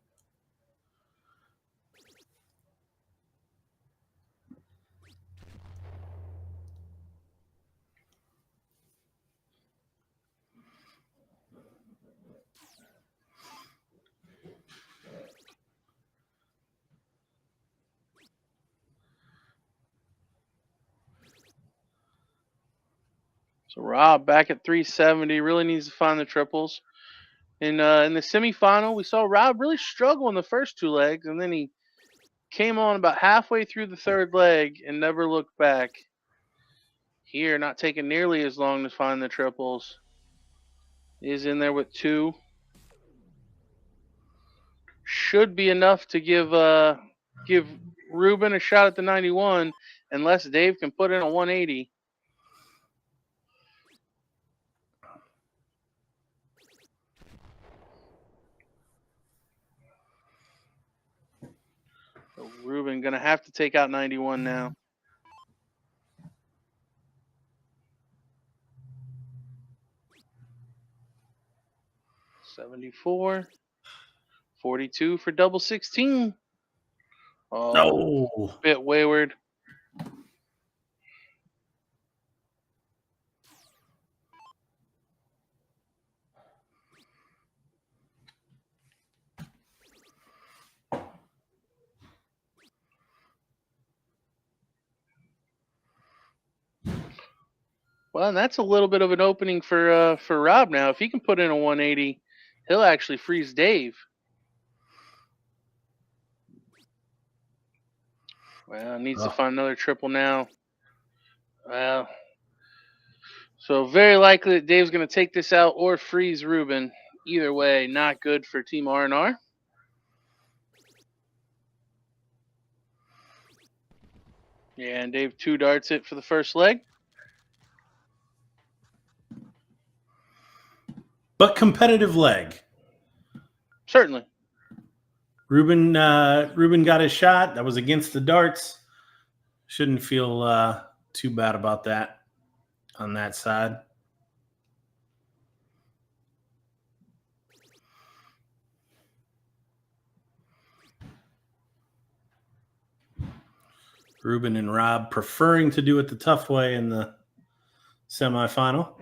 So Rob back at 370 really needs to find the triples. In the semifinal, we saw Rob really struggle in the first 2 legs, and then he came on about halfway through the 3rd leg and never looked back. Here, not taking nearly as long to find the triples. Is in there with 2. Should be enough to give Ruben a shot at the 91, unless Dave can put in a 180. So Ruben gonna have to take out 91 now. $74, $42 for double 16. Oh, No. bit wayward. Well, that's a little bit of an opening for Rob now. If he can put in a 180, he'll actually freeze Dave. Well, needs to find another triple now. Well, so very likely that Dave's going to take this out or freeze Ruben. Either way, not good for Team R&R. Yeah, and Dave 2 darts it for the first leg. But competitive leg. Certainly. Ruben got his shot. That was against the darts. Shouldn't feel too bad about that on that side. Ruben and Rob preferring to do it the tough way in the semifinal.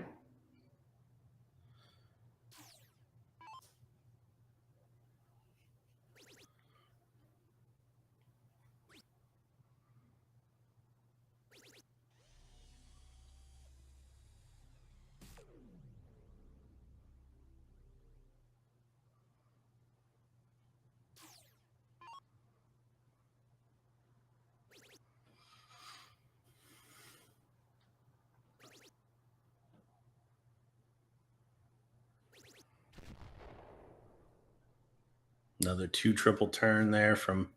Another 2 triple turn there from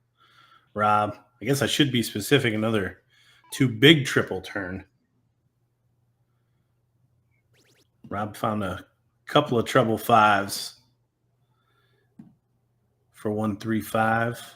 Rob. I guess I should be specific. Another 2 big triple turn. Rob found a couple of treble fives for 135.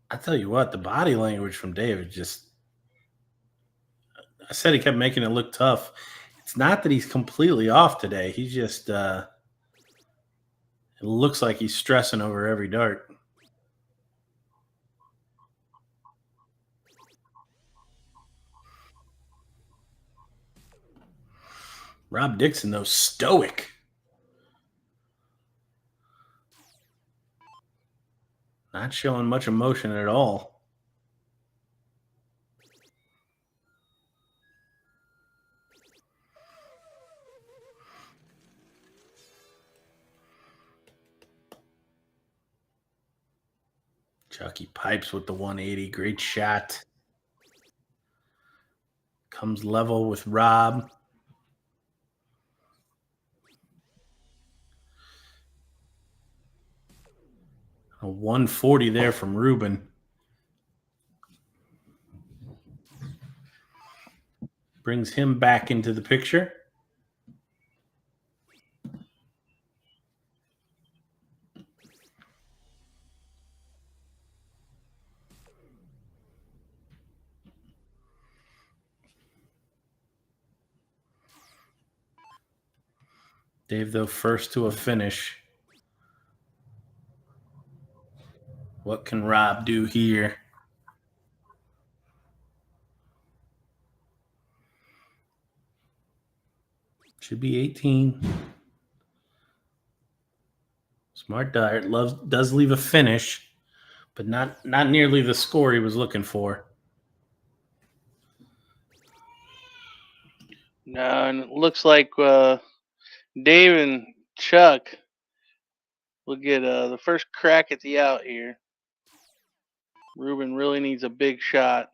I tell you what, the body language from David I said he kept making it look tough. It's not that he's completely off today. He just, it looks like he's stressing over every dart. Rob Dixon, though, stoic. Not showing much emotion at all. Chucky pipes with the 180. Great shot. Comes level with Rob. A 140 there from Ruben. Brings him back into the picture. Dave, though, first to a finish. What can Rob do here? Should be 18. Smart dart. Does leave a finish, but not nearly the score he was looking for. No, and it looks like Dave and Chuck will get the first crack at the out here. Ruben really needs a big shot.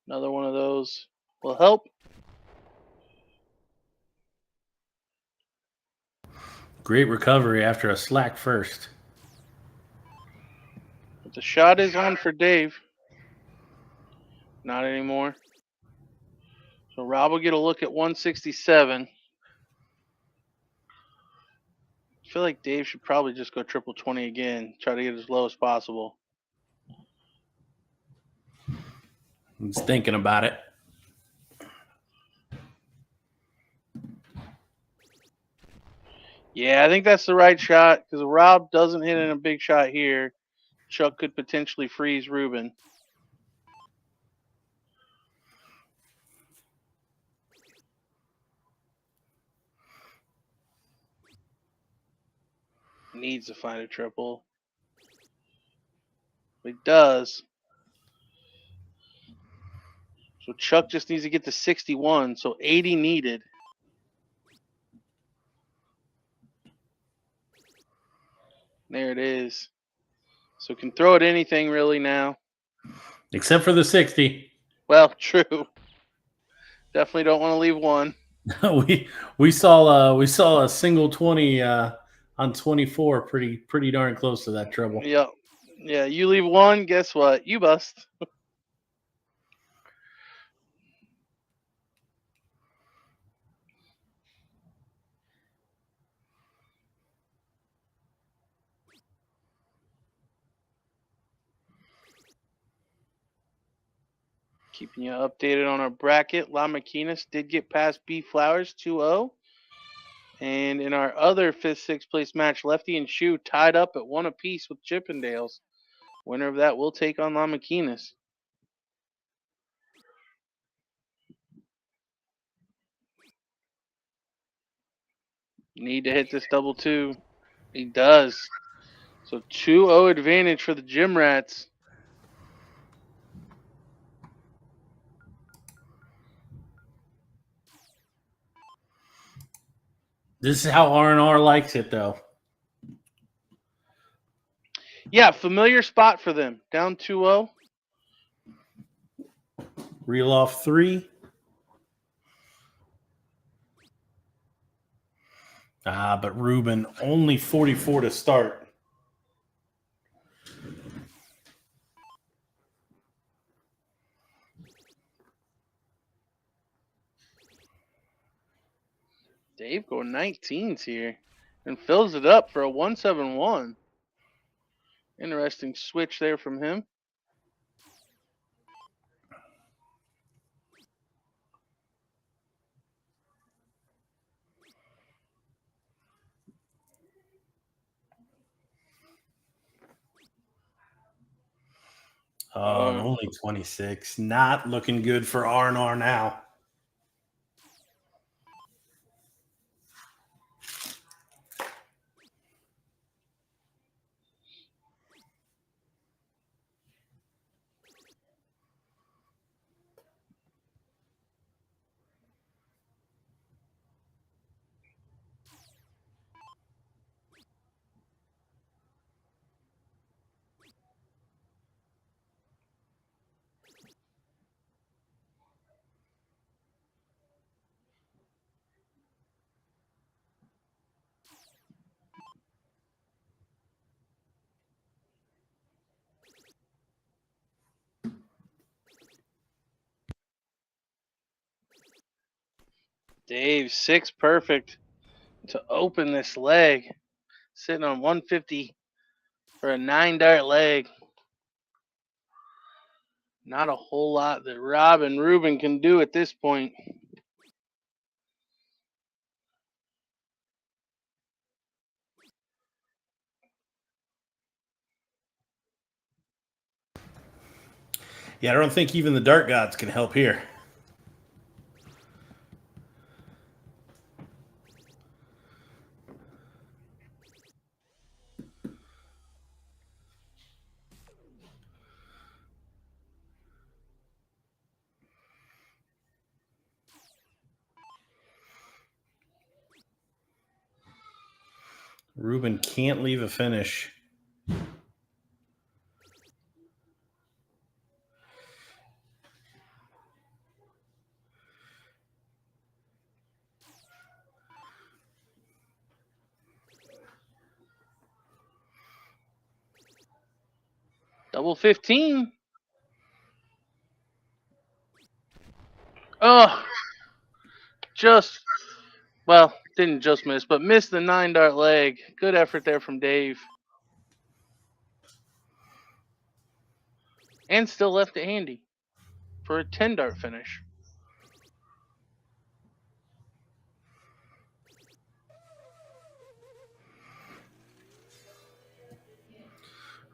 Another one of those will help. Great recovery after a slack first. But the shot is on for Dave. Not anymore. So Rob will get a look at 167. I feel like Dave should probably just go triple 20 again. Try to get as low as possible. He's thinking about it. Yeah, I think that's the right shot because if Rob doesn't hit in a big shot here, Chuck could potentially freeze Ruben. Needs to find a triple. But he does. So Chuck just needs to get to 61, so 80 needed. There it is. So can throw at anything really now. Except for the 60. Well, true. Definitely don't want to leave one. we saw a single 20 on 24, pretty darn close to that trouble. Yep. Yeah, you leave one, guess what? You bust. Keeping you updated on our bracket. Lakina did get past B Flowers 2-0. And in our other 5th, 6th place match, Lefty and Shu tied up at 1 apiece with Chippendales. Winner of that will take on Lakina. Need to hit this double 2. He does. So 2-0 advantage for the Gym Rats. This is how R&R likes it, though. Yeah, familiar spot for them. Down 2-0. Reel off 3. But Ruben only 44 to start. Dave going 19s here and fills it up for a 171. Interesting switch there from him. Oh, only 26. Not looking good for R&R now. Dave, 6 perfect to open this leg. Sitting on 150 for a 9-dart leg. Not a whole lot that Rob and Ruben can do at this point. Yeah, I don't think even the dart gods can help here. Ruben can't leave a finish. Double 15. Oh, didn't just miss, but missed the 9-dart leg. Good effort there from Dave. And still left it handy for a 10-dart finish.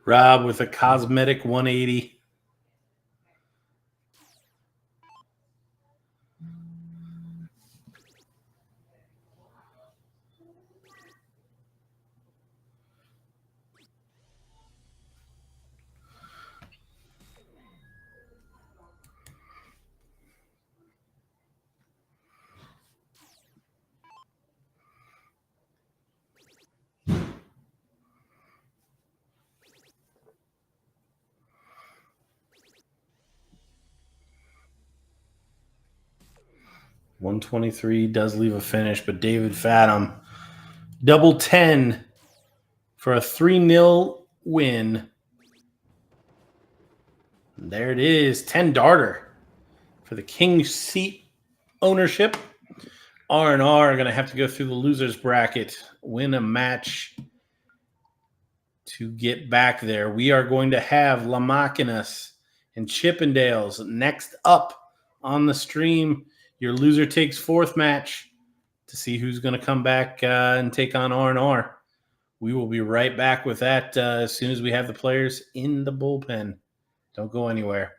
Rob with a cosmetic 180. 123 does leave a finish, but David Fatum, double 10 for a 3-0 win. And there it is, 10 darter for the King seat ownership. R&R are going to have to go through the losers bracket, win a match to get back there. We are going to have Lakina and Chippendales next up on the stream. Your loser takes fourth match to see who's going to come back and take on R&R. We will be right back with that as soon as we have the players in the bullpen. Don't go anywhere.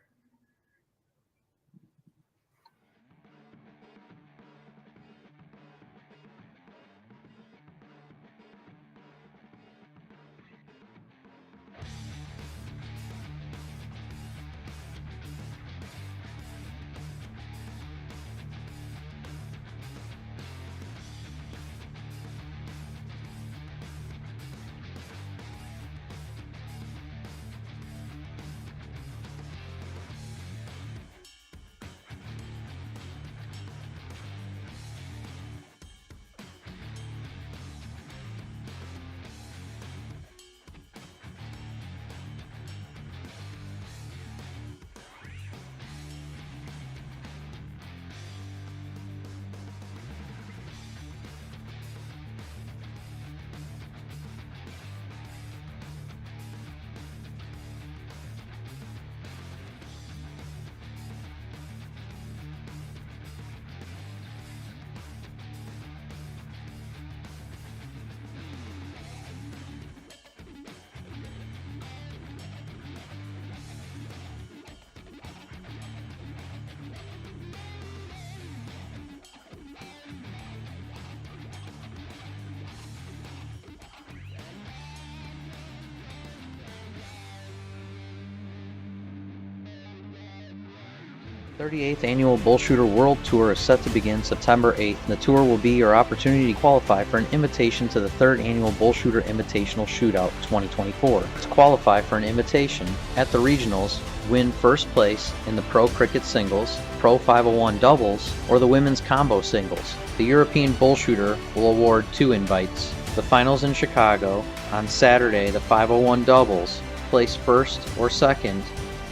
The 38th Annual BullShooter World Tour is set to begin September 8th. The tour will be your opportunity to qualify for an invitation to the 3rd Annual BullShooter Invitational Shootout 2024. To qualify for an invitation at the regionals, win first place in the Pro Cricket Singles, Pro 501 Doubles, or the Women's Combo Singles. The European BullShooter will award 2 invites. The finals in Chicago on Saturday, the 501 Doubles, place first or second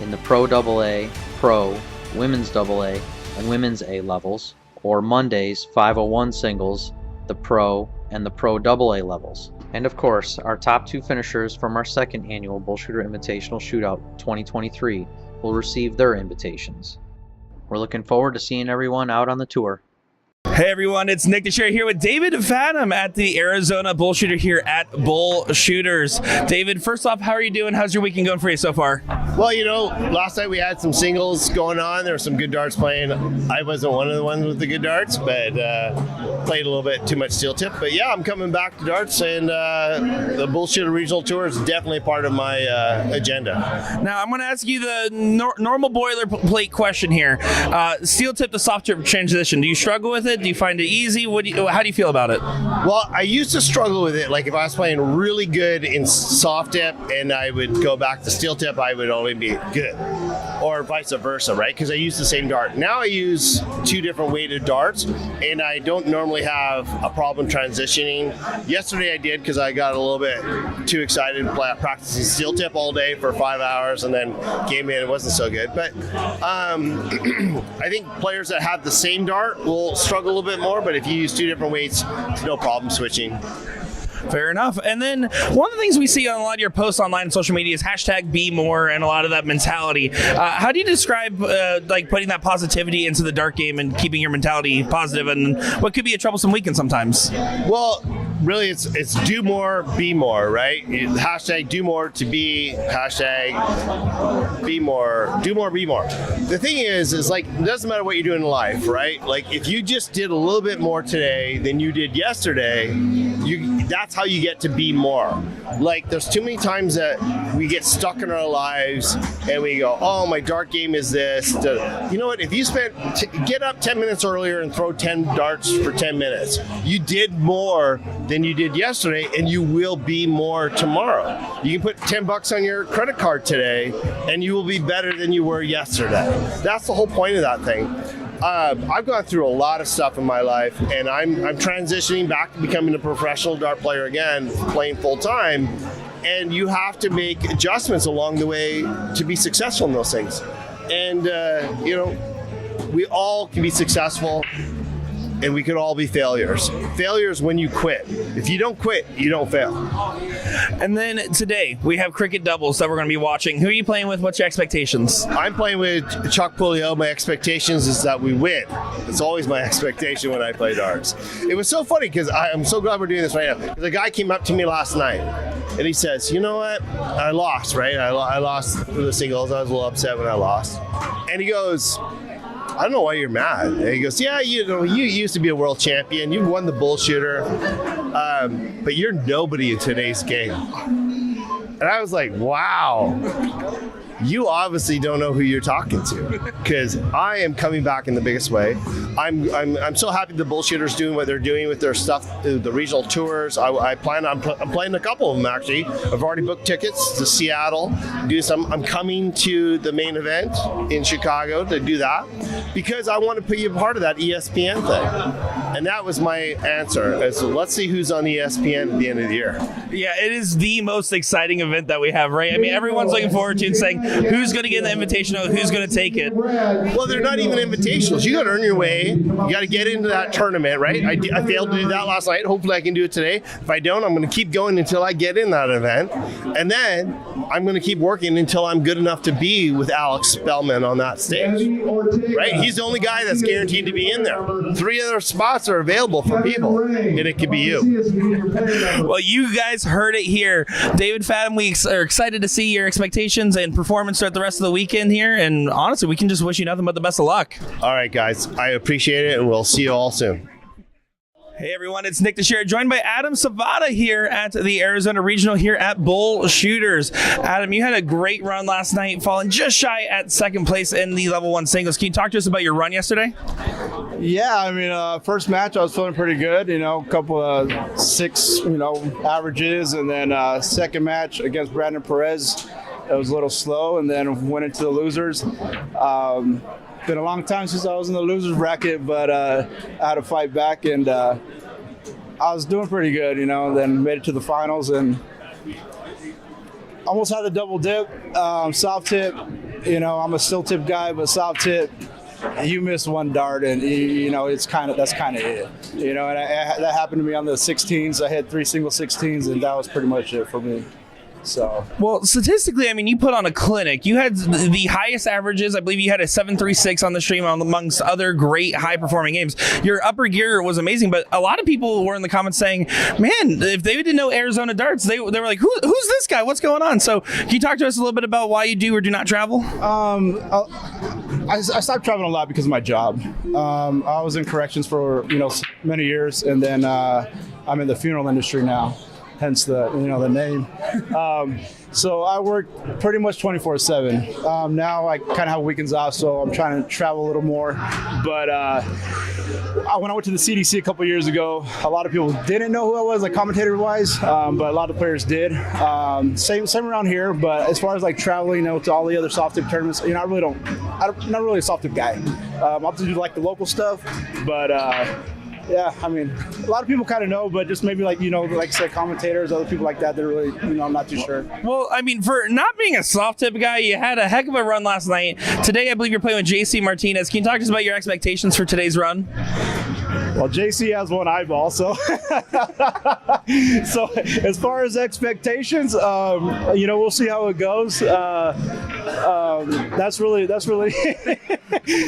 in the Pro AA, Pro, Women's AA, and Women's A levels, or Monday's 501 Singles, the Pro, and the Pro AA levels. And of course, our top 2 finishers from our 2nd Annual BullShooter Invitational Shootout 2023 will receive their invitations. We're looking forward to seeing everyone out on the tour. Hey everyone, it's Nick DeShare here with David Fatum at the Arizona BullShooter here at BullShooters. David, first off, how are you doing? How's your weekend going for you so far? Well, you know, last night we had some singles going on. There were some good darts playing. I wasn't one of the ones with the good darts, but played a little bit too much steel tip. But yeah, I'm coming back to darts, and the BullShooter Regional Tour is definitely part of my agenda. Now, I'm going to ask you the normal boilerplate question here. Steel tip to soft tip transition. Do you struggle with it? Do you find it easy? How do you feel about it? Well, I used to struggle with it. Like if I was playing really good in soft tip and I would go back to steel tip, I would only be good. Or vice versa, right? Because I use the same dart. Now I use 2 different weighted darts, and I don't normally have a problem transitioning. Yesterday I did because I got a little bit too excited practicing steel tip all day for 5 hours, and then came in, it wasn't so good. But I think players that have the same dart will struggle a little bit more, but if you use 2 different weights, it's no problem switching. Fair enough. And then one of the things we see on a lot of your posts online and social media is hashtag be more and a lot of that mentality. How do you describe like putting that positivity into the dart game and keeping your mentality positive and what could be a troublesome weekend sometimes? Well, really it's do more, be more, right? Hashtag do more to be, hashtag be more, do more, be more. The thing is like, it doesn't matter what you're doing in life, right? Like if you just did a little bit more today than you did yesterday, that's how you get to be more. Like there's too many times that we get stuck in our lives and we go, oh, my dart game is this. You know what? If you get up 10 minutes earlier and throw 10 darts for 10 minutes, you did more than you did yesterday, and you will be more tomorrow. You can put $10 on your credit card today and you will be better than you were yesterday. That's the whole point of that thing. I've gone through a lot of stuff in my life, and I'm transitioning back to becoming a professional dart player again, playing full time. And you have to make adjustments along the way to be successful in those things. And we all can be successful, and we could all be failures. Failures when you quit. If you don't quit, you don't fail. And then today, we have cricket doubles that we're going to be watching. Who are you playing with? What's your expectations? I'm playing with Chuck Puliio. My expectations is that we win. It's always my expectation when I play darts. It was so funny because I'm so glad we're doing this right now. The guy came up to me last night, and he says, you know what? I lost, right? I lost the singles. I was a little upset when I lost. And he goes, I don't know why you're mad. And he goes, yeah, you used to be a world champion. You won the BullShooter, but you're nobody in today's game. And I was like, wow. You obviously don't know who you're talking to, because I am coming back in the biggest way. I'm so happy the BullShooter's doing what they're doing with their stuff, the regional tours. I'm playing a couple of them actually. I've already booked tickets to Seattle. I'm coming to the main event in Chicago to do that because I want to be a part of that ESPN thing. And that was my answer. So let's see who's on ESPN at the end of the year. Yeah, it is the most exciting event that we have, right? I mean, everyone's looking forward to it and saying, who's going to get the invitational? Who's going to take it? Well, they're not even invitationals. You got to earn your way. You got to get into that tournament, right? I failed to do that last night. Hopefully I can do it today. If I don't, I'm going to keep going until I get in that event. And then I'm going to keep working until I'm good enough to be with Alex Spellman on that stage, right? He's the only guy that's guaranteed to be in there. 3 other spots are available for people, and it could be you. Well, you guys heard it here. David Fatum, we are excited to see your expectations and performance throughout the rest of the weekend here, and honestly, we can just wish you nothing but the best of luck. All right, guys. I appreciate it, and we'll see you all soon. Hey everyone, it's Nick DeShera, joined by Adam Savada here at the Arizona Regional here at BullShooters. Adam, you had a great run last night, falling just shy at second place in the level 1 singles. Can you talk to us about your run yesterday? Yeah, I mean, first match I was feeling pretty good, a couple of 6, averages, and then second match against Brandon Perez, it was a little slow, and then went into the losers. Been a long time since I was in the losers bracket, but I had to fight back, and I was doing pretty good, and then made it to the finals and almost had the double dip, soft tip. I'm a still tip guy, but soft tip, you miss one dart, and that's kind of it. And that happened to me on the 16s. I had 3 single 16s, and that was pretty much it for me. So, well, statistically, I mean, you put on a clinic. You had the highest averages. I believe you had a 7.36 on the stream amongst other great high-performing games. Your upper gear was amazing, but a lot of people were in the comments saying, man, if they didn't know Arizona darts, they were like, who's this guy? What's going on? So can you talk to us a little bit about why you do or do not travel? I stopped traveling a lot because of my job. I was in corrections for, many years, and then I'm in the funeral industry now. Hence the name. So I work pretty much 24/7. Now I kind of have weekends off, so I'm trying to travel a little more. But when I went to the CDC a couple years ago, a lot of people didn't know who I was, like commentator-wise, but a lot of players did. Same around here, but as far as like traveling, to all the other soft tip tournaments, I'm not really a soft tip guy. I'll do like the local stuff, but. Yeah, I mean, a lot of people kind of know, but just maybe like I said, commentators, other people like that, they're really, I'm not too sure. Well, I mean, for not being a soft tip guy, you had a heck of a run last night. Today, I believe you're playing with JC Martinez. Can you talk to us about your expectations for today's run? Well, JC has one eyeball, so so as far as expectations, we'll see how it goes. That's really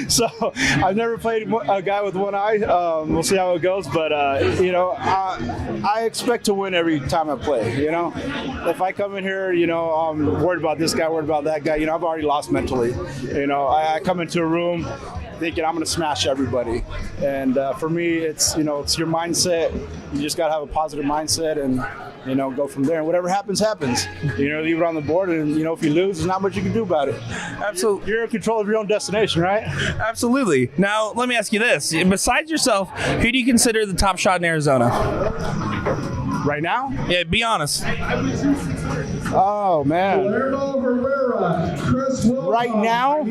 so I've never played a guy with one eye. We'll see how it goes, but I expect to win every time I play. If I come in here, I'm worried about this guy, worried about that guy. I've already lost mentally. I come into a room thinking I'm going to smash everybody, and for me, it's it's your mindset. You just got to have a positive mindset and go from there. And whatever happens, happens. Leave it on the board, and if you lose, there's not much you can do about it. Absolutely, you're in control of your own destination, right? Absolutely. Now, let me ask you this: besides yourself, who do you consider the top shot in Arizona? Right now? Yeah, be honest. Oh man! Right now,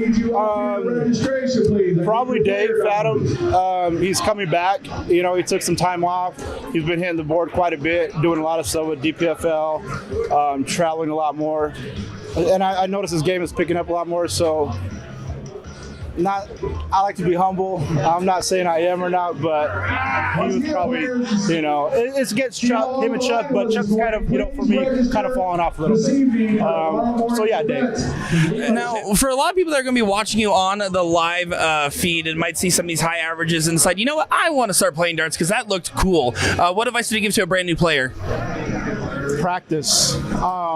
probably Dave Fatum. He's coming back. You know, he took some time off. He's been hitting the board quite a bit, doing a lot of stuff with DPFL, traveling a lot more, and I noticed his game is picking up a lot more. So. I like to be humble. I'm not saying I am or not, but he was probably, you know, it's against Chuck, him and Chuck, but Chuck's kind of, you know, for me, kind of falling off a little bit. So yeah, Dave. Now, for a lot of people that are going to be watching you on the live feed and might see some of these high averages and decide, you know what, I want to start playing darts because that looked cool. What advice would you give to a brand new player? Practice.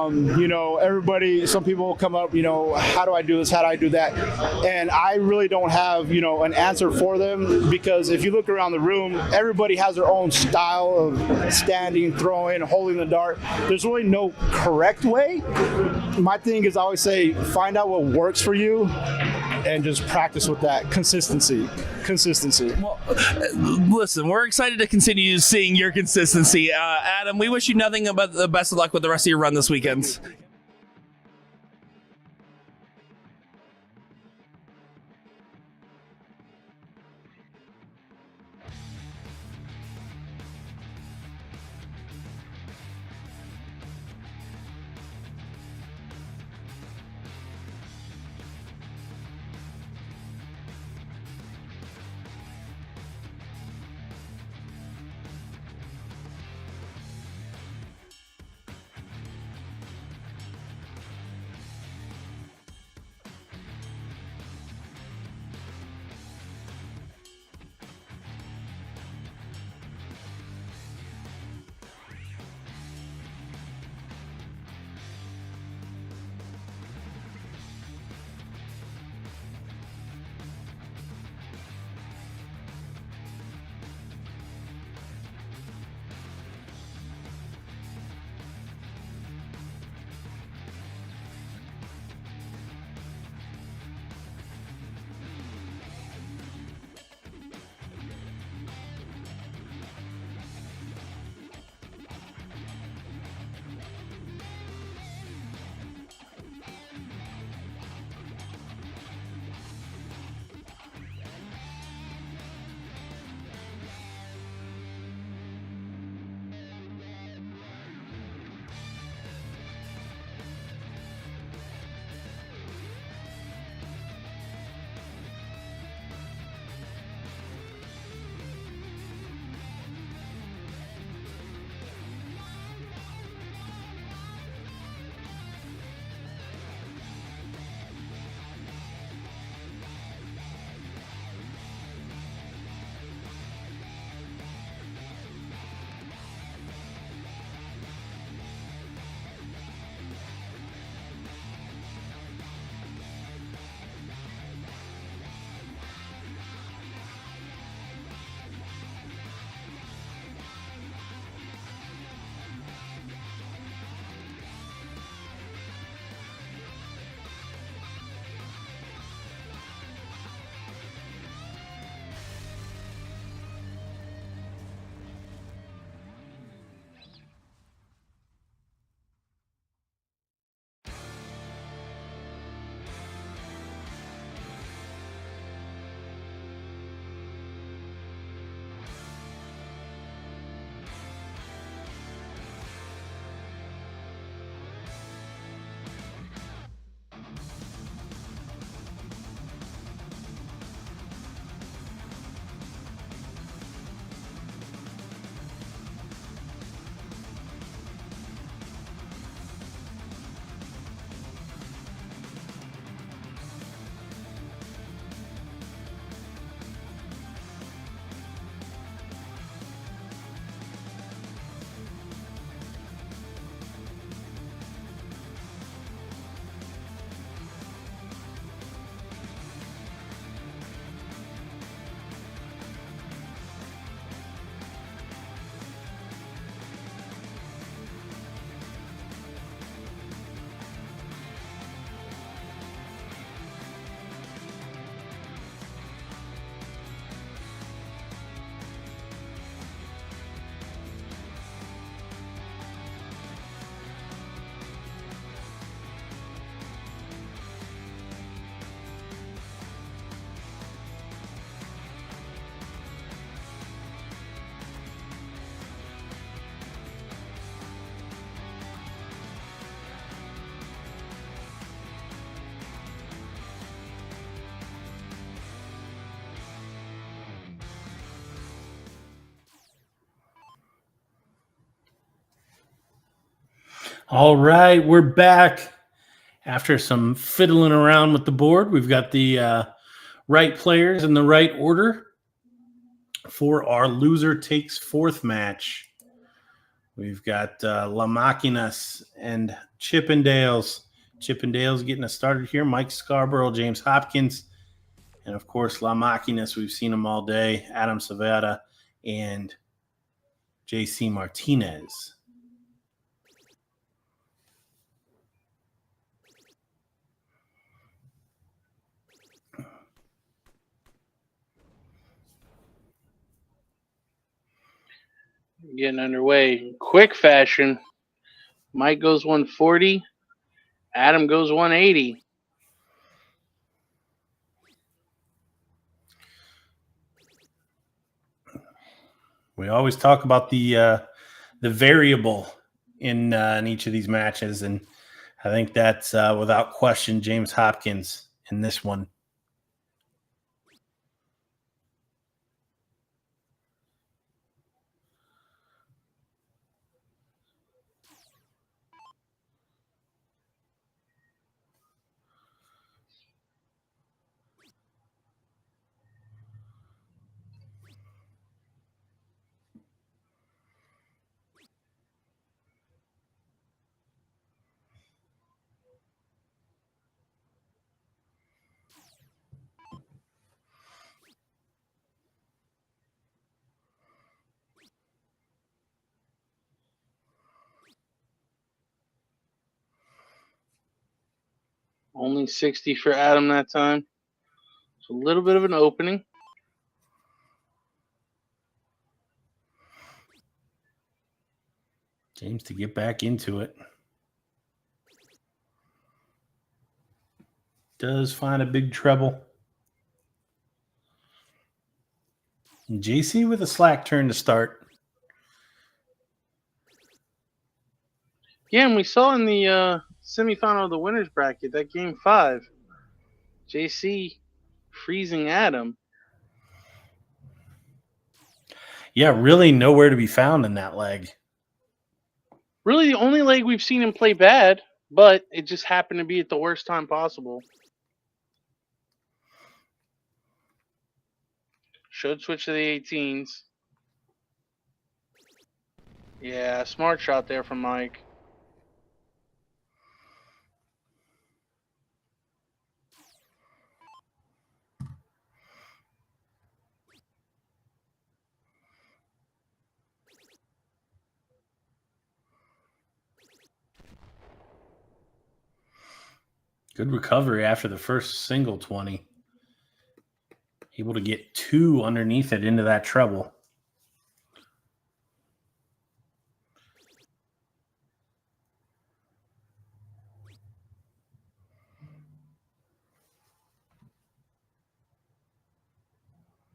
You know, everybody, some people will come up, you know, how do I do this? How do I do that? And I really don't have, you know, an answer for them, because if you look around the room, everybody has their own style of standing, throwing, holding the dart. There's really no correct way. My thing is I always say, find out what works for you and just practice with that. Consistency. Well, listen, we're excited to continue seeing your consistency. Adam, we wish you nothing but the best of luck with the rest of your run this weekend. All right, we're back. After some fiddling around with the board, we've got the right players in the right order for our loser takes fourth match. We've got La Maquinas and Chippendales. Chippendales getting us started here. Mike Scarborough, James Hopkins, and of course La Maquinas. We've seen them all day. Adam Savada and JC Martinez. Getting underway. Quick fashion. Mike goes 140. Adam goes 180. We always talk about the variable in each of these matches, and I think that's without question James Hopkins in this one. Only 60 for Adam that time. It's a little bit of an opening. James to get back into it. Does find a big treble. And JC with a slack turn to start. Yeah, and we saw in the semifinal of the winners bracket, that game 5, JC freezing Adam. Yeah, really nowhere to be found in that leg. Really the only leg we've seen him play bad, but it just happened to be at the worst time possible. Should switch to the 18s. Yeah, smart shot there from Mike. Good recovery after the first single 20. Able to get 2 underneath it into that treble.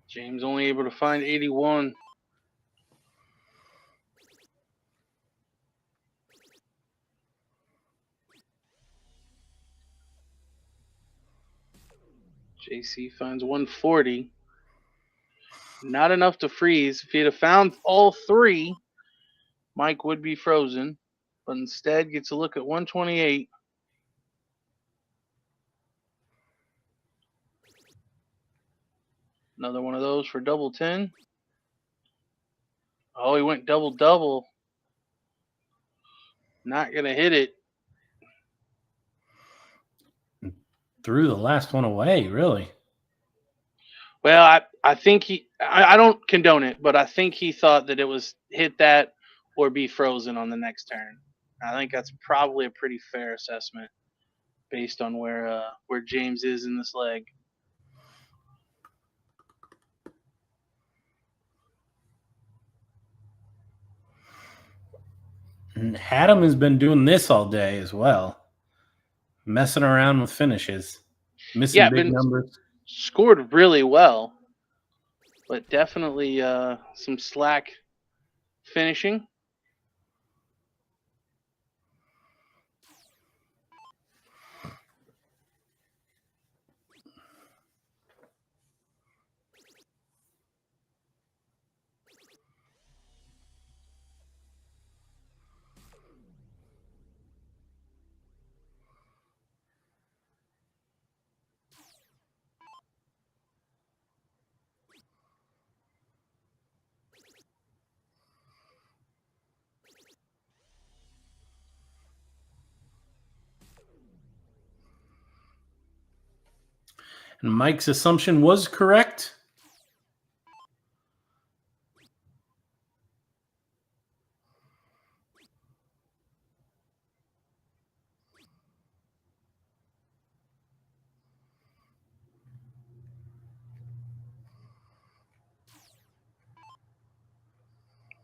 James only able to find 81. JC finds 140. Not enough to freeze. If he'd have found all 3, Mike would be frozen. But instead gets a look at 128. Another one of those for double 10. Oh, he went double-double. Not going to hit it. Threw the last one away, really. Well, I think I don't condone it, but I think he thought that it was hit that or be frozen on the next turn. I think that's probably a pretty fair assessment based on where James is in this leg. And Adam has been doing this all day as well. Messing around with finishes. Missing big numbers. Scored really well, but definitely some slack finishing. And Mike's assumption was correct.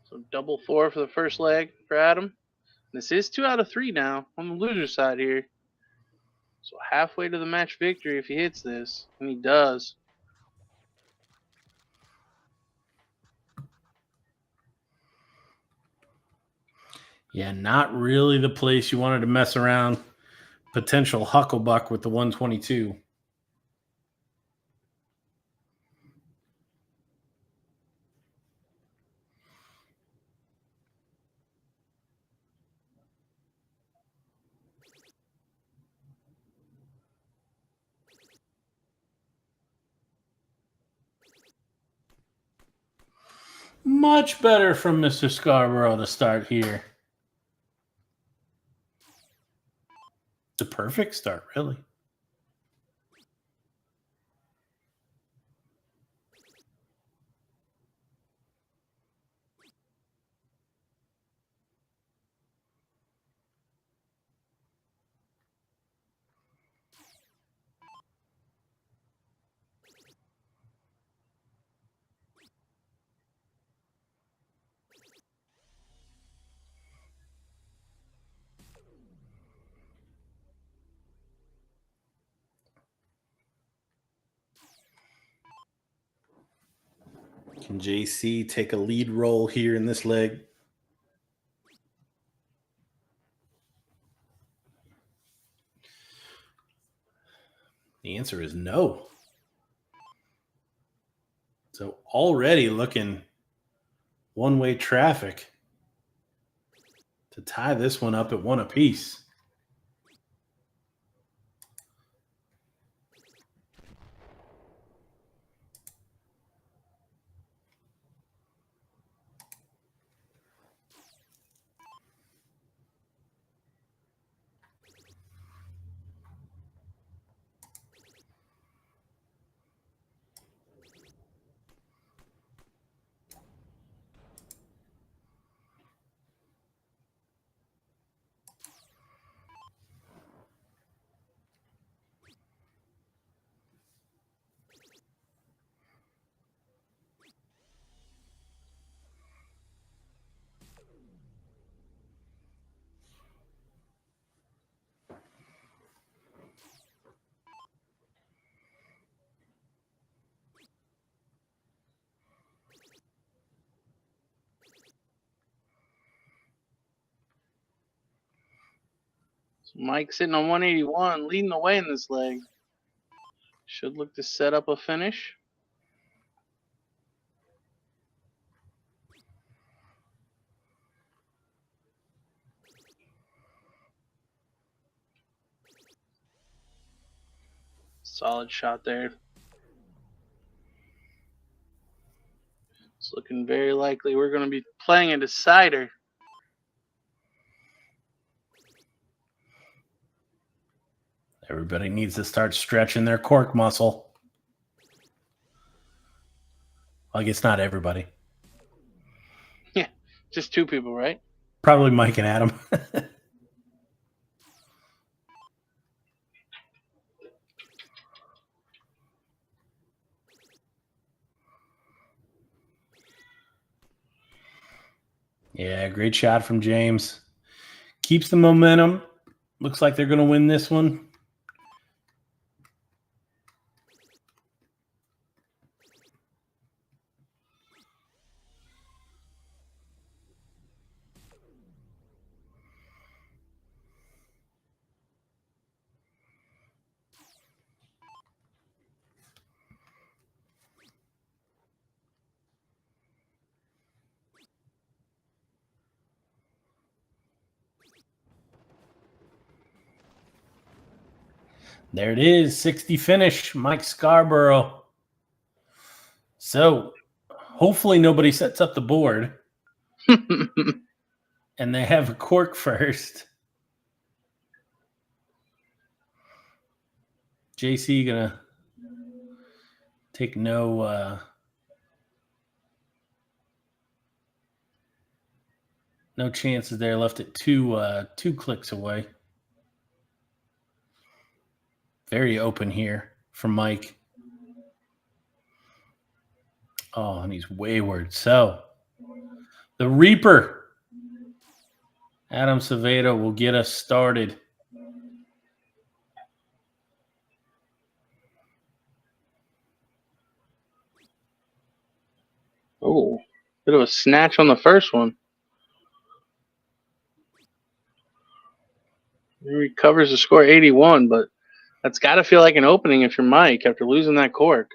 So double 4 for the first leg for Adam. This is 2 out of 3 now on the loser side here. So halfway to the match victory if he hits this, and he does. Yeah, not really the place you wanted to mess around. Potential hucklebuck with the 122. Much better from Mr. Scarborough to start here. The perfect start, really. Can JC take a lead role here in this leg? The answer is no. So already looking one-way traffic to tie this one up at 1 apiece. So Mike sitting on 181, leading the way in this leg. Should look to set up a finish. Solid shot there. It's looking very likely we're going to be playing a decider. Everybody needs to start stretching their cork muscle. I guess not everybody. Yeah, just 2 people, right? Probably Mike and Adam. Yeah, great shot from James. Keeps the momentum. Looks like they're going to win this one. There it is, 60 finish, Mike Scarborough. So hopefully nobody sets up the board and they have a cork first. JC gonna Take no chances there. Left it two clicks away. Very open here for Mike. Oh, and he's wayward. So the Reaper, Adam Savada, will get us started. Oh, bit of a snatch on the first one. He recovers the score 81, but that's got to feel like an opening if you're Mike after losing that cork.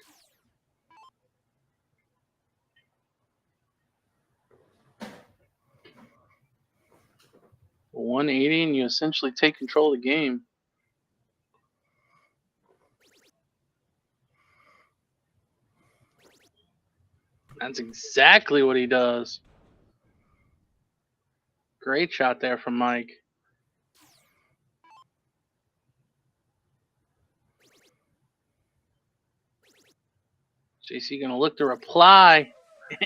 180, and you essentially take control of the game. That's exactly what he does. Great shot there from Mike. JC gonna look to reply,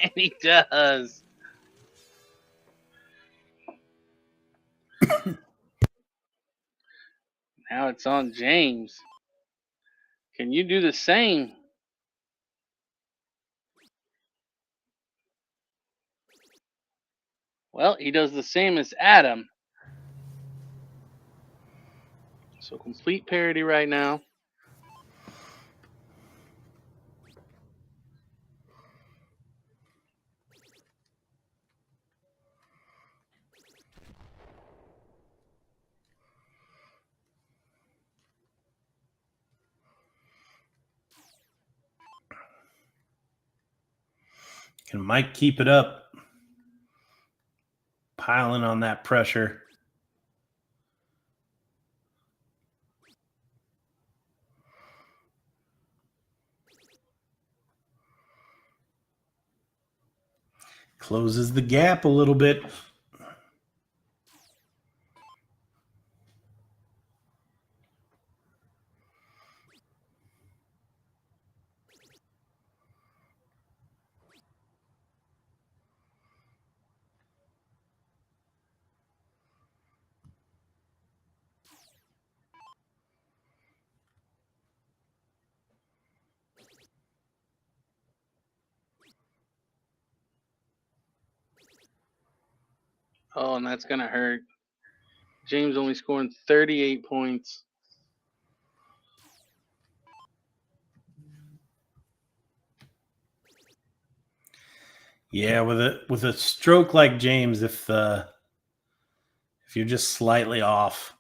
and he does. Now it's on James. Can you do the same? Well, he does the same as Adam. So complete parity right now. Can Mike keep it up? Piling on that pressure. Closes the gap a little bit. Oh, and that's going to hurt. James only scoring 38 points. Yeah, with a stroke like James, if you're just slightly off.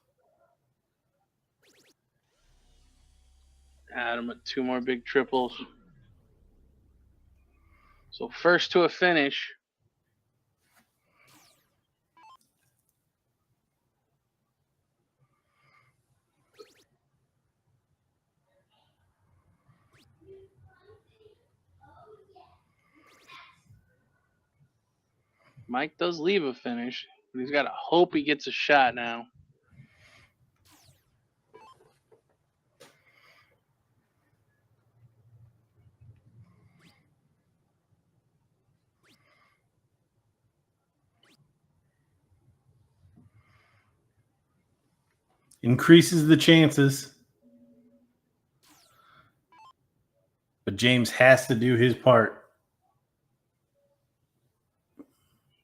Adam with 2 more big triples. So first to a finish. Mike does leave a finish, but he's got to hope he gets a shot now. Increases the chances. But James has to do his part.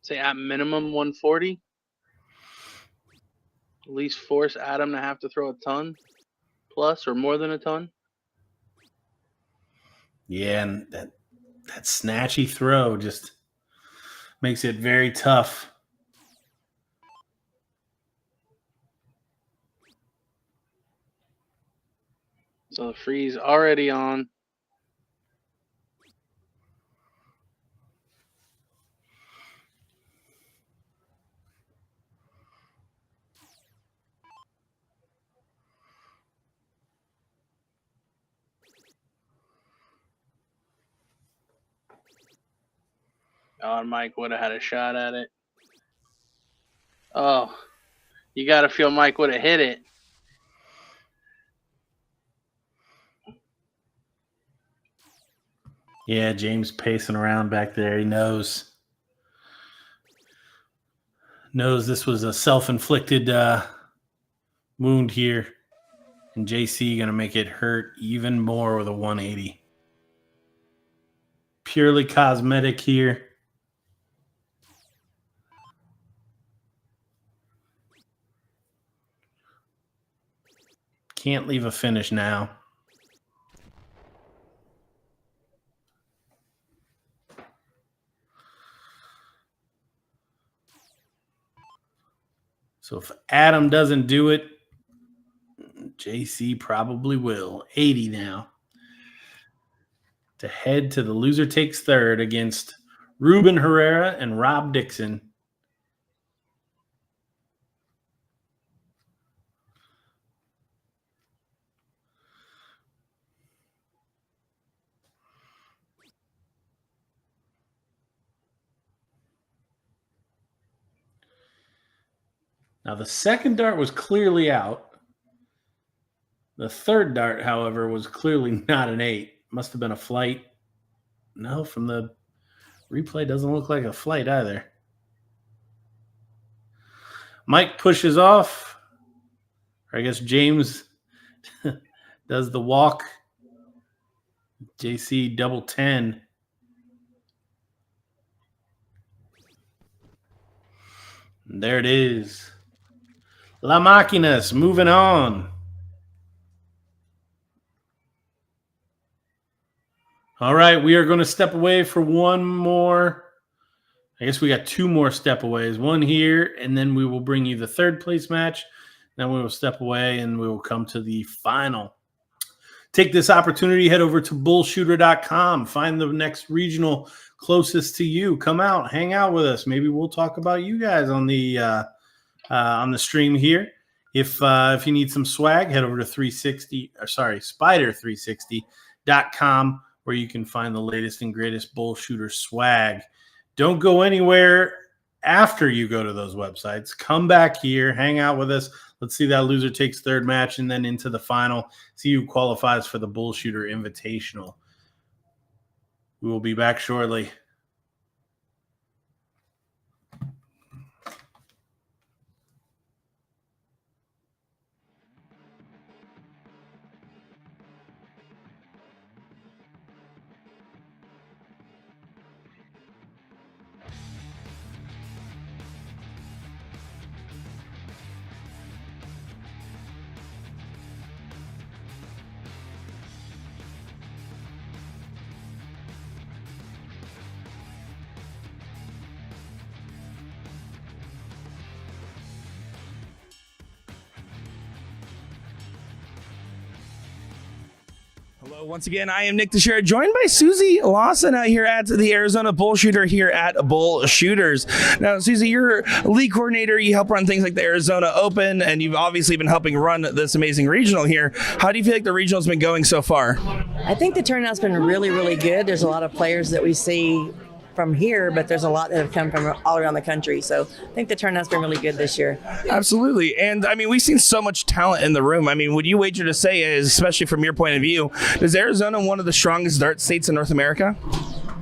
Say at minimum 140. At least force Adam to have to throw a ton plus or more than a ton. Yeah, and that snatchy throw just makes it very tough. So the free's already on. Oh, and Mike would have had a shot at it. Oh, you got to feel Mike would have hit it. Yeah, James pacing around back there. He knows this was a self-inflicted wound here. And JC going to make it hurt even more with a 180. Purely cosmetic here. Can't leave a finish now. So if Adam doesn't do it, JC probably will. 80 now. To head to the loser takes third against Ruben Herrera and Rob Dixon. Now, the second dart was clearly out. The third dart, however, was clearly not an 8. Must have been a flight. No, from the replay, doesn't look like a flight either. Mike pushes off. Or I guess James does the walk. JC double 10. And there it is. La Máquinas moving on. All right, we are going to step away for one more. I guess we got 2 more step aways. One here, and then we will bring you the third place match. Then we will step away, and we will come to the final. Take this opportunity, head over to BullShooter.com. Find the next regional closest to you. Come out, hang out with us. Maybe we'll talk about you guys on the stream here. If you need some swag, head over to Spider360.com, where you can find the latest and greatest BullShooter swag. Don't go anywhere after you go to those websites. Come back here, hang out with us. Let's see that loser takes third match and then into the final. See who qualifies for the BullShooter Invitational. We will be back shortly. Hello, once again, I am Nick Teixeira, joined by Susie Lawson out here at the Arizona BullShooter here at BullShooters. Now, Susie, you're league coordinator. You help run things like the Arizona Open, and you've obviously been helping run this amazing regional here. How do you feel like the regional's been going so far? I think the turnout's been really, really good. There's a lot of players that we see from here, but there's a lot that have come from all around the country. So I think the turnout's been really good this year. Absolutely. And I mean, we've seen so much talent in the room. I mean, would you wager to say, especially from your point of view, is Arizona one of the strongest dart states in North America?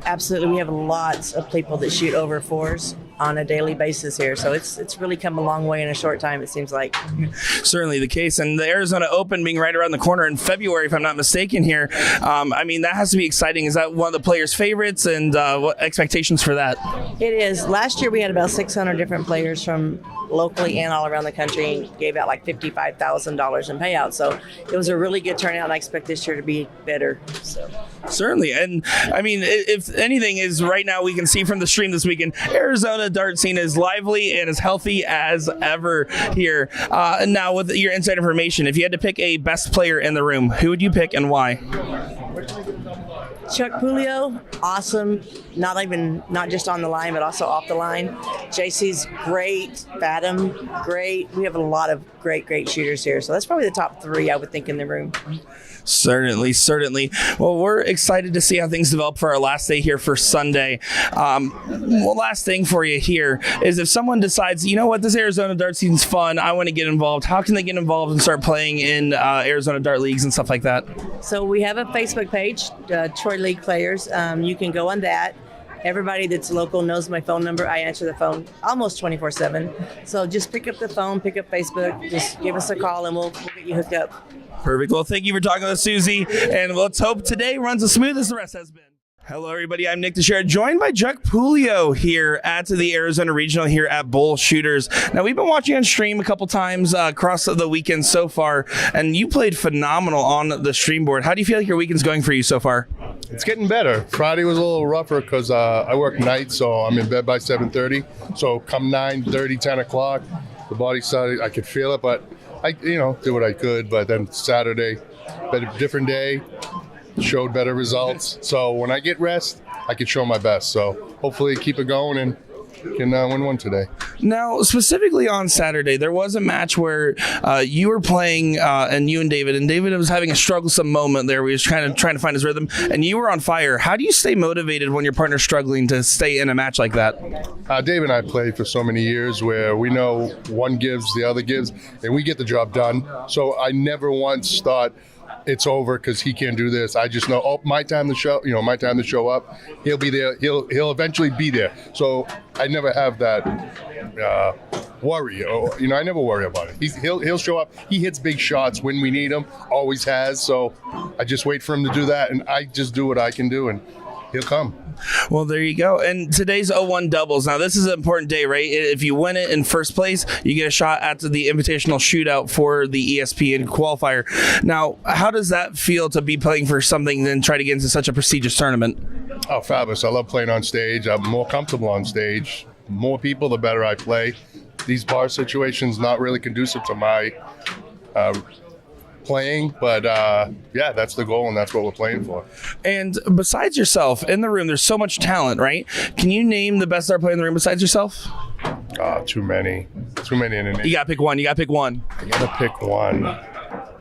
Absolutely. We have lots of people that shoot over 4s on a daily basis here. So it's really come a long way in a short time, it seems like. Certainly the case. And the Arizona Open being right around the corner in February, if I'm not mistaken here, I mean, that has to be exciting. Is that one of the players' favorites, and what expectations for that? It is. Last year we had about 600 different players from locally and all around the country, and gave out like $55,000 in payouts. So it was a really good turnout, and I expect this year to be better. So certainly. And I mean, if anything is right now, we can see from the stream this weekend, Arizona dart scene is lively and as healthy as ever here. Now, with your inside information, if you had to pick a best player in the room, who would you pick and why? Chuck Puliio, awesome. Not just on the line, but also off the line. JC's great. Fatum, great. We have a lot of great shooters here. So that's probably the top 3 I would think in the room. Certainly. Well, we're excited to see how things develop for our last day here for Sunday. Well, last thing for you here is if someone decides, you know what, this Arizona dart scene's fun, I want to get involved. How can they get involved and start playing in Arizona dart leagues and stuff like that? So we have a Facebook page, Troy League Players. You can go on that. Everybody that's local knows my phone number. I answer the phone almost 24/7. So just pick up the phone, pick up Facebook, just give us a call, and we'll get you hooked up. Perfect. Well, thank you for talking with Susie, and let's hope today runs as smooth as the rest has been. Hello, everybody. I'm Nick Teixeira, joined by Chuck Puliio here at the Arizona Regional here at BullShooters. Now, we've been watching on stream a couple times across the weekend so far, and you played phenomenal on the stream board. How do you feel like your weekend's going for you so far? It's getting better. Friday was a little rougher because I work nights, so I'm in bed by 7:30. So come 9:30, 10 o'clock, the body started, I could feel it, but I, did what I could. But then Saturday, different day, showed better results. So when I get rest, I can show my best. So hopefully keep it going and can win one today. Now, specifically on Saturday, there was a match where you were playing, and you and David was having a strugglesome moment there. We was trying to find his rhythm, and you were on fire. How do you stay motivated when your partner's struggling to stay in a match like that? Dave and I played for so many years where we know one gives, the other gives, and we get the job done. So I never once thought it's over because he can't do this. I just know, my time to show up. He'll be there. He'll eventually be there. So I never have that worry. I never worry about it. He'll show up. He hits big shots when we need him. Always has. So I just wait for him to do that, and I just do what I can do, and he'll come. Well, there you go. And today's 0-1 doubles. Now, this is an important day, right? If you win it in first place, you get a shot at the Invitational Shootout for the ESPN qualifier. Now, how does that feel to be playing for something and try to get into such a prestigious tournament? Oh, fabulous. I love playing on stage. I'm more comfortable on stage. More people, the better I play. These bar situations not really conducive to my playing, but yeah, that's the goal, and that's what we're playing for. And besides yourself, in the room, there's so much talent, right? Can you name the best dart player in the room besides yourself? Too many in the name. You gotta pick one. I gotta pick one.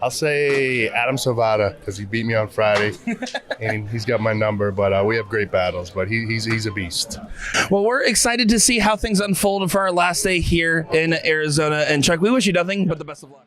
I'll say Adam Savada because he beat me on Friday, and he's got my number. But we have great battles. But he's a beast. Well, we're excited to see how things unfold for our last day here in Arizona. And Chuck, we wish you nothing but the best of luck.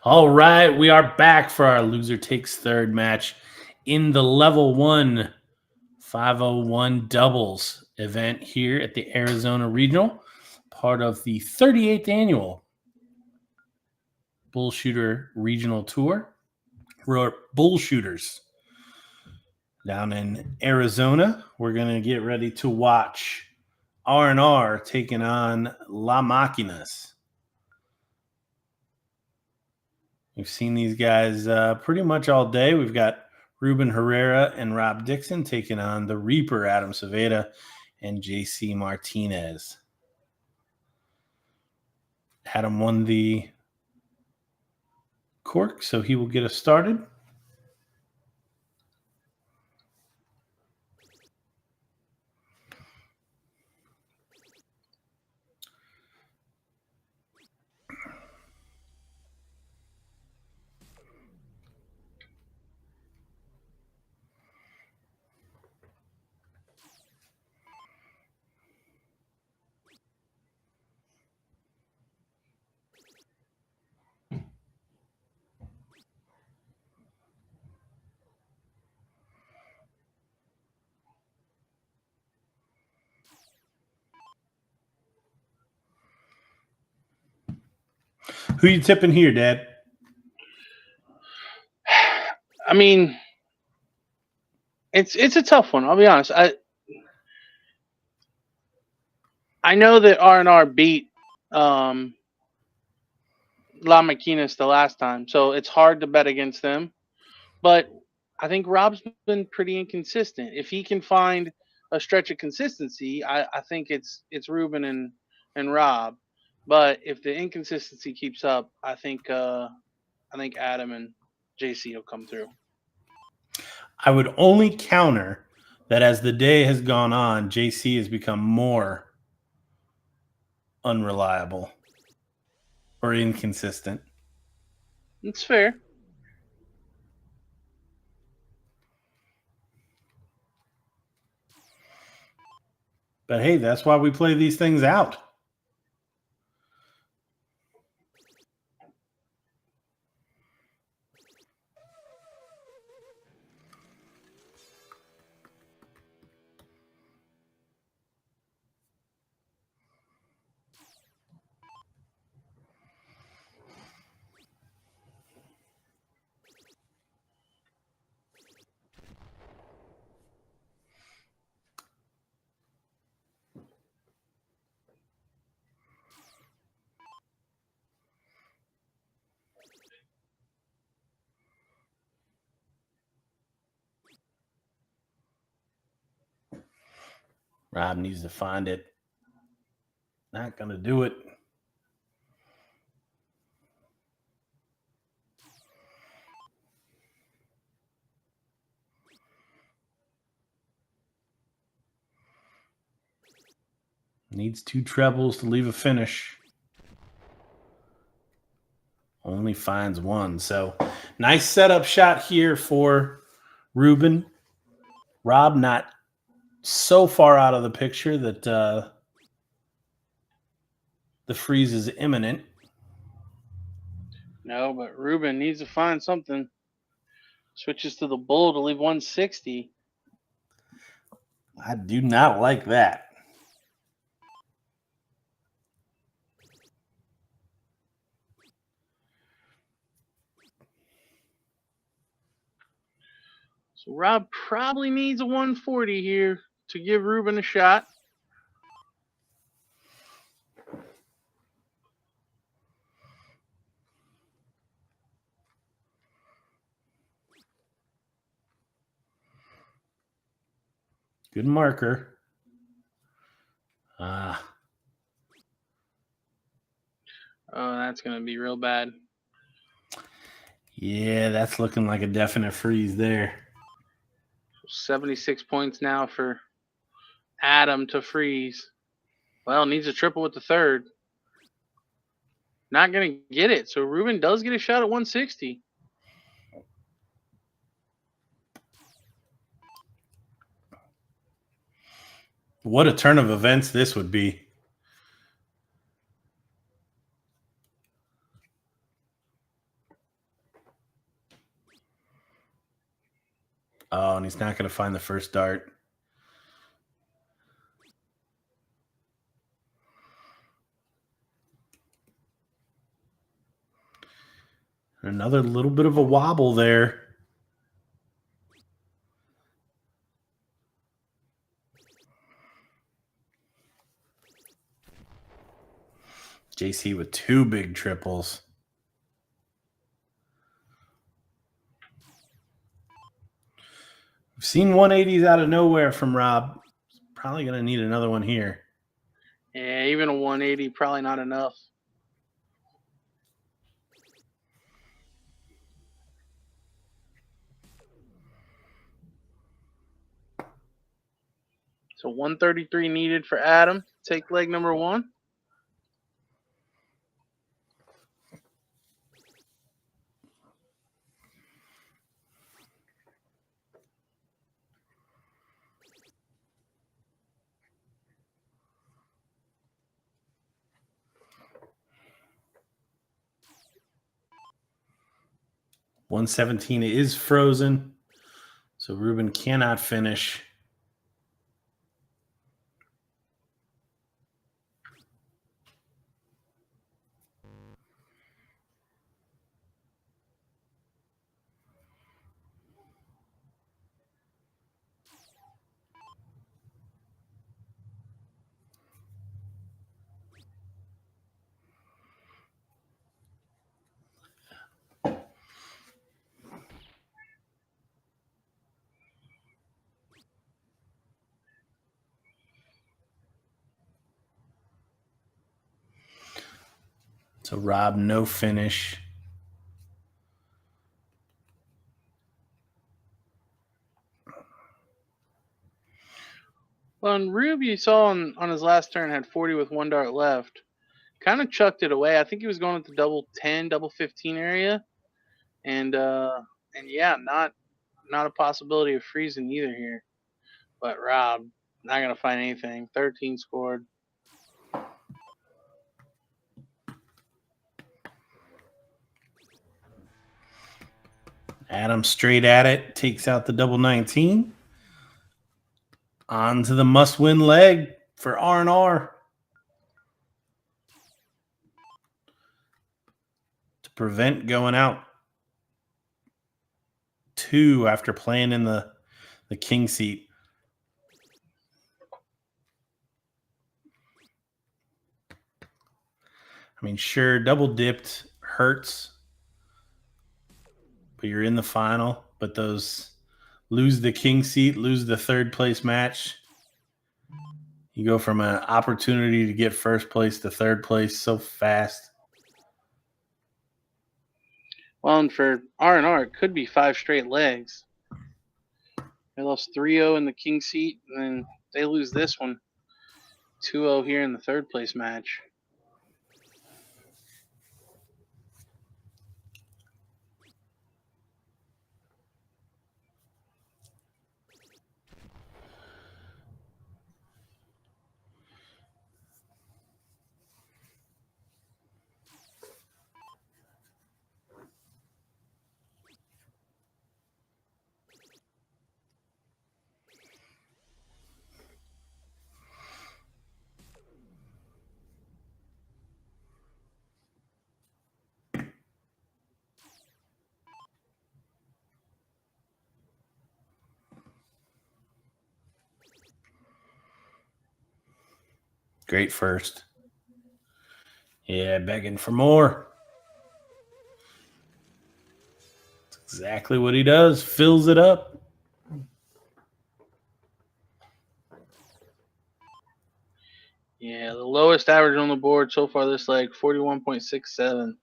All right, we are back for our loser takes third match in the level 1 501 doubles event here at the Arizona Regional, part of the 38th annual BullShooter Regional Tour. We're BullShooters down in Arizona. We're going to get ready to watch R&R taking on La Maquinas. We've seen these guys pretty much all day. We've got Ruben Herrera and Rob Dixon taking on the Reaper, Adam Savada, and JC Martinez. Adam won the cork, so he will get us started. Who you tipping here, Dad? I mean, it's a tough one. I'll be honest. I know that R&R beat La Maquinas the last time, so it's hard to bet against them. But I think Rob's been pretty inconsistent. If he can find a stretch of consistency, I think it's Ruben and Rob. But if the inconsistency keeps up, I think Adam and JC will come through. I would only counter that as the day has gone on, JC has become more unreliable or inconsistent. It's fair. But hey, that's why we play these things out. Rob needs to find it. Not going to do it. Needs 2 trebles to leave a finish. Only finds 1. So nice setup shot here for Ruben. Rob not so far out of the picture that the freeze is imminent. No, but Ruben needs to find something. Switches to the bull to leave 160. I do not like that. So Rob probably needs a 140 here to give Ruben a shot. Good marker. Oh, that's going to be real bad. Yeah, that's looking like a definite freeze there. 76 points now for Adam to freeze. Well, needs a triple with the third. Not going to get it. So Ruben does get a shot at 160. What a turn of events this would be. Oh, and he's not going to find the first dart. Another little bit of a wobble there. JC with 2 big triples. We've seen 180s out of nowhere from Rob. Probably going to need another one here. Yeah, even a 180, probably not enough. So 133 needed for Adam to take leg number 1. $117 is frozen, so Ruben cannot finish. So Rob, no finish. Well, and Rube, you saw on his last turn, had 40 with 1 dart left. Kind of chucked it away. I think he was going at the double 10, double 15 area. And yeah, not a possibility of freezing either here. But Rob, not going to find anything. 13 scored. Adam straight at it, takes out the double 19. On to the must-win leg for R&R. To prevent going out 2 after playing in the king seat. I mean, sure, double dipped hurts, but you're in the final. But those lose the king seat, lose the 3rd place match. You go from an opportunity to get 1st place to 3rd place so fast. Well, and for R&R, it could be 5 straight legs. They lost 3-0 in the king seat, and then they lose this one 2-0 here in the 3rd place match. Great first. Yeah, begging for more. That's exactly what he does. Fills it up. Yeah, the lowest average on the board so far this leg, 41.67.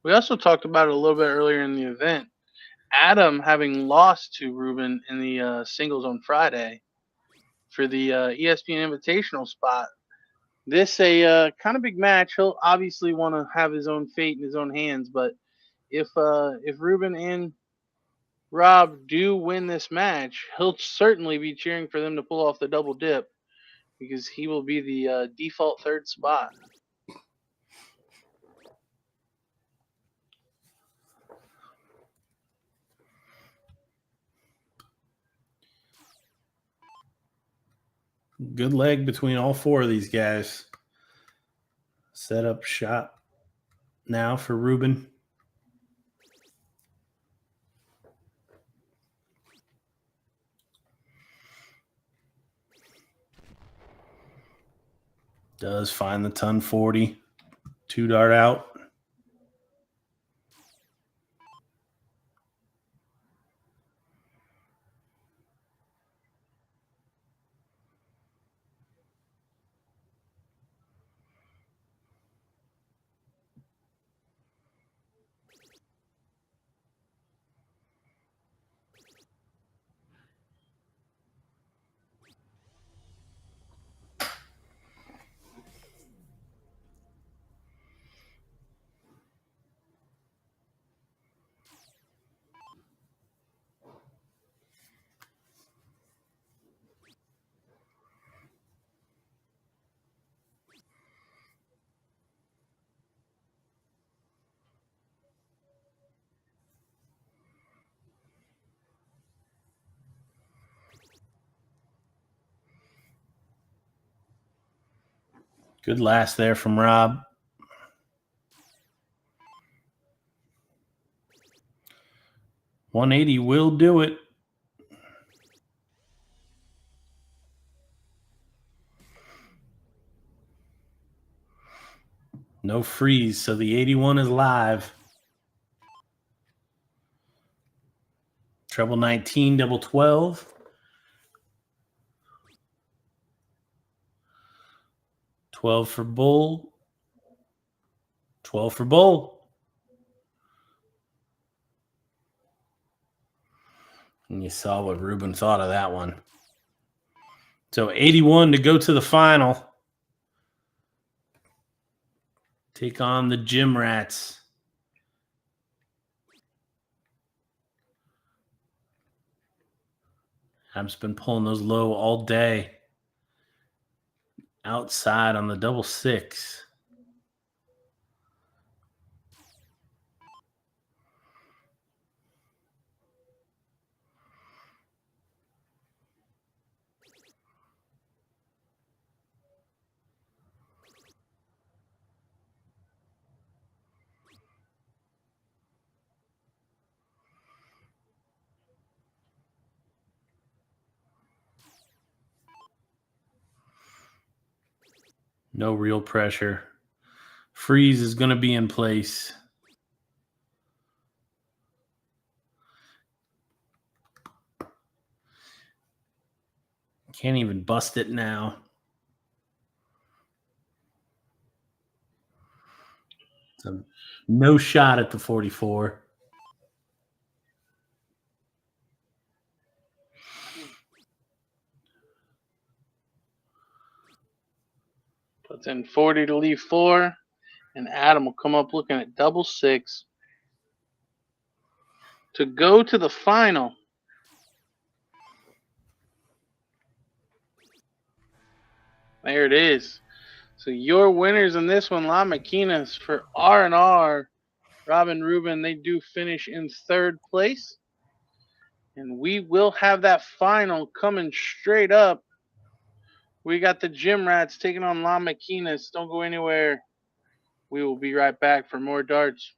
We also talked about it a little bit earlier in the event. Adam having lost to Ruben in the singles on Friday for the ESPN Invitational spot, This a kind of big match. He'll obviously want to have his own fate in his own hands, but if Ruben and Rob do win this match, he'll certainly be cheering for them to pull off the double dip because he will be the default third spot. Good leg between all four of these guys. Set up shot now for Ruben. Does find the ton 40. 2-dart out. Good last there from Rob. $180 will do it. No freeze, so the 81 is live. Treble 19, double 12. $12 for Bull. 12 for Bull. And you saw what Ruben thought of that one. So 81 to go to the final. Take on the Gym Rats. I've just been pulling those low all day. Outside on the double 6. No real pressure. Freeze is going to be in place. Can't even bust it now. So no shot at the 44. Puts in 40 to leave 4, and Adam will come up looking at double 6 to go to the final. There it is. So your winners in this one, Lakinas for R&R. Rob and Ruben, they do finish in third place. And we will have that final coming straight up. We got the Gym Rats taking on Lakinas. Don't go anywhere. We will be right back for more darts.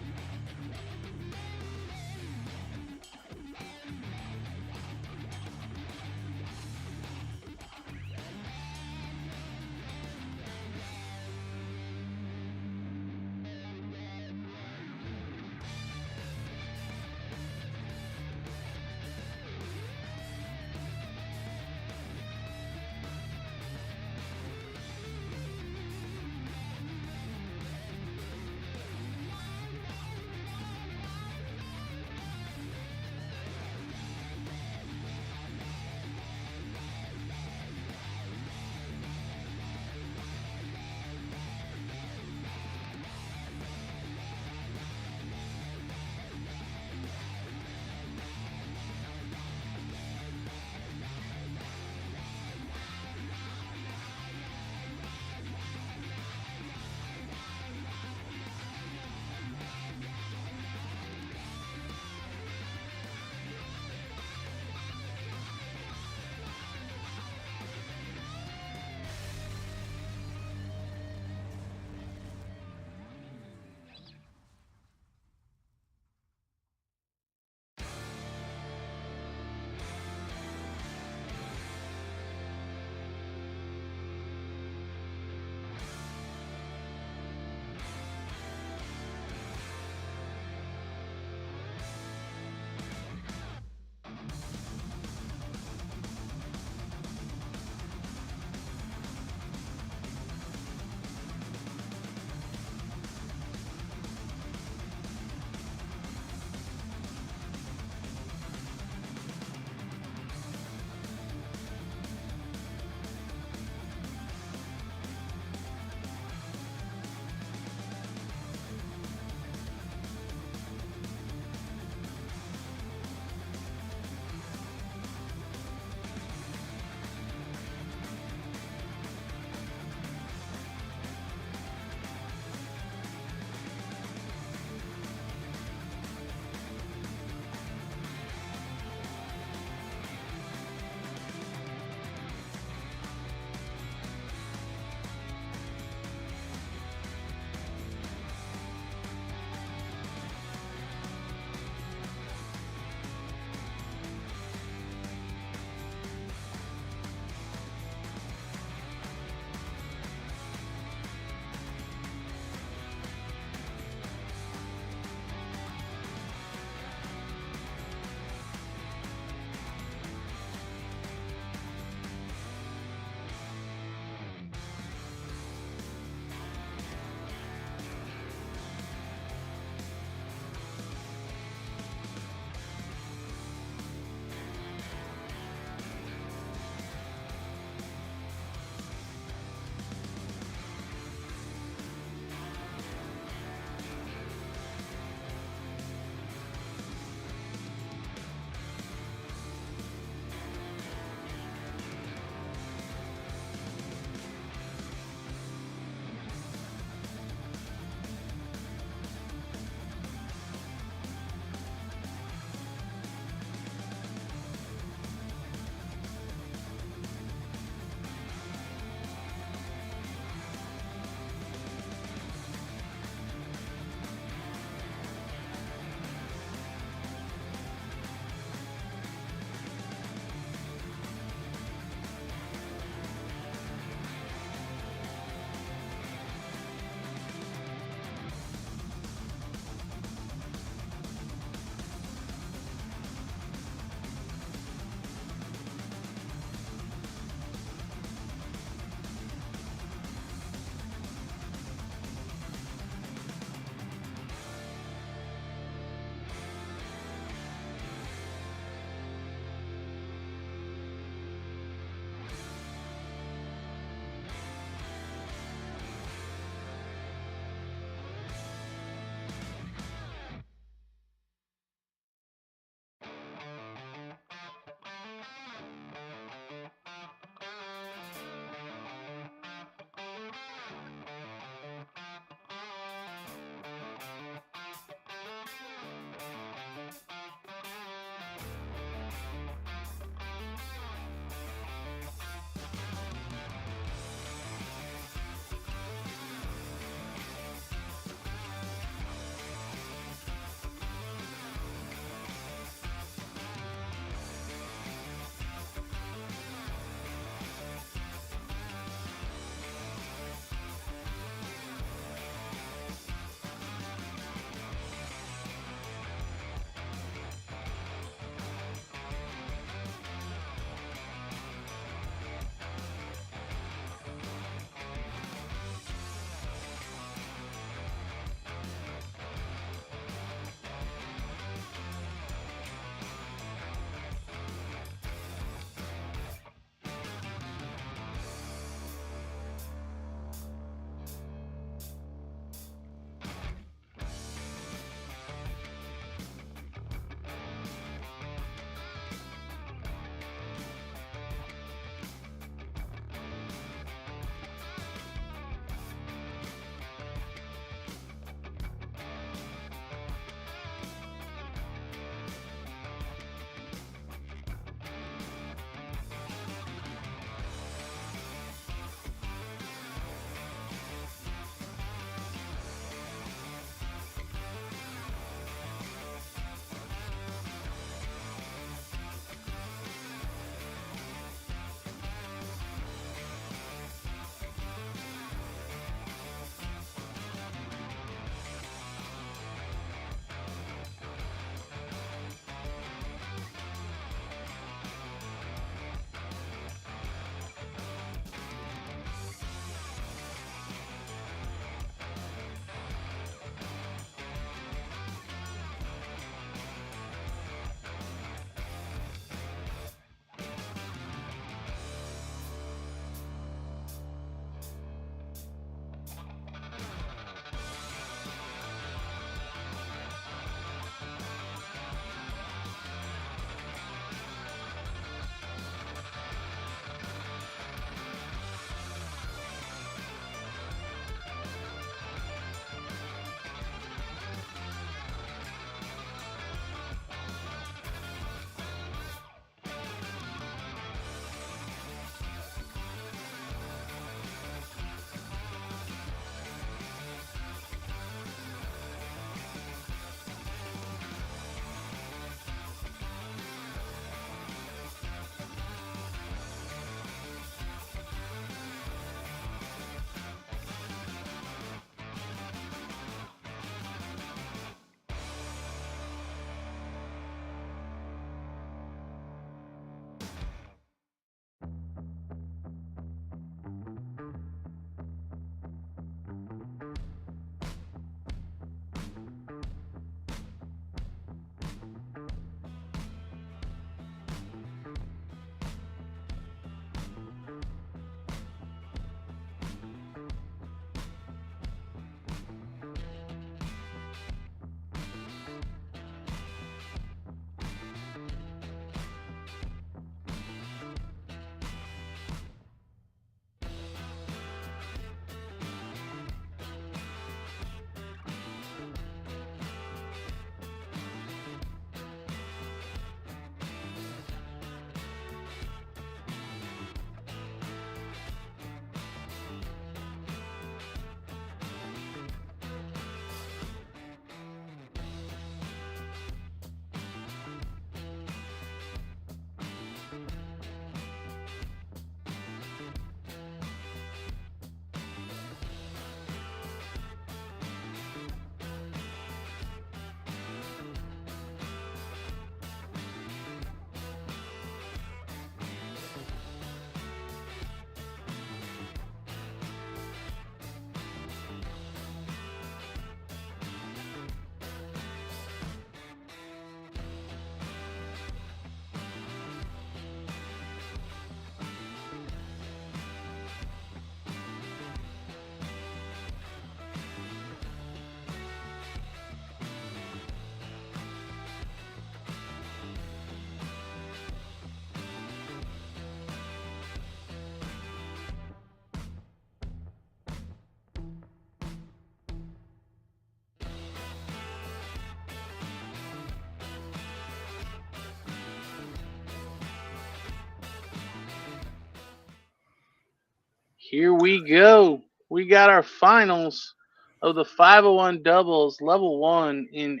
Here we go. We got our finals of the 501 doubles level 1 in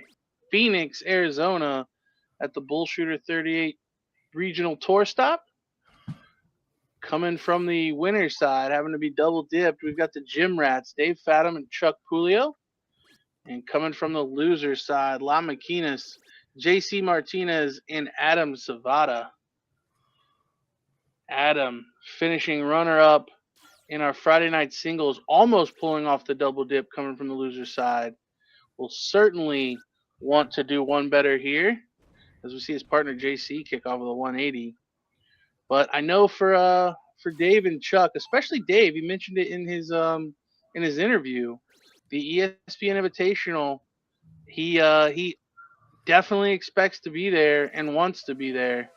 Phoenix, Arizona at the BullShooter 38 regional tour stop. Coming from the winner's side, having to be double dipped, we've got the Gym Rats, Dave Fatum and Chuck Puliio. And coming from the loser's side, Lakina, JC Martinez and Adam Savada. Adam finishing runner-up in our Friday night singles, almost pulling off the double dip coming from the loser's side. Will certainly want to do one better here, as we see his partner JC kick off with a 180. But I know for Dave and Chuck, especially Dave, he mentioned it in his interview, the ESPN Invitational. He definitely expects to be there and wants to be there.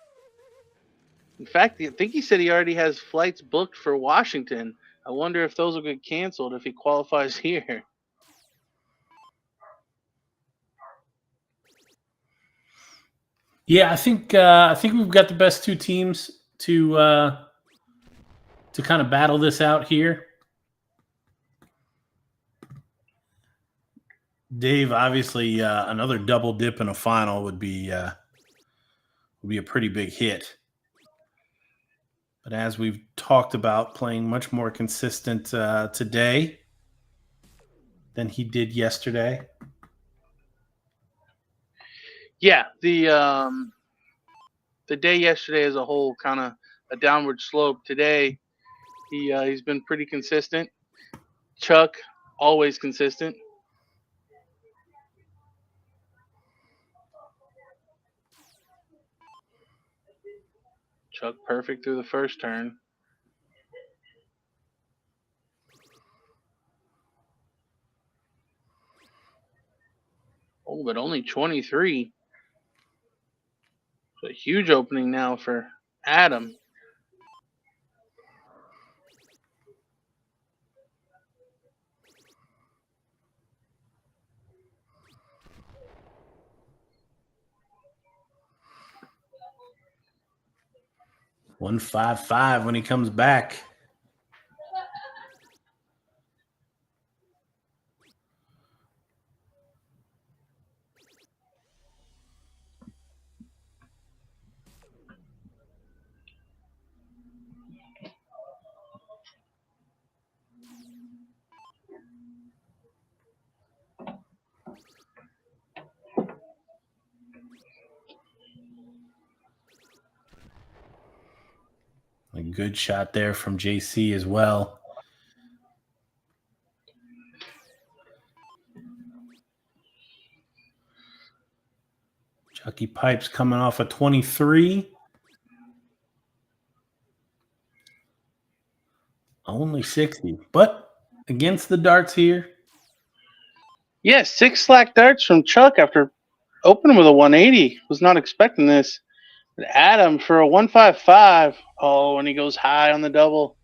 In fact, I think he said he already has flights booked for Washington. I wonder if those will get canceled if he qualifies here. Yeah, I think we've got the best two teams to kind of battle this out here. Dave, obviously, another double dip in a final would be a pretty big hit. But as we've talked about, playing much more consistent today than he did yesterday. Yeah, the day yesterday as a whole, kind of a downward slope. Today, he's been pretty consistent. Chuck, always consistent. Chuck perfect through the first turn. Oh, but only 23. It's a huge opening now for Adam. $155 when he comes back. A good shot there from JC as well. Chucky Pipes coming off a 23. Only 60, but against the darts here. Yeah, 6 slack darts from Chuck after opening with a 180. Was not expecting this. But Adam for a 155. Oh, and he goes high on the double.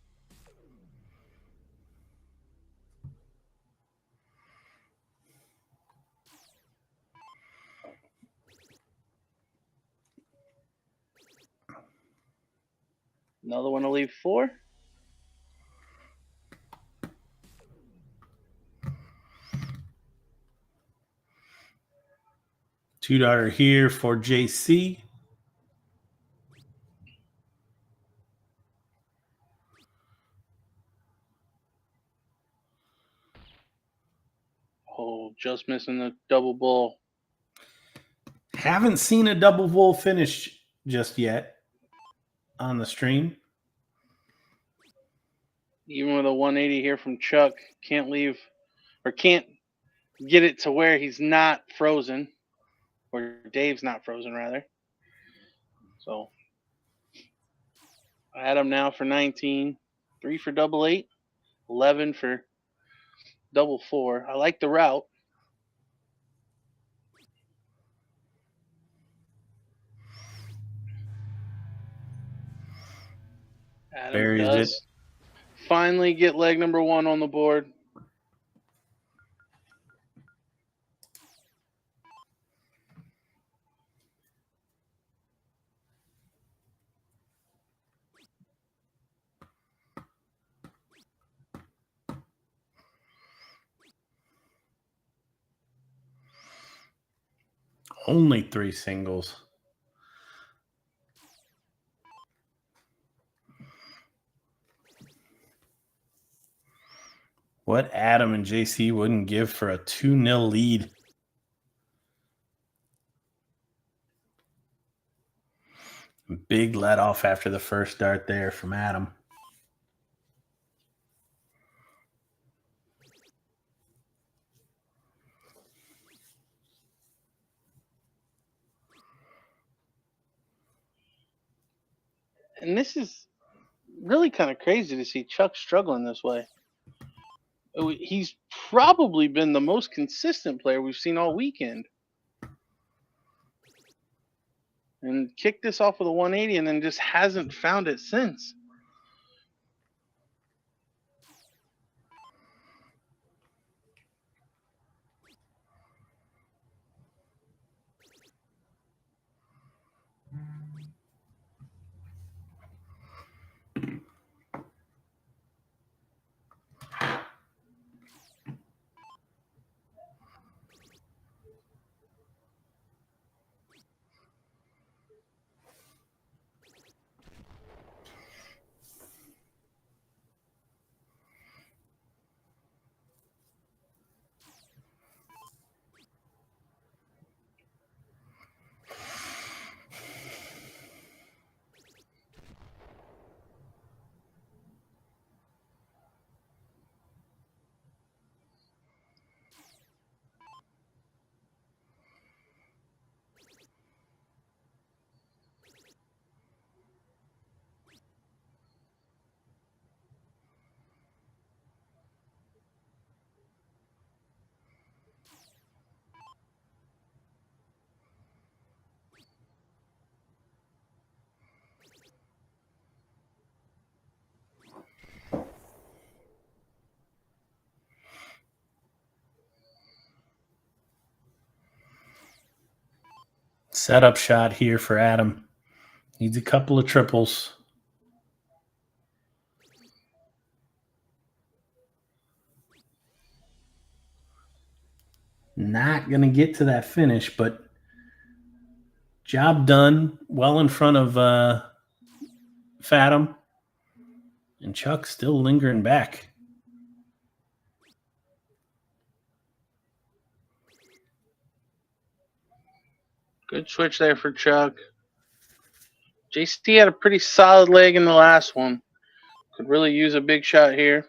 Another one to leave 4. $2 here for JC. Oh, just missing the double bull. Haven't seen a double bull finish just yet on the stream. Even with a 180 here from Chuck, can't leave or can't get it to where he's not frozen, or Dave's not frozen rather. So Adam now for 19, 3 for double 8, 11 for double 4. I like the route. Adam Buries does finally get leg number 1 on the board. Only 3 singles. What Adam and JC wouldn't give for a 2-0 lead. Big let off after the first dart there from Adam. And this is really kind of crazy to see Chuck struggling this way. He's probably been the most consistent player we've seen all weekend. And kicked this off with a 180 and then just hasn't found it since. Setup shot here for Adam. Needs a couple of triples. Not going to get to that finish, but job done. Well in front of Fatum. And Chuck still lingering back. Good switch there for Chuck. JC had a pretty solid leg in the last one. Could really use a big shot here.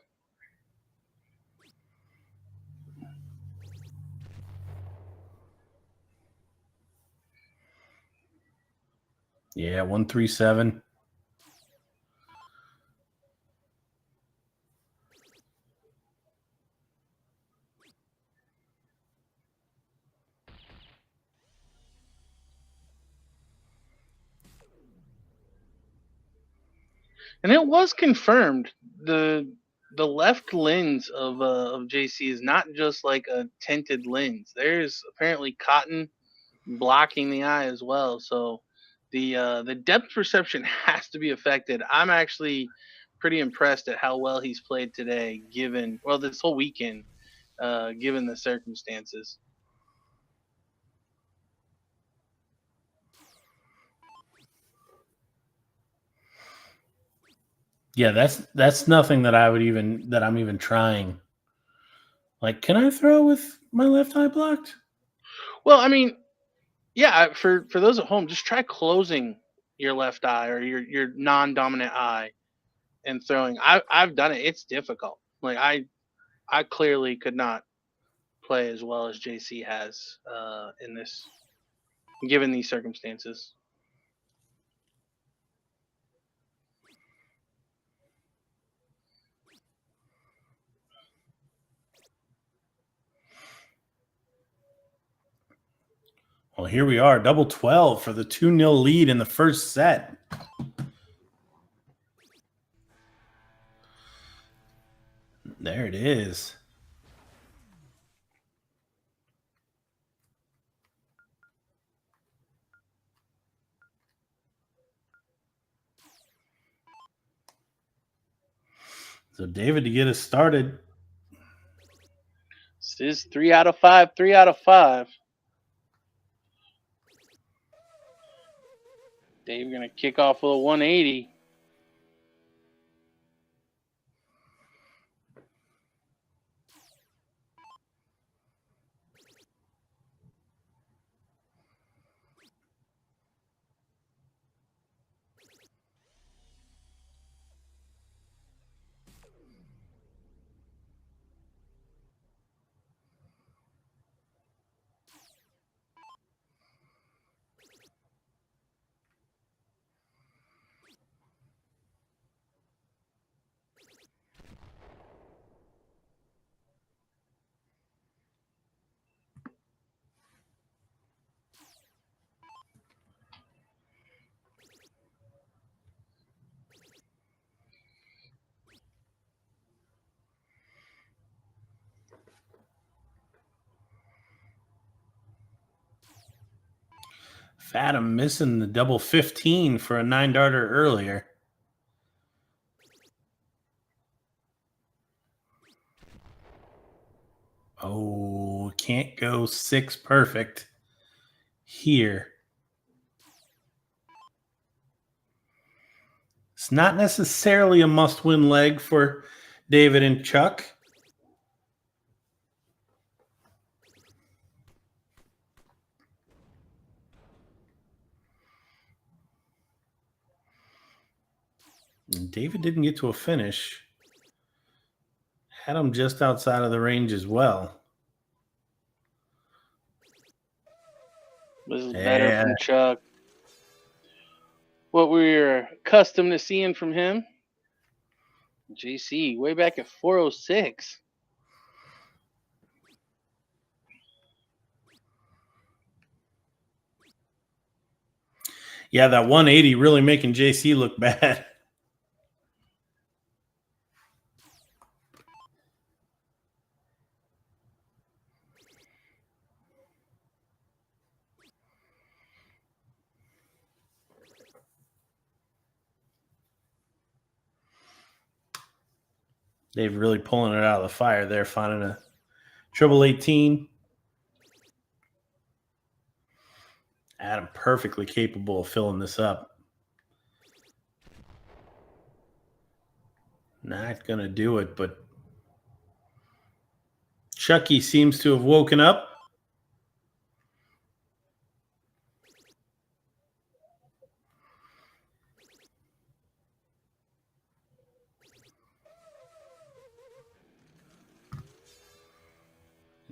Yeah, 137. And it was confirmed. The left lens of JC is not just like a tinted lens. There's apparently cotton blocking the eye as well. So the depth perception has to be affected. I'm actually pretty impressed at how well he's played today, given this whole weekend, given the circumstances. Yeah, that's nothing that I'm even trying. Like, can I throw with my left eye blocked? Well, I mean, yeah, for those at home, just try closing your left eye or your non-dominant eye and throwing. I've done it. It's difficult. Like I clearly could not play as well as JC has in this, given these circumstances. Well, here we are, double 12 for the 2-0 lead in the first set. There it is. So David to get us started. This is 3 out of 5. 3 out of 5. Dave going to kick off with a 180. Fatum missing the double 15 for a 9-darter earlier. Oh, can't go 6 perfect here. It's not necessarily a must-win leg for David and Chuck. And David didn't get to a finish. Had him just outside of the range as well. This is better from Chuck. What we're accustomed to seeing from him. JC way back at 406. Yeah, that 180 really making JC look bad. They've really pulling it out of the fire there, finding a triple 18. Adam perfectly capable of filling this up. Not going to do it, but Chucky seems to have woken up.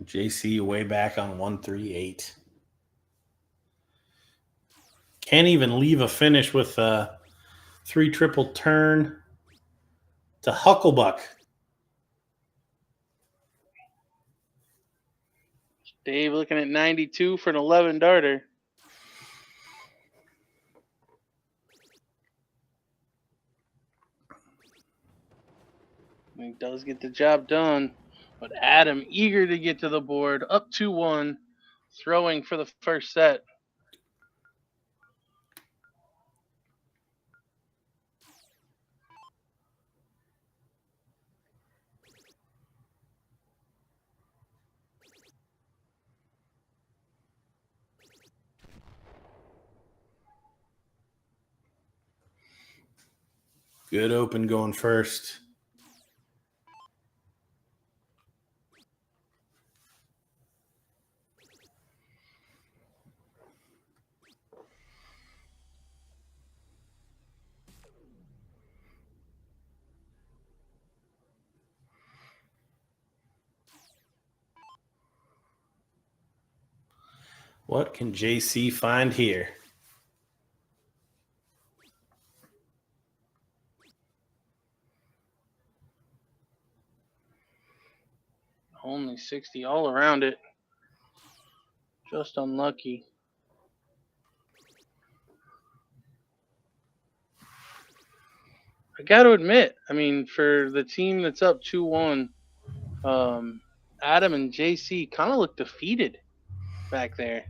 JC way back on 138. Can't even leave a finish with a 3 triple turn to Hucklebuck. Dave looking at 92 for an 11-darter. He does get the job done, but Adam eager to get to the board, up 2-1, throwing for the first set. Good open going first. What can JC find here? Only 60 all around it. Just unlucky. I got to admit, I mean, for the team that's up 2-1, Adam and JC kind of look defeated back there.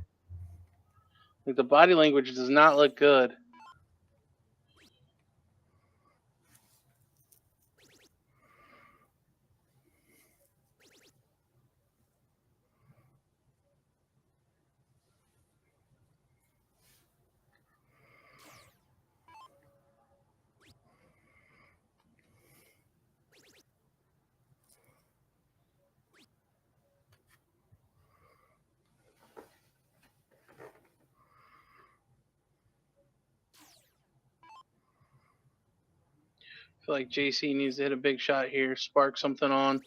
Like the body language does not look good. feel like JC needs to hit a big shot here, spark something on.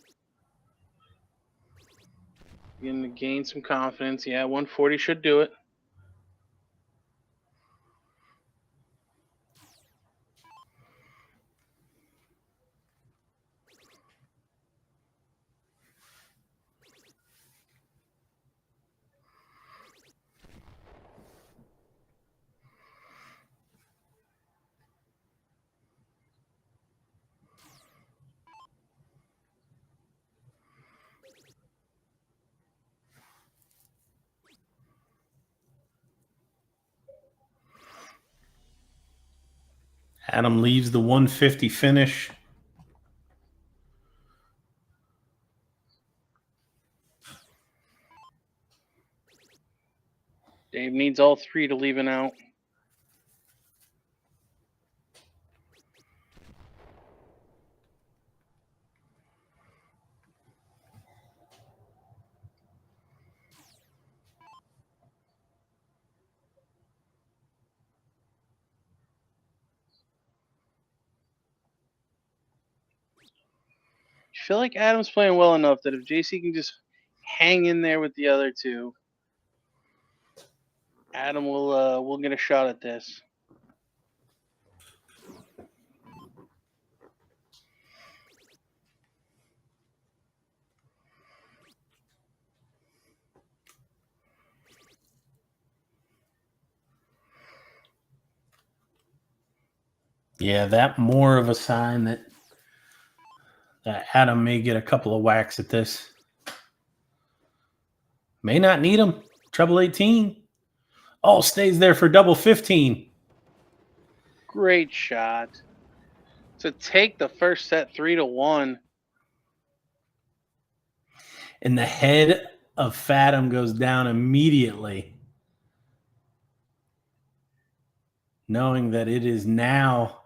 Begin to gain some confidence. Yeah, 140 should do it. Adam leaves the 150 finish. Dave needs all three to leave it out. I feel like Adam's playing well enough that if JC can just hang in there with the other two, Adam will get a shot at this. Yeah, that more of a sign that Adam may get a couple of whacks at this. May not need him. Treble 18. Oh, stays there for double 15. Great shot. To take the first set 3-1. And the head of Fatum goes down immediately, knowing that it is now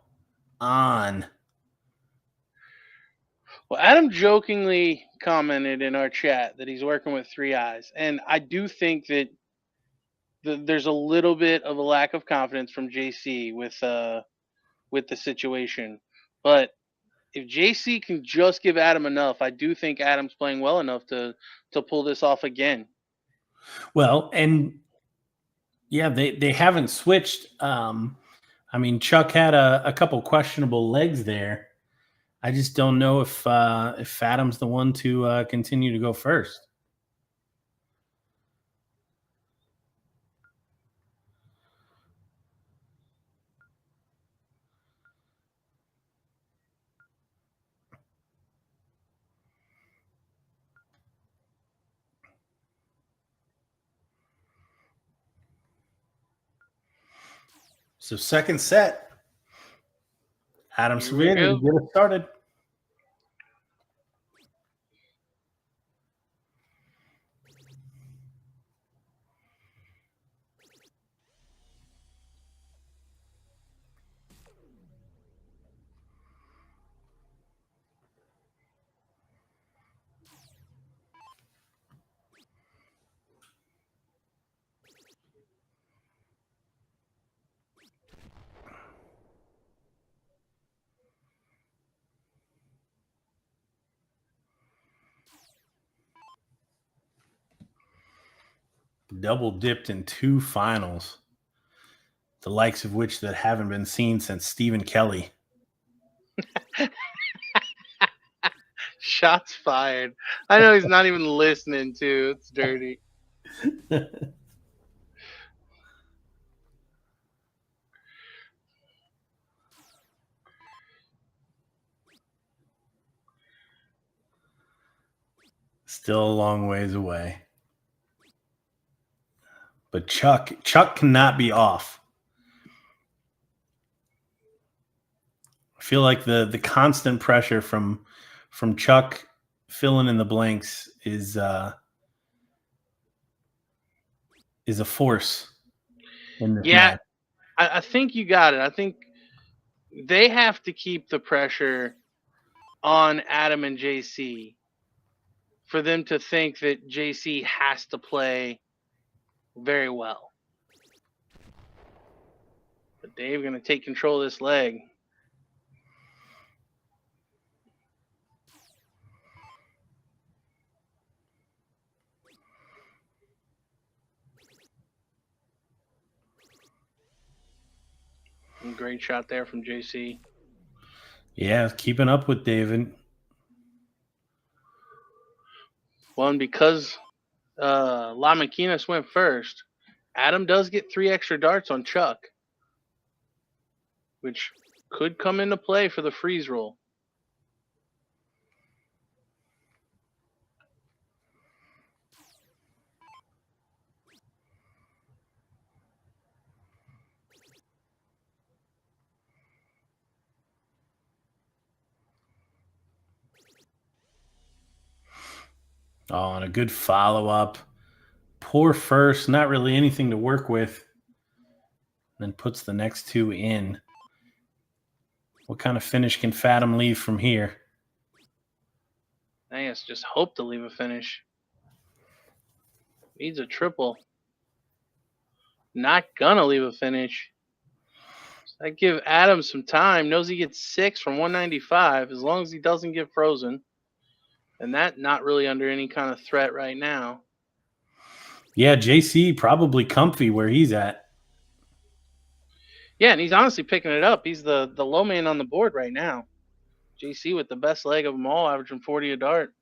on. Well, Adam jokingly commented in our chat that he's working with 3 eyes. And I do think that there's a little bit of a lack of confidence from JC with the situation. But if JC can just give Adam enough, I do think Adam's playing well enough to pull this off again. Well, and yeah, they haven't switched. I mean, Chuck had a couple questionable legs there. I just don't know if Fatum's the one to continue to go first. So second set, Adam Savada, get it started. Double dipped in 2 finals, the likes of which that haven't been seen since Stephen Kelly. Shots fired. I know he's not even listening to. It's dirty. Still a long ways away. But Chuck cannot be off. I feel like the constant pressure from Chuck filling in the blanks is a force in this match. I think you got it. I think they have to keep the pressure on Adam and JC for them to think that JC has to play very well. But Dave's going to take control of this leg. great shot there from JC. Yeah, keeping up with David. Well, and because Lakina went first, Adam does get 3 extra darts on Chuck, which could come into play for the freeze roll. Oh, and a good follow-up. Poor first, not really anything to work with. Then puts the next 2 in. What kind of finish can Fatum leave from here? I guess just hope to leave a finish. Needs a triple. Not gonna leave a finish. So I give Adam some time. Knows he gets 6 from 195 as long as he doesn't get frozen. And that not really under any kind of threat right now. Yeah, JC probably comfy where he's at. Yeah, and he's honestly picking it up. He's the low man on the board right now. JC with the best leg of them all, averaging 40 a dart.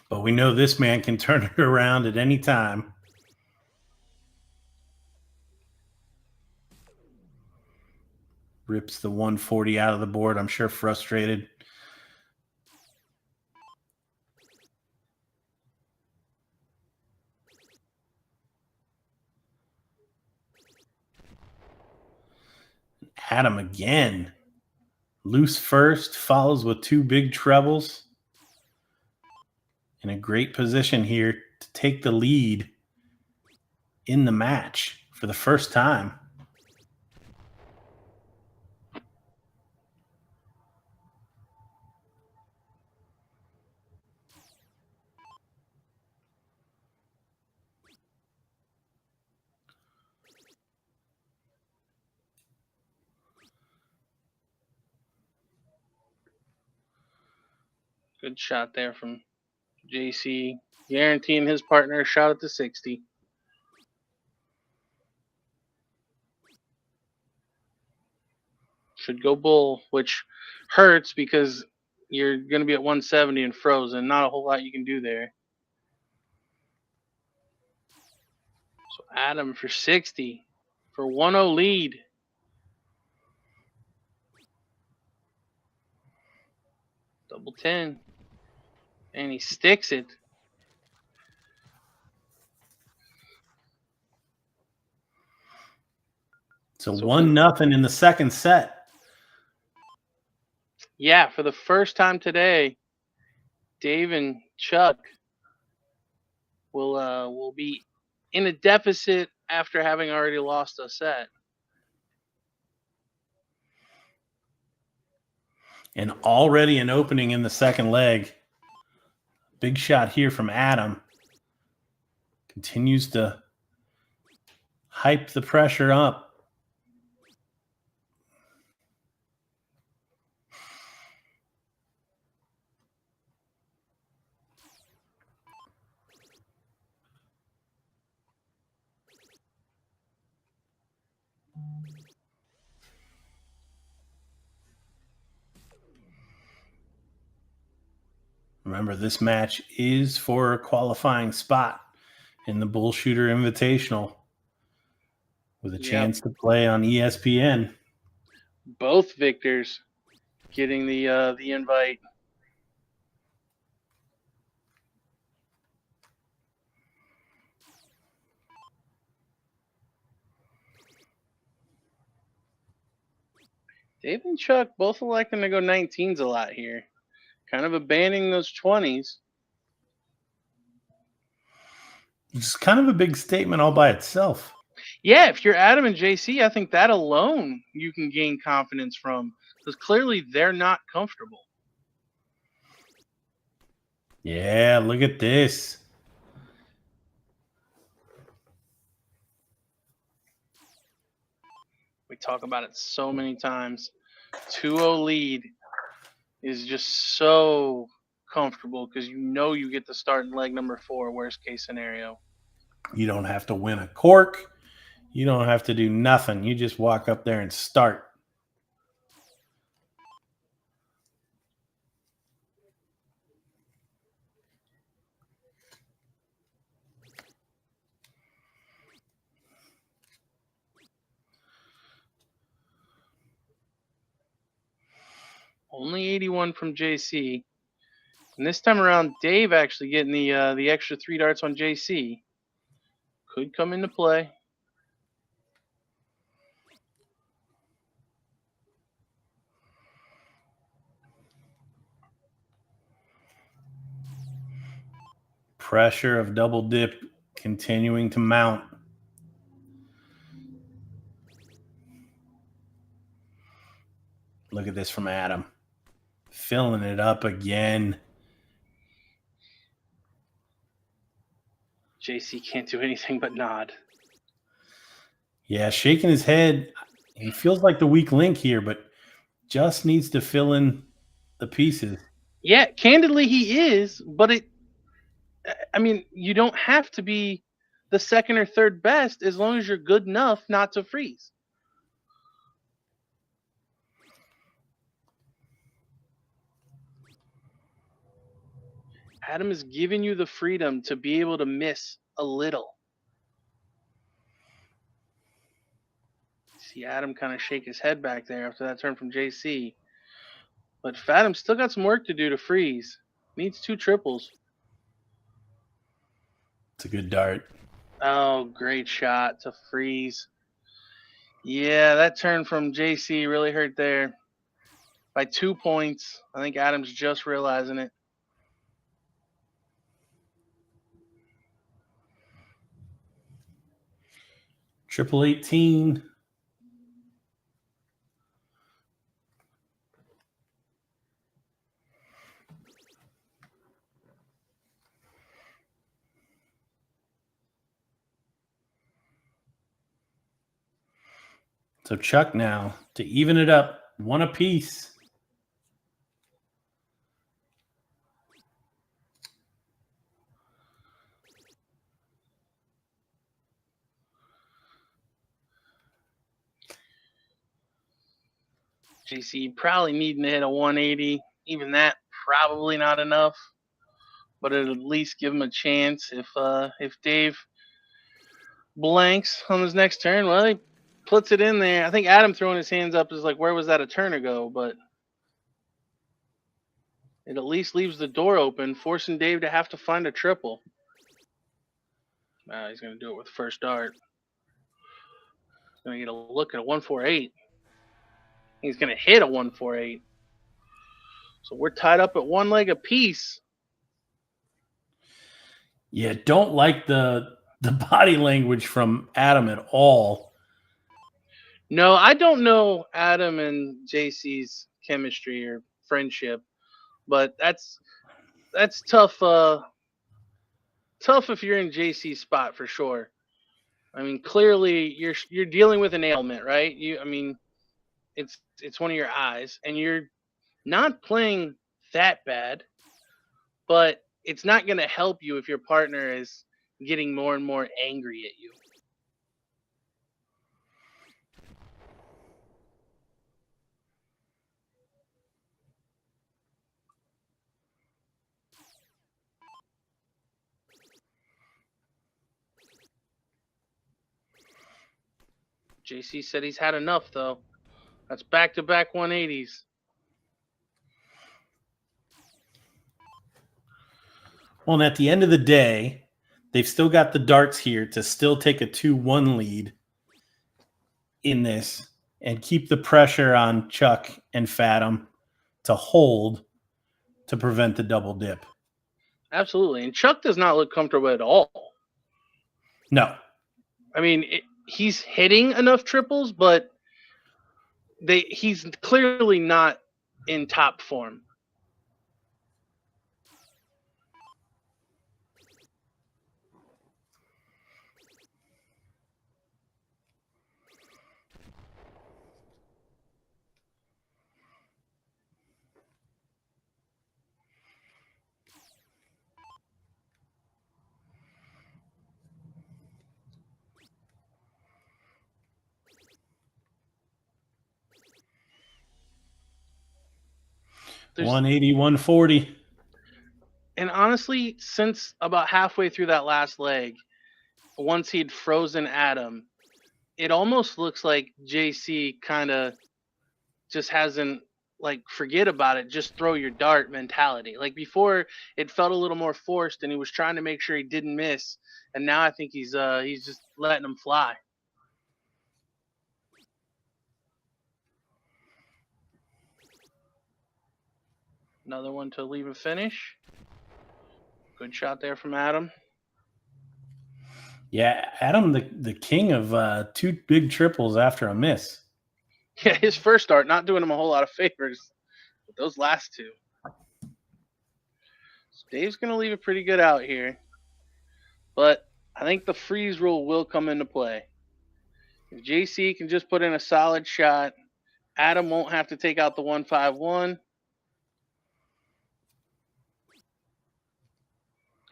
But we know this man can turn it around at any time. Rips the 140 out of the board. I'm sure frustrated. Adam again. Loose first, follows with 2 big trebles. In a great position here to take the lead in the match for the first time. Good shot there from JC, guaranteeing his partner a shot at the 60. Should go bull, which hurts because you're going to be at 170 and frozen. Not a whole lot you can do there. So Adam for 60 for 1-0 lead. Double 10. And he sticks it. So 1-0 in the second set. Yeah, for the first time today, Dave and Chuck will be in a deficit after having already lost a set. And already an opening in the second leg. Big shot here from Adam. Continues to hype the pressure up. Remember, this match is for a qualifying spot in the BullShooter Invitational with a chance to play on ESPN. Both victors getting the invite. Dave and Chuck both electing to go 19s a lot here. Kind of abandoning those 20s. It's kind of a big statement all by itself. Yeah, if you're Adam and JC, I think that alone you can gain confidence from, because clearly they're not comfortable. Yeah, look at this. We talk about it so many times. 2-0 lead is just so comfortable because you know you get to start in leg number 4, worst case scenario. You don't have to win a cork. You don't have to do nothing. You just walk up there and start. Only 81 from JC. And this time around, Dave actually getting the extra 3 darts on JC. Could come into play. Pressure of double dip continuing to mount. Look at this from Adam. Filling it up again. JC can't do anything but nod. Yeah, shaking his head. He feels like the weak link here, but just needs to fill in the pieces. Yeah, candidly he is, but you don't have to be the second or third best as long as you're good enough not to freeze. Adam is giving you the freedom to be able to miss a little. See Adam kind of shake his head back there after that turn from JC. But Fatum still got some work to do to freeze. Needs 2 triples. It's a good dart. Oh, great shot to freeze. Yeah, that turn from JC really hurt there. By 2 points. I think Adam's just realizing it. Triple 18. So Chuck now to even it up, 1 apiece. JC probably needing to hit a 180. Even that, probably not enough. But it'll at least give him a chance. If Dave blanks on his next turn, well, he puts it in there. I think Adam throwing his hands up is like, where was that a turn ago? But it at least leaves the door open, forcing Dave to have to find a triple. He's going to do it with the first dart. He's going to get a look at a 148. He's going to hit a 148. So we're tied up at 1 leg apiece. Yeah, don't like the body language from Adam at all. No, I don't know Adam and JC's chemistry or friendship, but that's tough. Tough if you're in JC's spot for sure. I mean, clearly you're dealing with an ailment, right? It's one of your eyes, and you're not playing that bad, but it's not going to help you if your partner is getting more and more angry at you. JC said he's had enough, though. That's back-to-back 180s. Well, and at the end of the day, they've still got the darts here to still take a 2-1 lead in this and keep the pressure on Chuck and Fatum to hold to prevent the double dip. Absolutely. And Chuck does not look comfortable at all. No. I mean, he's hitting enough triples, but he's clearly not in top form. There's, 180, 140. and honestly, since about halfway through that last leg, once he'd frozen Adam, it almost looks like JC kind of just hasn't, like, forget about it, just throw your dart mentality. Like before, it felt a little more forced, and he was trying to make sure he didn't miss. And now I think he's just letting him fly. Another one to leave a finish. Good shot there from Adam. Yeah, Adam, the king of 2 big triples after a miss. Yeah, his first start not doing him a whole lot of favors, but those last 2. So Dave's going to leave it pretty good out here, but I think the freeze rule will come into play. If JC can just put in a solid shot, Adam won't have to take out the 151.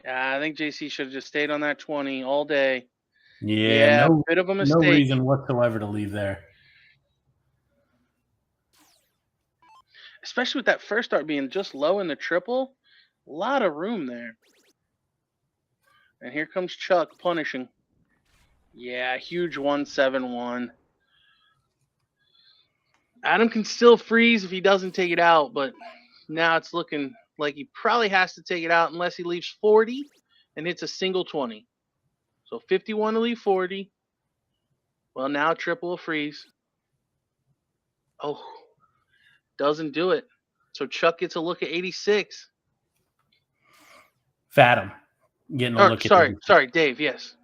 I think JC should have just stayed on that 20 all day. Yeah, no, bit of a mistake. no reason whatsoever to leave there. Especially with that first start being just low in the triple. A lot of room there. And here comes Chuck punishing. Yeah, huge 171. Adam can still freeze if he doesn't take it out, but now it's looking like he probably has to take it out unless he leaves 40 and hits a single 20. So 51 to leave 40. Well, now triple a freeze. Oh, doesn't do it. So Chuck gets a look at 86. Fatum getting a look at it. Sorry, Dave, yes.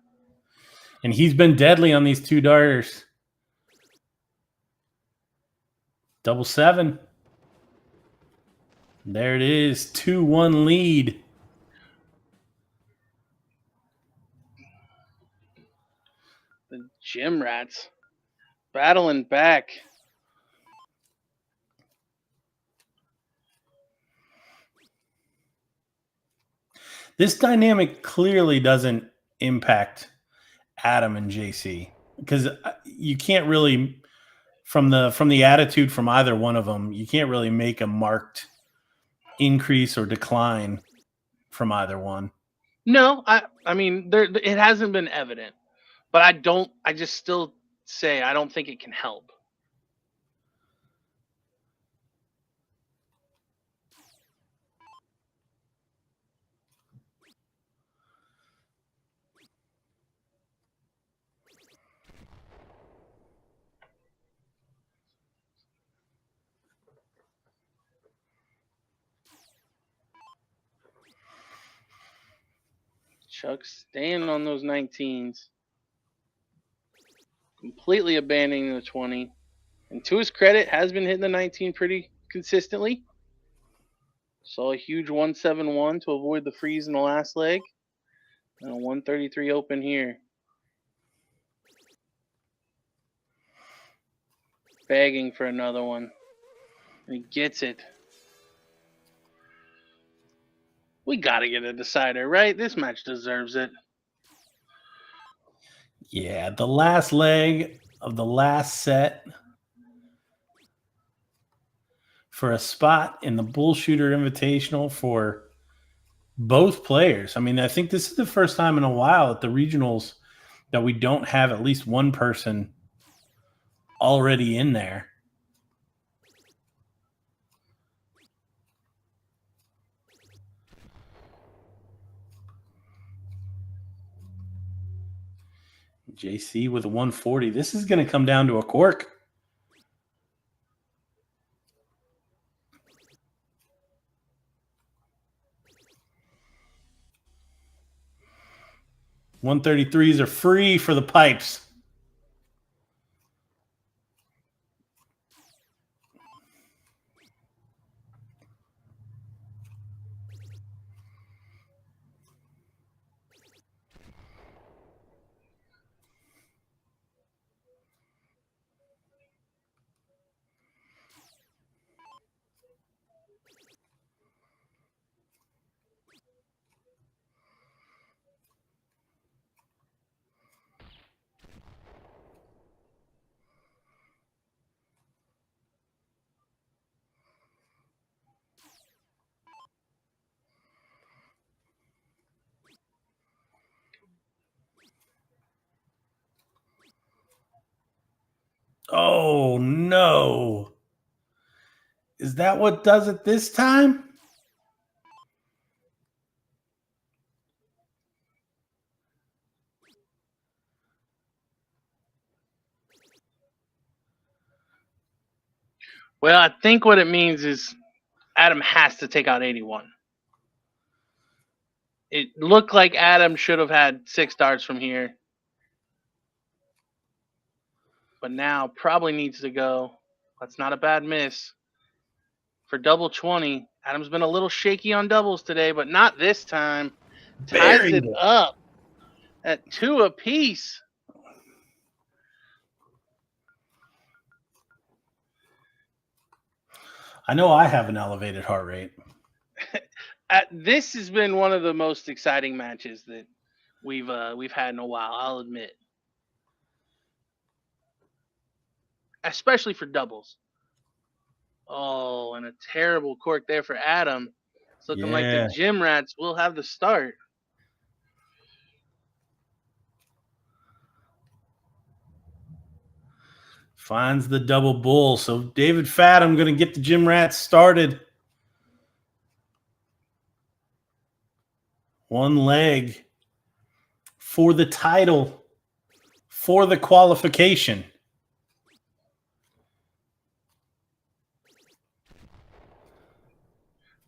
And he's been deadly on these 2 darters. 777. There it is. 2-1 lead. The gym rats battling back. This dynamic clearly doesn't impact Adam and JC because you can't really, from the attitude from either one of them, you can't really make a marked increase or decline from either one. No, I mean it hasn't been evident, but I just still say I don't think it can help. Chuck staying on those 19s. Completely abandoning the 20. And to his credit, has been hitting the 19 pretty consistently. Saw a huge 171 to avoid the freeze in the last leg. And a 133 open here. Begging for another one. And he gets it. We got to get a decider, right? This match deserves it. Yeah, the last leg of the last set for a spot in the BullShooter Invitational for both players. I mean, I think this is the first time in a while at the regionals that we don't have at least one person already in there. JC with a 140. This is going to come down to a cork. $133s are free for the pipes. Oh, no. Is that what does it this time? Well, I think what it means is Adam has to take out 81. It looked like Adam should have had 6 darts from here. But now probably needs to go. That's not a bad miss. For double 20, Adam's been a little shaky on doubles today, but not this time. Ties Buried it it. up at 2 apiece. I know I have an elevated heart rate. This has been one of the most exciting matches that we've had in a while, I'll admit. Especially for doubles. Oh, and a terrible cork there for Adam. It's looking like the Yeah. Gym Rats will have the start. Finds the double bull. So David Fatum going to get the Gym Rats started. One leg for the title, for the qualification.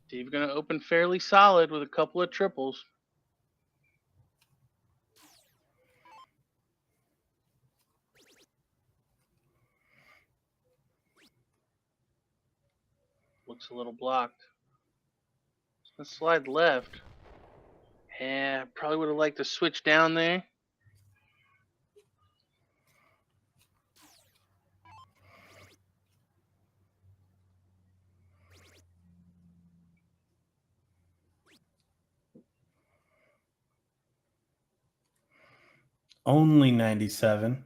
Dave going to open fairly solid with a couple of triples. Looks a little blocked. Let's slide left. Yeah, probably would have liked to switch down there. Only 97.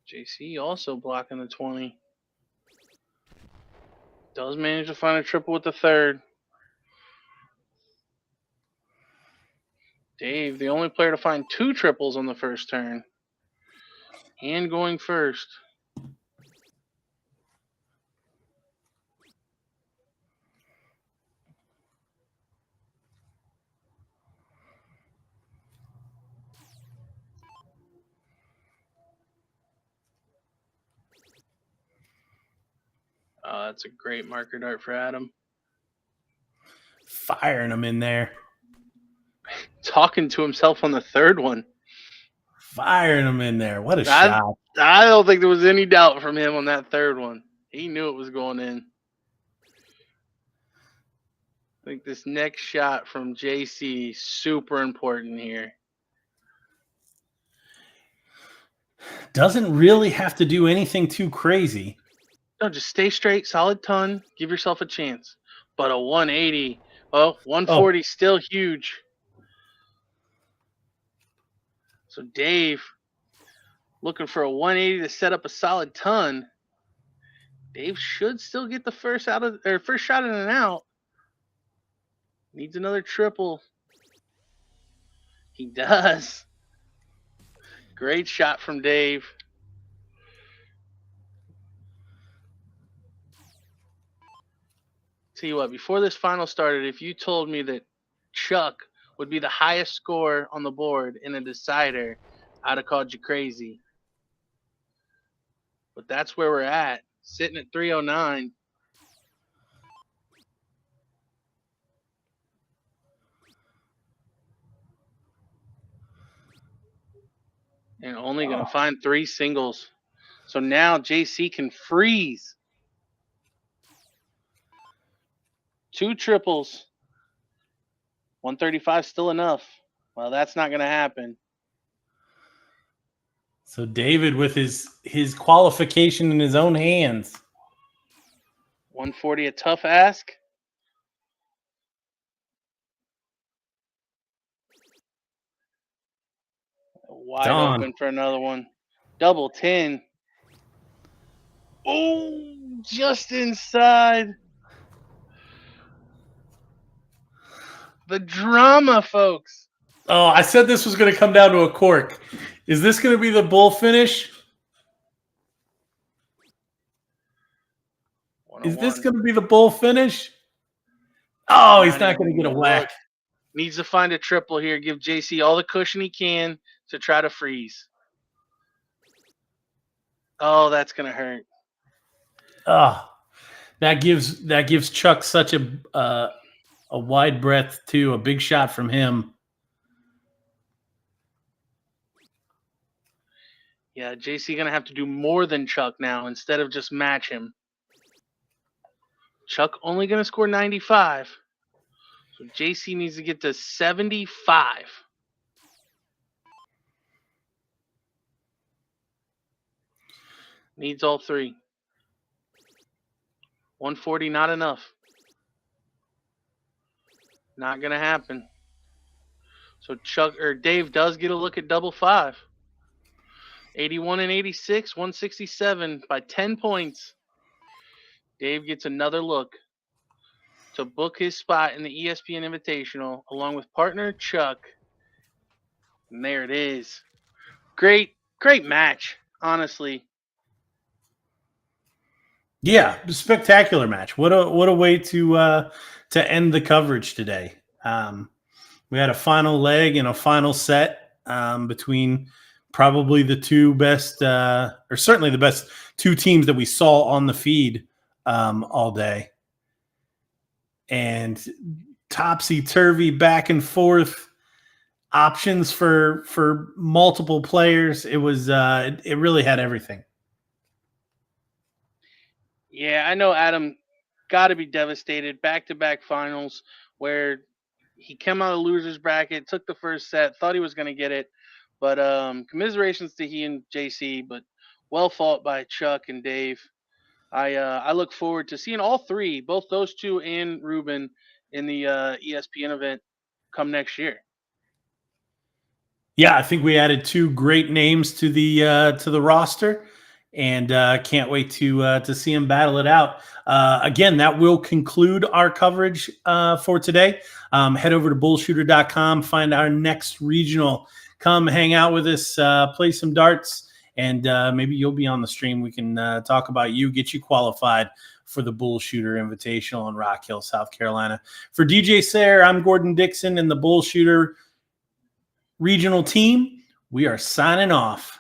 JC also blocking the 20. Does manage to find a triple with the third. Dave, the only player to find 2 triples on the first turn. And going first. Oh, that's a great marker dart for Adam. Firing them in there. Talking to himself on the third one. Firing them in there. What a shot. I don't think there was any doubt from him on that third one. He knew it was going in. I think this next shot from JC is super important here. Doesn't really have to do anything too crazy. No, just stay straight, solid ton, give yourself a chance. But a 180, well, 140 still huge. So Dave looking for a 180 to set up a solid ton. Dave should still get the first shot in and out. Needs another triple. He does. Great shot from Dave. Tell you what, before this final started, if you told me that Chuck would be the highest score on the board in a decider, I'd have called you crazy. But that's where we're at, sitting at 309. And only going to find 3 singles. So now JC can freeze. 2 triples. 135 still enough. Well, that's not going to happen. So David with his qualification in his own hands. 140 a tough ask. Wide open for another one. Double 10. Oh, just inside. The drama, folks. Oh, I said this was going to come down to a cork. Is this going to be the bull finish? Is this going to be the bull finish? Oh, he's not going to get a whack. Needs to find a triple here. Give JC all the cushion he can to try to freeze. Oh, that's going to hurt. Oh, that gives Chuck such a wide breadth too. A big shot from him. Yeah, JC going to have to do more than Chuck now instead of just match him. Chuck only going to score 95. So JC needs to get to 75. Needs all three. 140, not enough. Not going to happen. So Dave does get a look at double five. 81 and 86, 167 by 10 points. Dave gets another look to book his spot in the ESPN Invitational along with partner Chuck. And there it is. Great match, honestly. Yeah, spectacular match. What a way to end the coverage today. We had a final leg and a final set between probably the two best, or certainly the best two teams that we saw on the feed all day. And topsy-turvy, back and forth options for multiple players. It was it really had everything. Yeah, I know Adam got to be devastated. Back-to-back finals where he came out of the loser's bracket, took the first set, thought he was going to get it. But commiserations to he and JC, but well fought by Chuck and Dave. I look forward to seeing all three, both those two and Ruben, in the ESPN event come next year. Yeah, I think we added two great names to the roster, and can't wait to see them battle it out. Again, that will conclude our coverage for today. Head over to BullShooter.com, find our next regional. Come hang out with us, play some darts, and maybe you'll be on the stream. We can talk about you, get you qualified for the BullShooter Invitational in Rock Hill, South Carolina. For DJ Sayre, I'm Gordon Dixon and the BullShooter regional team. We are signing off.